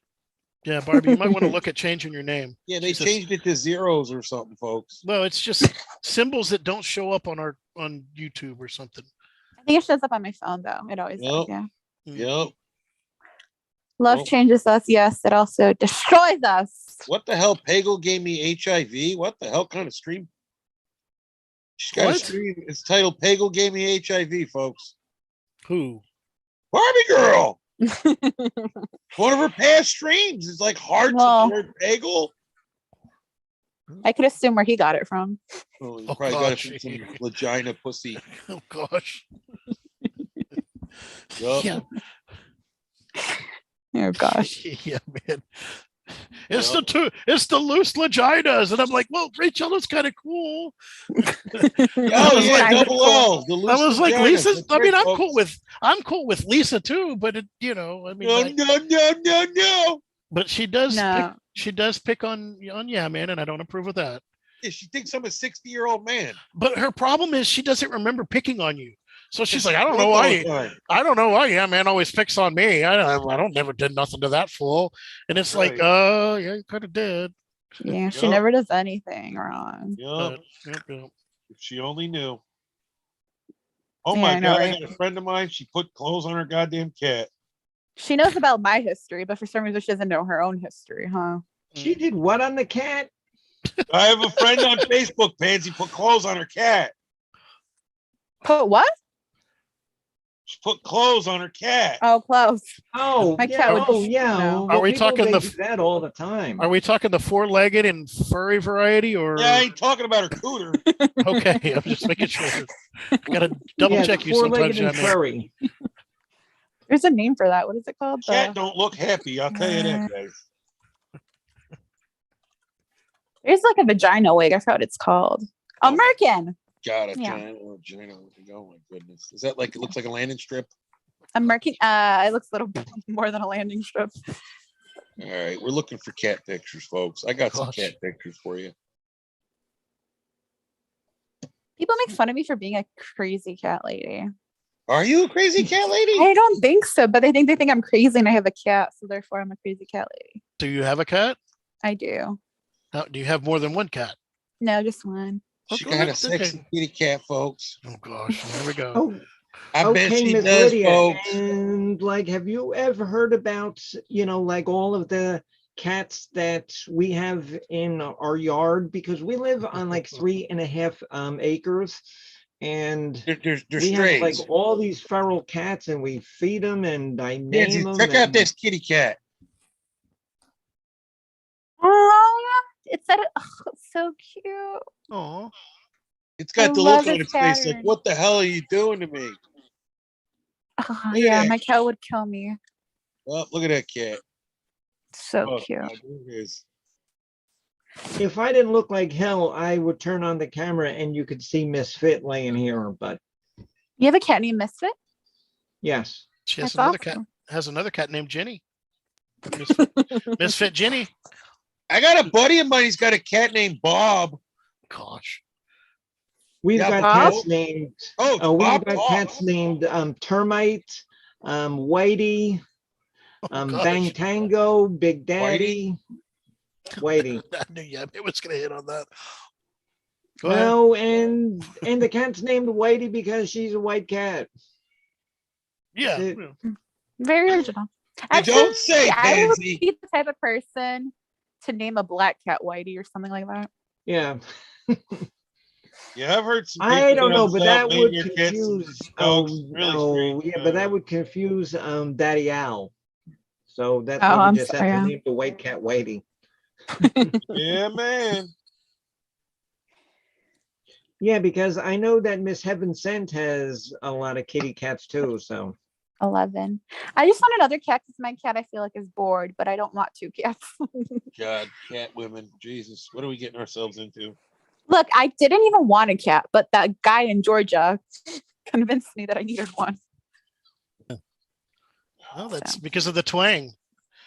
yeah, Barbie, you might want to look at changing your name. Yeah, they Jesus. changed it to zeros or something, folks. Well, it's just symbols that don't show up on YouTube or something. I think it shows up on my phone though. It always does. Yep. Yeah. Yep. Love Well- changes us. Yes. It also destroys us. What the hell? Pagel gave me HIV. What the hell kind of stream? She's got a What? stream. It's titled Pagel gave me HIV, folks. Who? Barbie Girl. One of her past streams is like hearts Well- of the word Pagel. I could assume where he got it from. Oh, you Oh, probably got it gosh. from some vagina pussy. Oh gosh. Yup. Yeah. Oh gosh. Yeah, man. It's the loose vaginas, and I'm like, well, Rachel is kind of cool. Oh was yeah, like- double L. The I was loose like, vaginas. Lisa. That's I mean, right, I'm folks. cool with Lisa too, but I mean, No. but she does No. pick on yeah, man, and I don't approve of that. Yeah, she thinks I'm a 60-year-old man. But her problem is she doesn't remember picking on you. So she's like, I don't Drunk know all why. the time. I don't know why. Yeah, man, always picks on me. I don't never did nothing to that fool. And it's like, Right. yeah, you kind of did. Yeah. She Yup. never does anything wrong. Yup. Yep. If she only knew. Oh Yeah, my I know, God, I right? got a friend of mine. She put clothes on her goddamn cat. She knows about my history, but for some reason she doesn't know her own history, huh? She did what on the cat? I have a friend on Facebook, Pansy, put clothes on her cat. Put what? She put clothes on her cat. Oh, close. Oh, My yeah. cat would Oh, yeah. no. Well, Are we people, talking they the- do that all the time? Are we talking the 4-legged and furry variety, or Yeah, I ain't talking about her cooter. okay? I'm just making sure. Gotta double Yeah, check the you sometimes. four-legged and Jamie. furry. There's a name for that. What is it called? Cat don't look happy. I'll tell you that, guys. There's like a vagina wig. I forgot what it's called. Oh. American. Got it. Yeah. Oh my goodness. Is that like it looks like a landing strip? American. It looks a little more than a landing strip. All right, we're looking for cat pictures, folks. I got some Gosh. cat pictures for you. People make fun of me for being a crazy cat lady. Are you a crazy cat lady? I don't think so, but they think I'm crazy and I have a cat, so therefore I'm a crazy cat lady. Do you have a cat? I do. Do you have more than one cat? No, just one. She Okay, got a okay. sexy kitty cat, folks. Oh gosh, here we go. Oh, I bet okay, she Miss does, Lydia. folks. And like, have you ever heard about, like all of the cats that we have in our yard? Because we live on like 3.5 acres, and They're we have like strays. all these feral cats, and we feed them, and I name Nancy, them. check out and- this kitty cat. Oh, it's so cute. Oh, It's got I the love look on its its face like, pattern. what the hell are you doing to me? Oh, Look at yeah, that. my cat would kill me. Oh, look at that cat. So Oh, cute. God, there it is. If I didn't look like hell, I would turn on the camera and you could see Misfit laying here. But You have a cat named Misfit? yes, she has That's another cat. awesome. Has another cat named Jenny. Misfit Jenny. I got a buddy of mine. He's got a cat named Bob. Gosh. we've Yeah, got Bob? cats named. Oh, We've Bob got talks. cats named Termite, Whitey, Oh, gosh. Bang Tango, Big Daddy, Whitey. I knew it was gonna hit on that. Go ahead. No, and the cat's named Whitey because she's a white cat. Yeah. it- Very original. You don't say, I would Pansy. be the type of person to name a black cat Whitey or something like that. Yeah, Yeah, I've heard some. I people don't know, but that name would their cats some confuse. dogs Oh really no, strange. yeah, but that would confuse Daddy Owl. So that's Oh, why we I'm just sorry, have to yeah. name the white cat Whitey. Yeah, man. Yeah, because I know that Miss Heaven Sent has a lot of kitty cats too. So 11. I just want another cat because my cat I feel like is bored, but I don't want two cats. God, cat women. Jesus, what are we getting ourselves into? Look, I didn't even want a cat, but that guy in Georgia convinced me that I needed one. Well, that's because of the twang.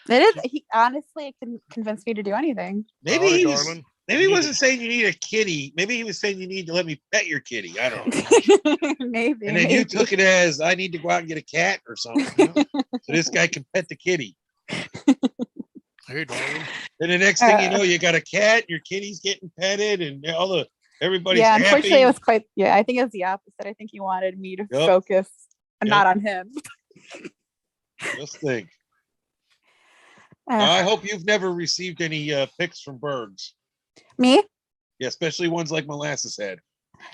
It is. He honestly can convince me to do anything. Maybe Sorry, he was. darling. Maybe he You wasn't saying you need a kitty. Maybe he was saying you need to let me pet your kitty. I don't know. Maybe. And then maybe. you took it as I need to go out and get a cat or something. So this guy can pet the kitty. Hey, darling. Then the next thing you know, you got a cat, your kitty's getting petted, and everybody's yeah, happy. unfortunately, it was quite. Yeah, I think it was the opposite. I think he wanted me to Yep. focus and Yep. not on him. Just think. Uh, I hope you've never received any pics from birds. me? Yeah, especially ones like Molasses Head.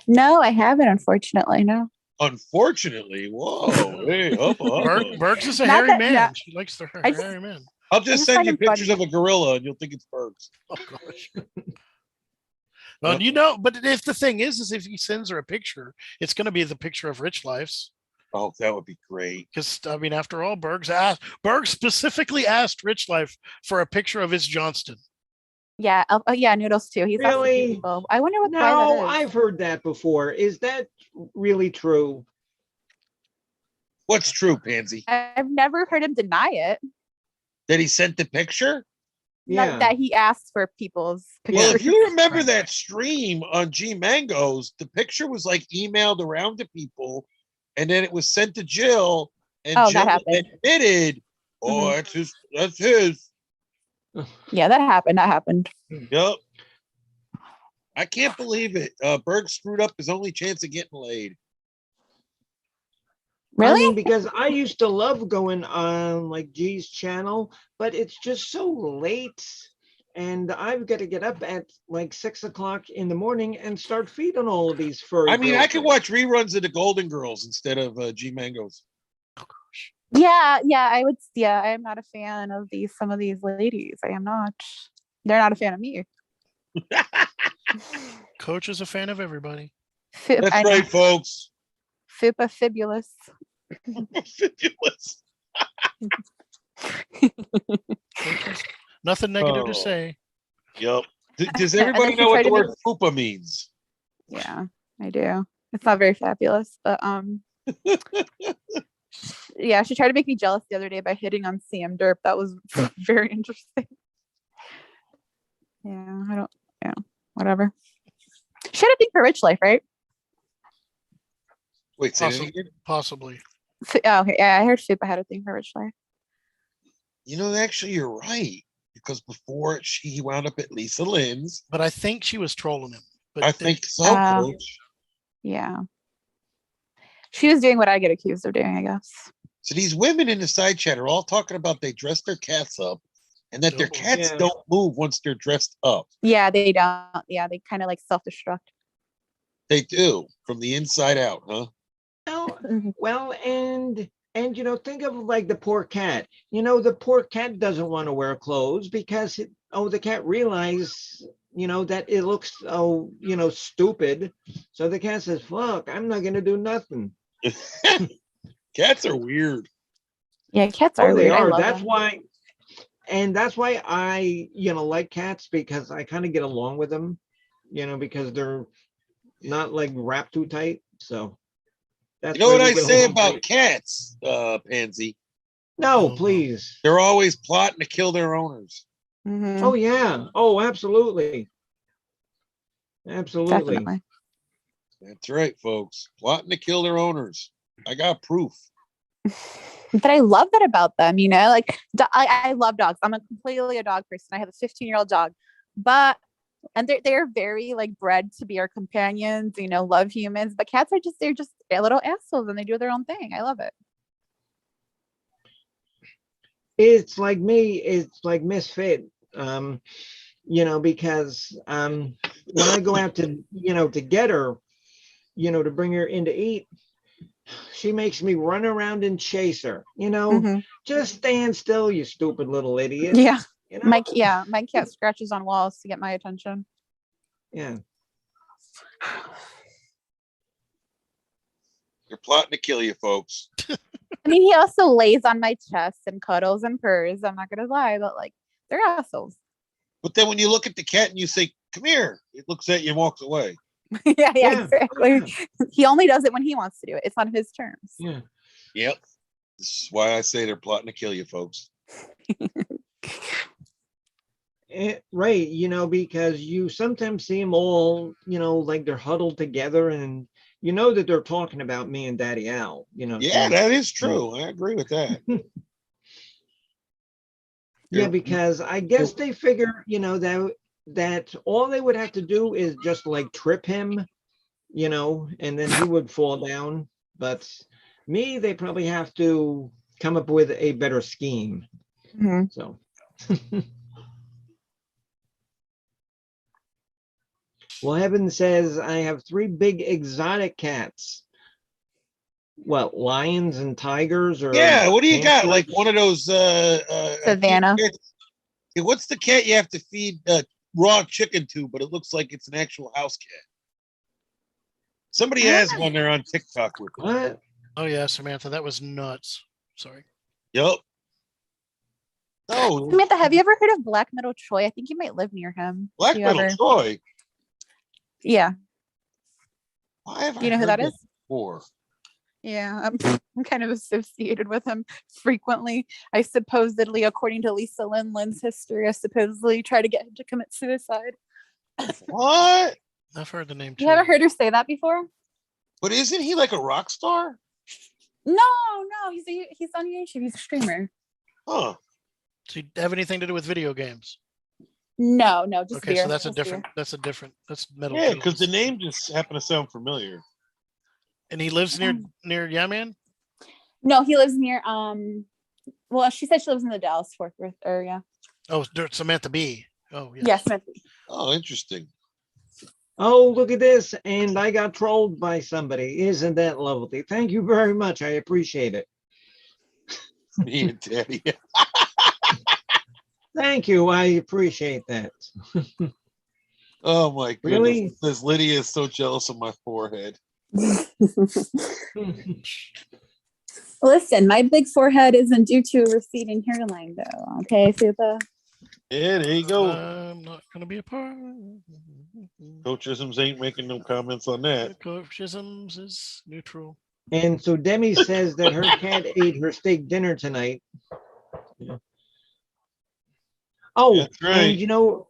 No, I haven't. Unfortunately, no. Unfortunately, whoa, hey, up. Bergs is a Not hairy that- man. yeah. She likes the I just- hairy man. I'll I just just send find you them funny. pictures of a gorilla, and you'll think it's birds. Oh gosh. Well, but if the thing is if he sends her a picture, it's going to be the picture of Rich Life's. Oh, that would be great. Because I mean, after all, Berg specifically asked Rich Life for a picture of his Johnston. Yeah. Oh, yeah. Noodles too. He's asked a few Really? people. I wonder why no, that is. I've heard that before. Is that really true? What's true, Pansy? I've never heard him deny it. That he sent the picture? Yeah. That he asked for people's pictures. Well, if you remember Right. that stream on G Mangoes, the picture was like emailed around to people, and then it was sent to Jill, and Oh, that Jill happened. admitted, "Oh, Mhm. that's his. That's his." Yeah, that happened. That happened. Yep. I can't believe it. Berg screwed up his only chance of getting laid. Really? I mean, because I used to love going on like G's channel, but it's just so late. And I've got to get up at like 6 o'clock in the morning and start feeding all of these furry. I mean, I could girlfriends. watch reruns of the Golden Girls instead of G Mangoes. Yeah, I would. Yeah, I am not a fan of some of these ladies. I am not. They're not a fan of me. Coach is a fan of everybody. That's I know. right, folks. Fupa fibulous. Fabulous. Nothing negative to Oh. say. Yep. Does And then everybody she know what tried the to word fupa means? Yeah, I do. It's not very fabulous, but yeah, she tried to make me jealous the other day by hitting on CM Derp. That was very interesting. Yeah, whatever. She had a thing for Rich Life, right? Wait, say that again? Possibly. Oh, okay. Yeah, I heard Fupa had a thing for Rich Life. You know, actually, you're right. Because before he wound up at Lisa Lynn's. But I think she was trolling him. But I think so, Coach. Yeah. She was doing what I get accused of doing, I guess. So these women in the side chat are all talking about they dress their cats up and that their cats don't move once they're dressed up. Yeah, they don't. Yeah, they kind of like self-destruct. They do from the inside out, huh? Well, and think of like the poor cat. The poor cat doesn't want to wear clothes because the cat realizes that it looks stupid. So the cat says, "Fuck, I'm not gonna do nothing." Cats are weird. Yeah, cats are they weird. are. I love That's them. why. And that's why I, like cats because I kind of get along with them, because they're not like wrapped too tight. So that's You know what really I say about cats, Pansy? No, please. They're always plotting to kill their owners. Mm-hmm. Oh yeah. Oh, absolutely. Absolutely. Definitely. That's right, folks. Plotting to kill their owners. I got proof. But I love that about them, like I love dogs. I'm completely a dog person. I have a 15-year-old dog, and they're very like bred to be our companions, love humans. But cats are they're just little assholes and they do their own thing. I love it. It's like me, it's like misfit. Because when I go out to to get her, to bring her in to eat, she makes me run around and chase her. Just stand still, you stupid little idiot. Yeah. My cat scratches on walls to get my attention. Yeah. They're plotting to kill you, folks. I mean, he also lays on my chest and cuddles and purrs. I'm not gonna lie, but like they're assholes. But then when you look at the cat and you say, "Come here," it looks at you and walks away. yeah, exactly. He only does it when he wants to do it. It's on his terms. Yeah. Yep. This is why I say they're plotting to kill you, folks. Right, because you sometimes see them all, like they're huddled together and that they're talking about me and Daddy Al, Yeah, that is true. I agree with that. Yeah, because I guess they figure, that all they would have to do is just like trip him, and then he would fall down. But me, they probably have to come up with a better scheme. Mm-hmm. So. Well, Heaven says I have 3 big exotic cats. What, lions and tigers? Or yeah, what do you got? panthers? Like one of those Savannah. What's the cat you have to feed raw chicken to, but it looks like it's an actual house cat? Somebody has one there on TikTok with it. What? Oh yeah, Samantha, that was nuts. Sorry. Yep. Oh, Samantha, have you ever heard of Black Metal Troy? I think you might live near him. Black Metal Troy. Yeah. Why have Do you know who that is? Before? Yeah, I'm kind of associated with him frequently. I supposedly, according to Lisa Lynn's history, I supposedly try to get him to commit suicide. What? I've heard the name too. You ever heard her say that before? But isn't he like a rock star? No, he's on YouTube. He's a streamer. Huh. Do you have anything to do with video games? No, just okay. beer. So that's just that's metal. Yeah, because the name just happened to sound familiar. And he lives near Yaman? No, he lives near well, she said she lives in the Dallas Fort Worth area. Oh, Samantha B. Oh yeah. Yes, Samantha B. Oh, interesting. Oh, look at this. And I got trolled by somebody. Isn't that lovely? Thank you very much. I appreciate it. Me and Daddy. Thank you. I appreciate that. Oh my goodness. Really? This Lydia is so jealous of my forehead. Listen, my big forehead isn't due to a receding hairline, though. Okay, Fupa? Yeah, there you go. I'm not gonna be a part. Coachisms ain't making no comments on that. Coachisms is neutral. And so Demi says that her cat ate her steak dinner tonight. Yeah. Oh, That's right. and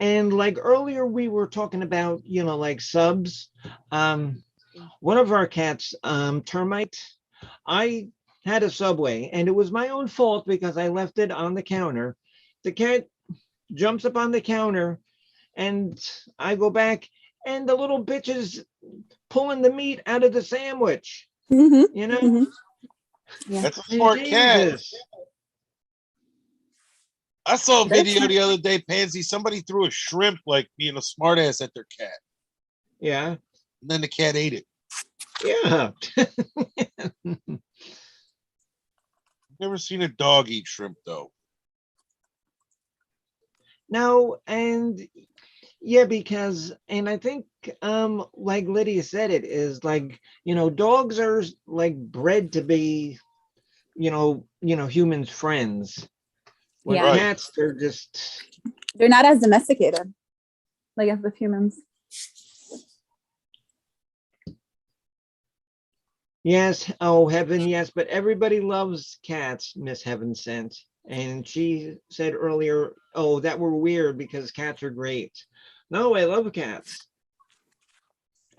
and like earlier we were talking about, like subs. One of our cats, Termite, I had a Subway and it was my own fault because I left it on the counter. The cat jumps up on the counter and I go back and the little bitch is pulling the meat out of the sandwich. Mm-hmm. You know? Mm-hmm. Yeah. That's a smart cat. Jesus. I saw a They're video smart. the other day, Pansy. Somebody threw a shrimp like being a smartass at their cat. Yeah. And then the cat ate it. Yeah. Never seen a dog eat shrimp though. No, and yeah, because and I think like Lydia said, it is like, dogs are like bred to be, humans' friends. When Yeah. Right. cats, they're just They're not as domesticated, like as with humans. yes, oh heaven, yes, but everybody loves cats, Miss Heaven Sent. And she said earlier, oh, that were weird because cats are great. No, I love cats.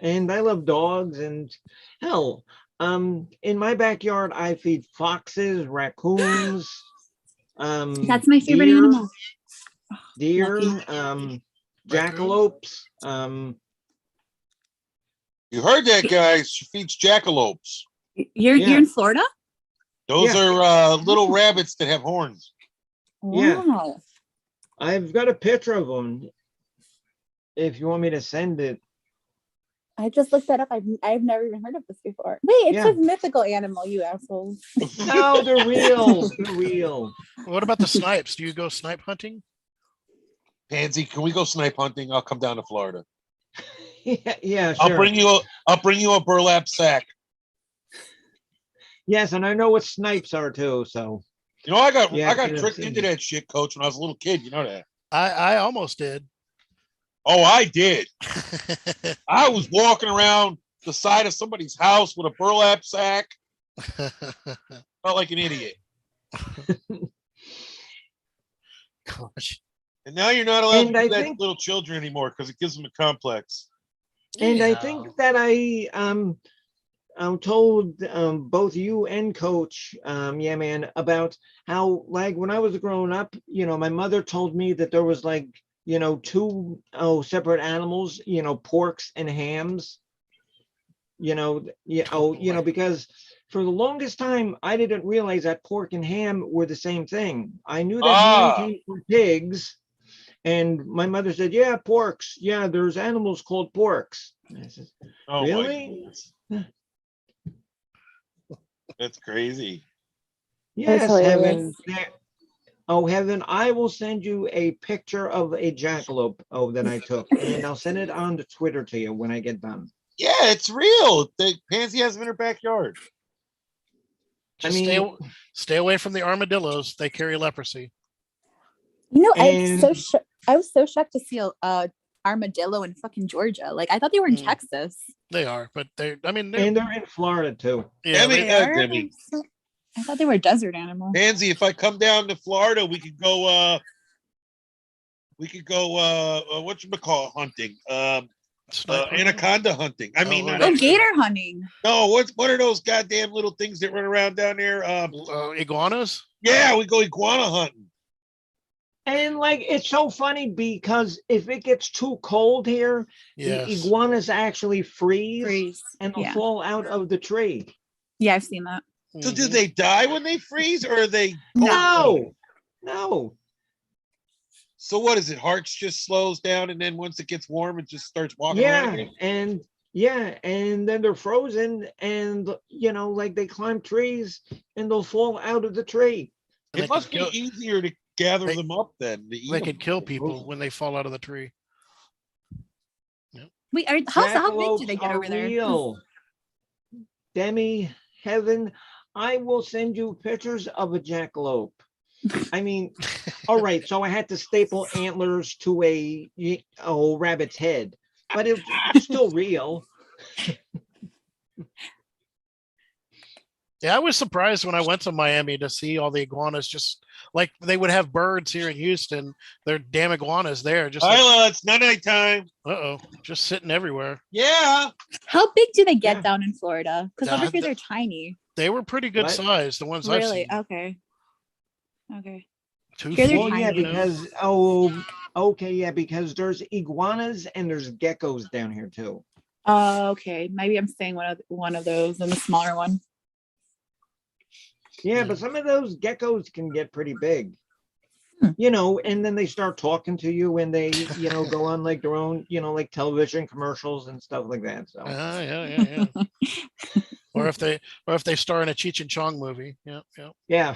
And I love dogs and hell, in my backyard I feed foxes, raccoons, That's my favorite deer, animal. deer, Lucky. jackalopes, You heard that, guys? She feeds jackalopes. You're Yeah. in Florida? Those Yeah. are little rabbits that have horns. Yeah. Wow. I've got a picture of them if you want me to send it. I just looked that up. I've never even heard of this before. Wait, it Yeah. says mythical animal, you assholes. No, they're real. They're real. What about the snipes? Do you go snipe hunting? Pansy, can we go snipe hunting? I'll come down to Florida. Yeah, sure. I'll bring you a burlap sack. Yes, and I know what snipes are too, so You know, I got Yeah, I've tricked seen into it. that shit, Coach, when I was a little kid. You know that. I almost did. Oh, I did. I was walking around the side of somebody's house with a burlap sack. Felt like an idiot. Gosh. And now you're not allowed And to I do that to think- little children anymore because it gives them a complex. And I Yeah. think that I'm told both you and Coach, yeah, man, about how like when I was growing up, my mother told me that there was like, two separate animals, porks and hams. Because for the longest time I didn't realize that pork and ham were the same thing. I knew that ham came from pigs, and my mother said, "Yeah, porks. Yeah, there's animals called porks." And I said, Oh, really? That's crazy. Yes, hilarious. Heaven. Oh, Heaven, I will send you a picture of a jackalope that I took, and I'll send it on to Twitter to you when I get done. Yeah, it's real. The Pansy has them in her backyard. Just stay away from the armadillos. They carry leprosy. And- I was so shocked to see a armadillo in fucking Georgia. Like I thought they were in Mm. Texas. They are, but they're and they're in Florida too. yeah, Demi, they- are? Demi. I thought they were desert animals. Pansy, if I come down to Florida, we could go whatchamacallit hunting. snipe hunting. Anaconda hunting. I mean, Oh, not Oh, okay. gator hunting. no, what are those goddamn little things that run around down there? Iguanas. Yeah, we go iguana hunting. And like it's so funny because if it gets too cold here, Yes. the iguanas actually freeze Freeze. and they'll Yeah. fall out of the tree. Yeah, I've seen that. So do Mhm. they die when they freeze, or are they? No, no. So what is it? Hearts just slows down, and then once it gets warm, it just starts walking around Yeah, again? and Yeah, and then they're frozen, and like they climb trees, and they'll fall out of the tree. And It must be easier to gather they- them up than to eat they them. could kill people when they fall out of the tree. Wait, how big do Jackalopes they get are over there? real. Demi, Heaven, I will send you pictures of a jackalope. I mean, all right, so I had to staple antlers to a rabbit's head, but it's still real. Yeah, I was surprised when I went to Miami to see all the iguanas. Just like they would have birds here in Houston, they're damn iguanas there. Just Lila, it's night time. just sitting everywhere. Yeah. How big do they get Yeah. down in Florida? Because over Uh, here th- they're tiny. They were pretty good What? size. The ones I've Really? seen. Okay. Okay. 2 Here they're feet. Well, yeah, tiny. because okay, yeah, because there's iguanas and there's geckos down here too. Okay. Maybe I'm saying one of those and the smaller one. Yeah, but some of those geckos can get pretty big. Hmm. And then they start talking to you and they, go on like their own, like television commercials and stuff like that. So Yeah. or if they star in a Cheech and Chong movie. Yeah. yeah.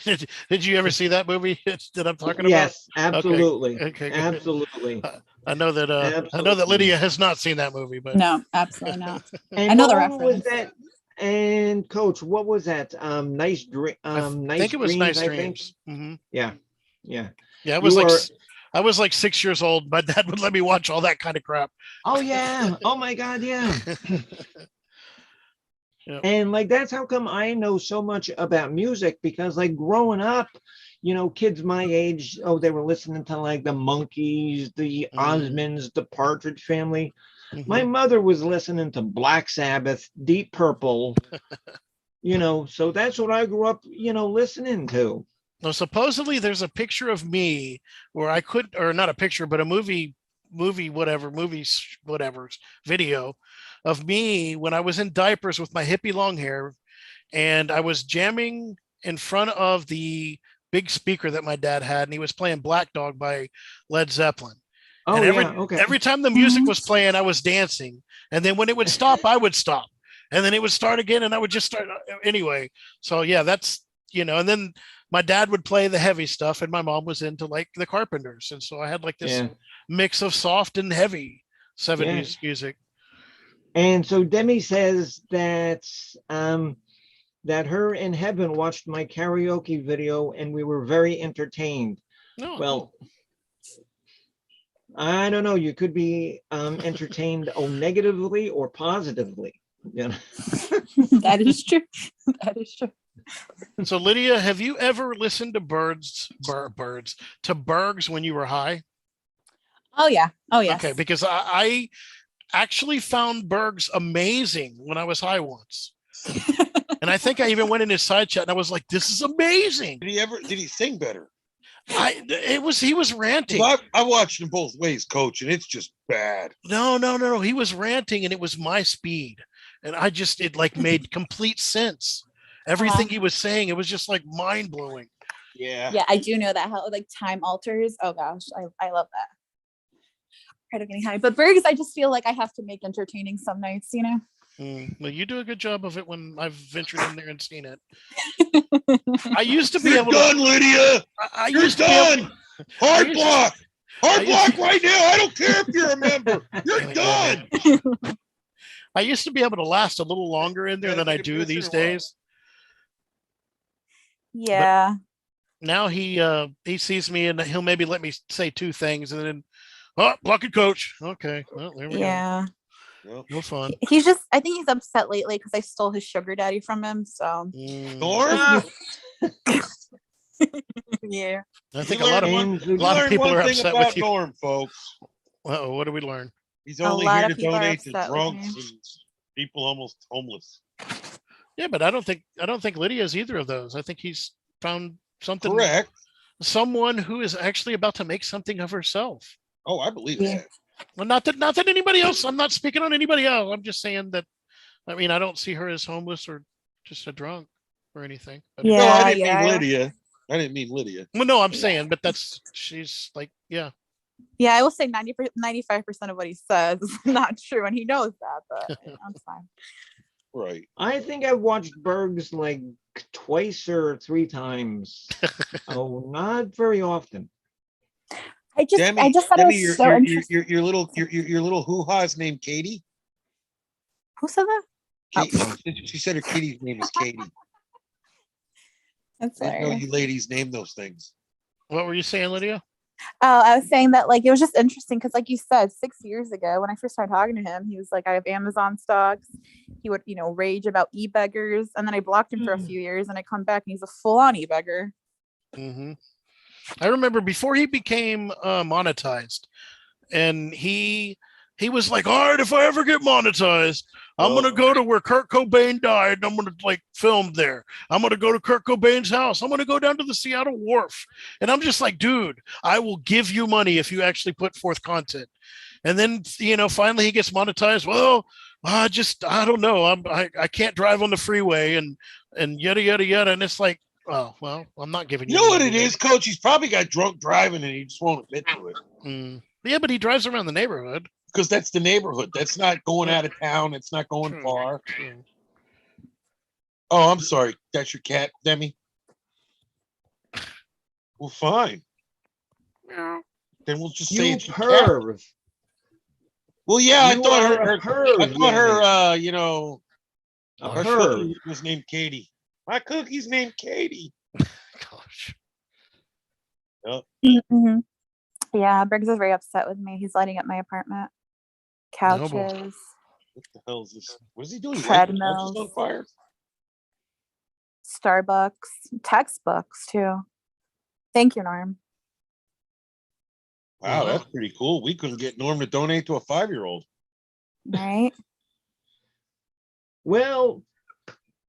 Did you ever see that movie that I'm talking about? Yes, absolutely. Okay, good. Absolutely. I know that Absolutely. Lydia has not seen that movie, but No, absolutely not. And I know the what one was reference. that? And Coach, what was that? Nice dream. Nice think it was dreams, Nice I think. Dreams. Mhm. Yeah. Yeah, You I was like 6 years old. My dad would let me watch all that kind of crap. Oh yeah. Oh my God. Yeah. Yeah. And like that's how come I know so much about music, because like growing up, kids my age, they were listening to like the Monkees, the Osmonds, the Partridge Family. My Mhm. mother was listening to Black Sabbath, Deep Purple, so that's what I grew up, listening to. Well, supposedly there's a picture of me where I could, or not a picture, but a movies, whatever video of me when I was in diapers with my hippie long hair, and I was jamming in front of the big speaker that my dad had, and he was playing Black Dog by Led Zeppelin. Oh And yeah, okay. every time the music was playing, I was dancing, and then when it would stop, I would stop, and then it would start again, and I would just start anyway. So yeah, that's and then my dad would play the heavy stuff, and my mom was into like the Carpenters, and so I had like this Yeah. mix of soft and heavy 70s music. And so Demi says that that her and Heaven watched my karaoke video and we were very entertained. No, Well, I don't know. You could be entertained negatively or positively. That is true. That is true. so Lydia, have you ever listened to Bergs when you were high? Oh yeah. Oh yes. Okay, because I actually found Bergs amazing when I was high once. And I think I even went in his side chat and I was like, this is amazing. Did he sing better? He was ranting. I watched him both ways, Coach, and it's just bad. No. He was ranting and it was my speed. And it like made complete sense. Everything he was saying, it was just like mind blowing. Yeah. Yeah, I do know that, how like time alters. Oh gosh, I love that. Part of getting high. But Bergs, I just feel like I have to make entertaining some nights, Well, you do a good job of it when I've ventured in there and seen it. I used to be You're able done, to. Lydia. You're done. Hard block. Hard block right now. I don't care if you're a member. You're done. I used to be able to last a little longer in there than I do these days. Yeah. Now he sees me and he'll maybe let me say two things and then, block it, Coach. Okay, well there we Yeah. go. No fun. He's just, I think he's upset lately because I stole his sugar daddy from him. So Norm? yeah. I think You a lot learn of people one are thing upset about with you. Norm, folks. What did we learn? He's A only lot here of to people are donate to upset with drunks me. and people almost homeless. Yeah, but I don't think Lydia's either of those. I think he's found something. Correct. Someone who is actually about to make something of herself. Oh, I believe Yeah. that. Well, not that anybody else. I'm not speaking on anybody else. I'm just saying that. I mean, I don't see her as homeless or just a drunk or anything. But No, Yeah, I didn't yeah. mean Lydia. I didn't mean Lydia. well, no, I'm saying, but she's like, yeah. Yeah, I will say 95% of what he says is not true, and he knows that, but that's fine. Right. I think I've watched Berg's like twice or three times. Oh, not very often. I just Demi, thought Demi, it was so interesting. your little hoo-ha is named Katie. Who said that? She said her kitty's name is Katie. That's I didn't know hilarious. you ladies name those things. What were you saying, Lydia? Oh, I was saying that like it was just interesting because, like you said, 6 years ago when I first started talking to him, he was like, "I have Amazon stocks." He would, rage about e-beggars, and then I blocked him for a few years, and I come back and he's a full-on e-beggar. Mm-hmm. I remember before he became monetized, and he was like, "All right, if I ever get monetized, I'm gonna go to where Kurt Cobain died, and I'm gonna like film there. I'm gonna go to Kurt Cobain's house. I'm gonna go down to the Seattle Wharf." And I'm just like, "Dude, I will give you money if you actually put forth content." And then finally he gets monetized. Well, I don't know. I can't drive on the freeway and yada yada yada. And it's like, oh well, I'm not giving you. You know what money it is, Coach? He's probably got drunk driving and he just won't admit to it. Yeah, but he drives around the neighborhood. Because that's the neighborhood. That's not going out of town. It's not going True. far. True. Oh, I'm sorry. That's your cat, Demi? Well, fine. Yeah. Then we'll just You say it's your cat. perv. Well, yeah, I You thought are her, a perv, I thought her, A her perv. cookie was named Katie. My cookie's named Katie. Gosh. Mm-hmm. Yeah, Briggs is very upset with me. He's lighting up my apartment. Couches, What the hell is this? What is he doing? treadmills, On fire? Starbucks, textbooks too. Thank you, Norm. Wow, that's pretty cool. We couldn't get Norm to donate to a 5-year-old. Right? Well,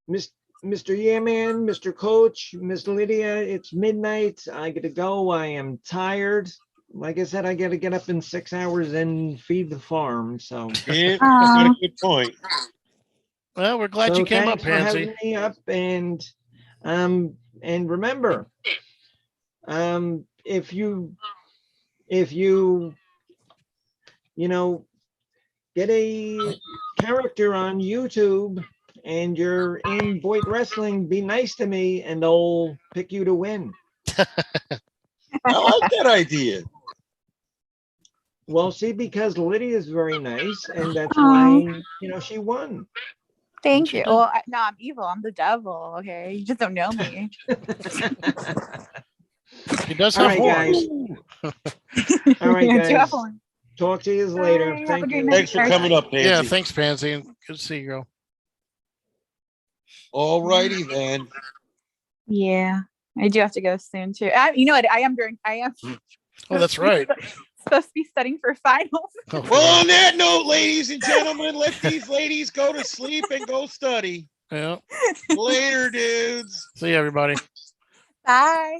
Mr. Yeah-Man, Mr. Coach, Miss Lydia, it's midnight. I gotta go. I am tired. Like I said, I gotta get up in 6 hours and feed the farm. So Yeah, you got a good point. Well, we're glad you came up, thanks for Pansy. having me up, and remember, if you get a character on YouTube and you're in Boyt Wrestling, be nice to me and they'll pick you to win. I like that idea. Well, see, because Lydia is very nice, and that's why she won. Thank you. Well, no, I'm evil. I'm the devil. Okay, you just don't know me. He does All have right, horns. guys. All right, Yeah, I do have guys. one. Talk to you later. Bye. Have a Thank great you. night. Thanks for coming up, Pansy. Yeah, thanks, Pansy. Good to see you, girl. All righty then. Yeah, I do have to go soon too. You know what? I am. Oh, that's right. Supposed to be studying for finals. Oh, Well, on that note, ladies and gentlemen, let these ladies go to sleep and go study. yeah. Later, dudes. See you, everybody. Bye.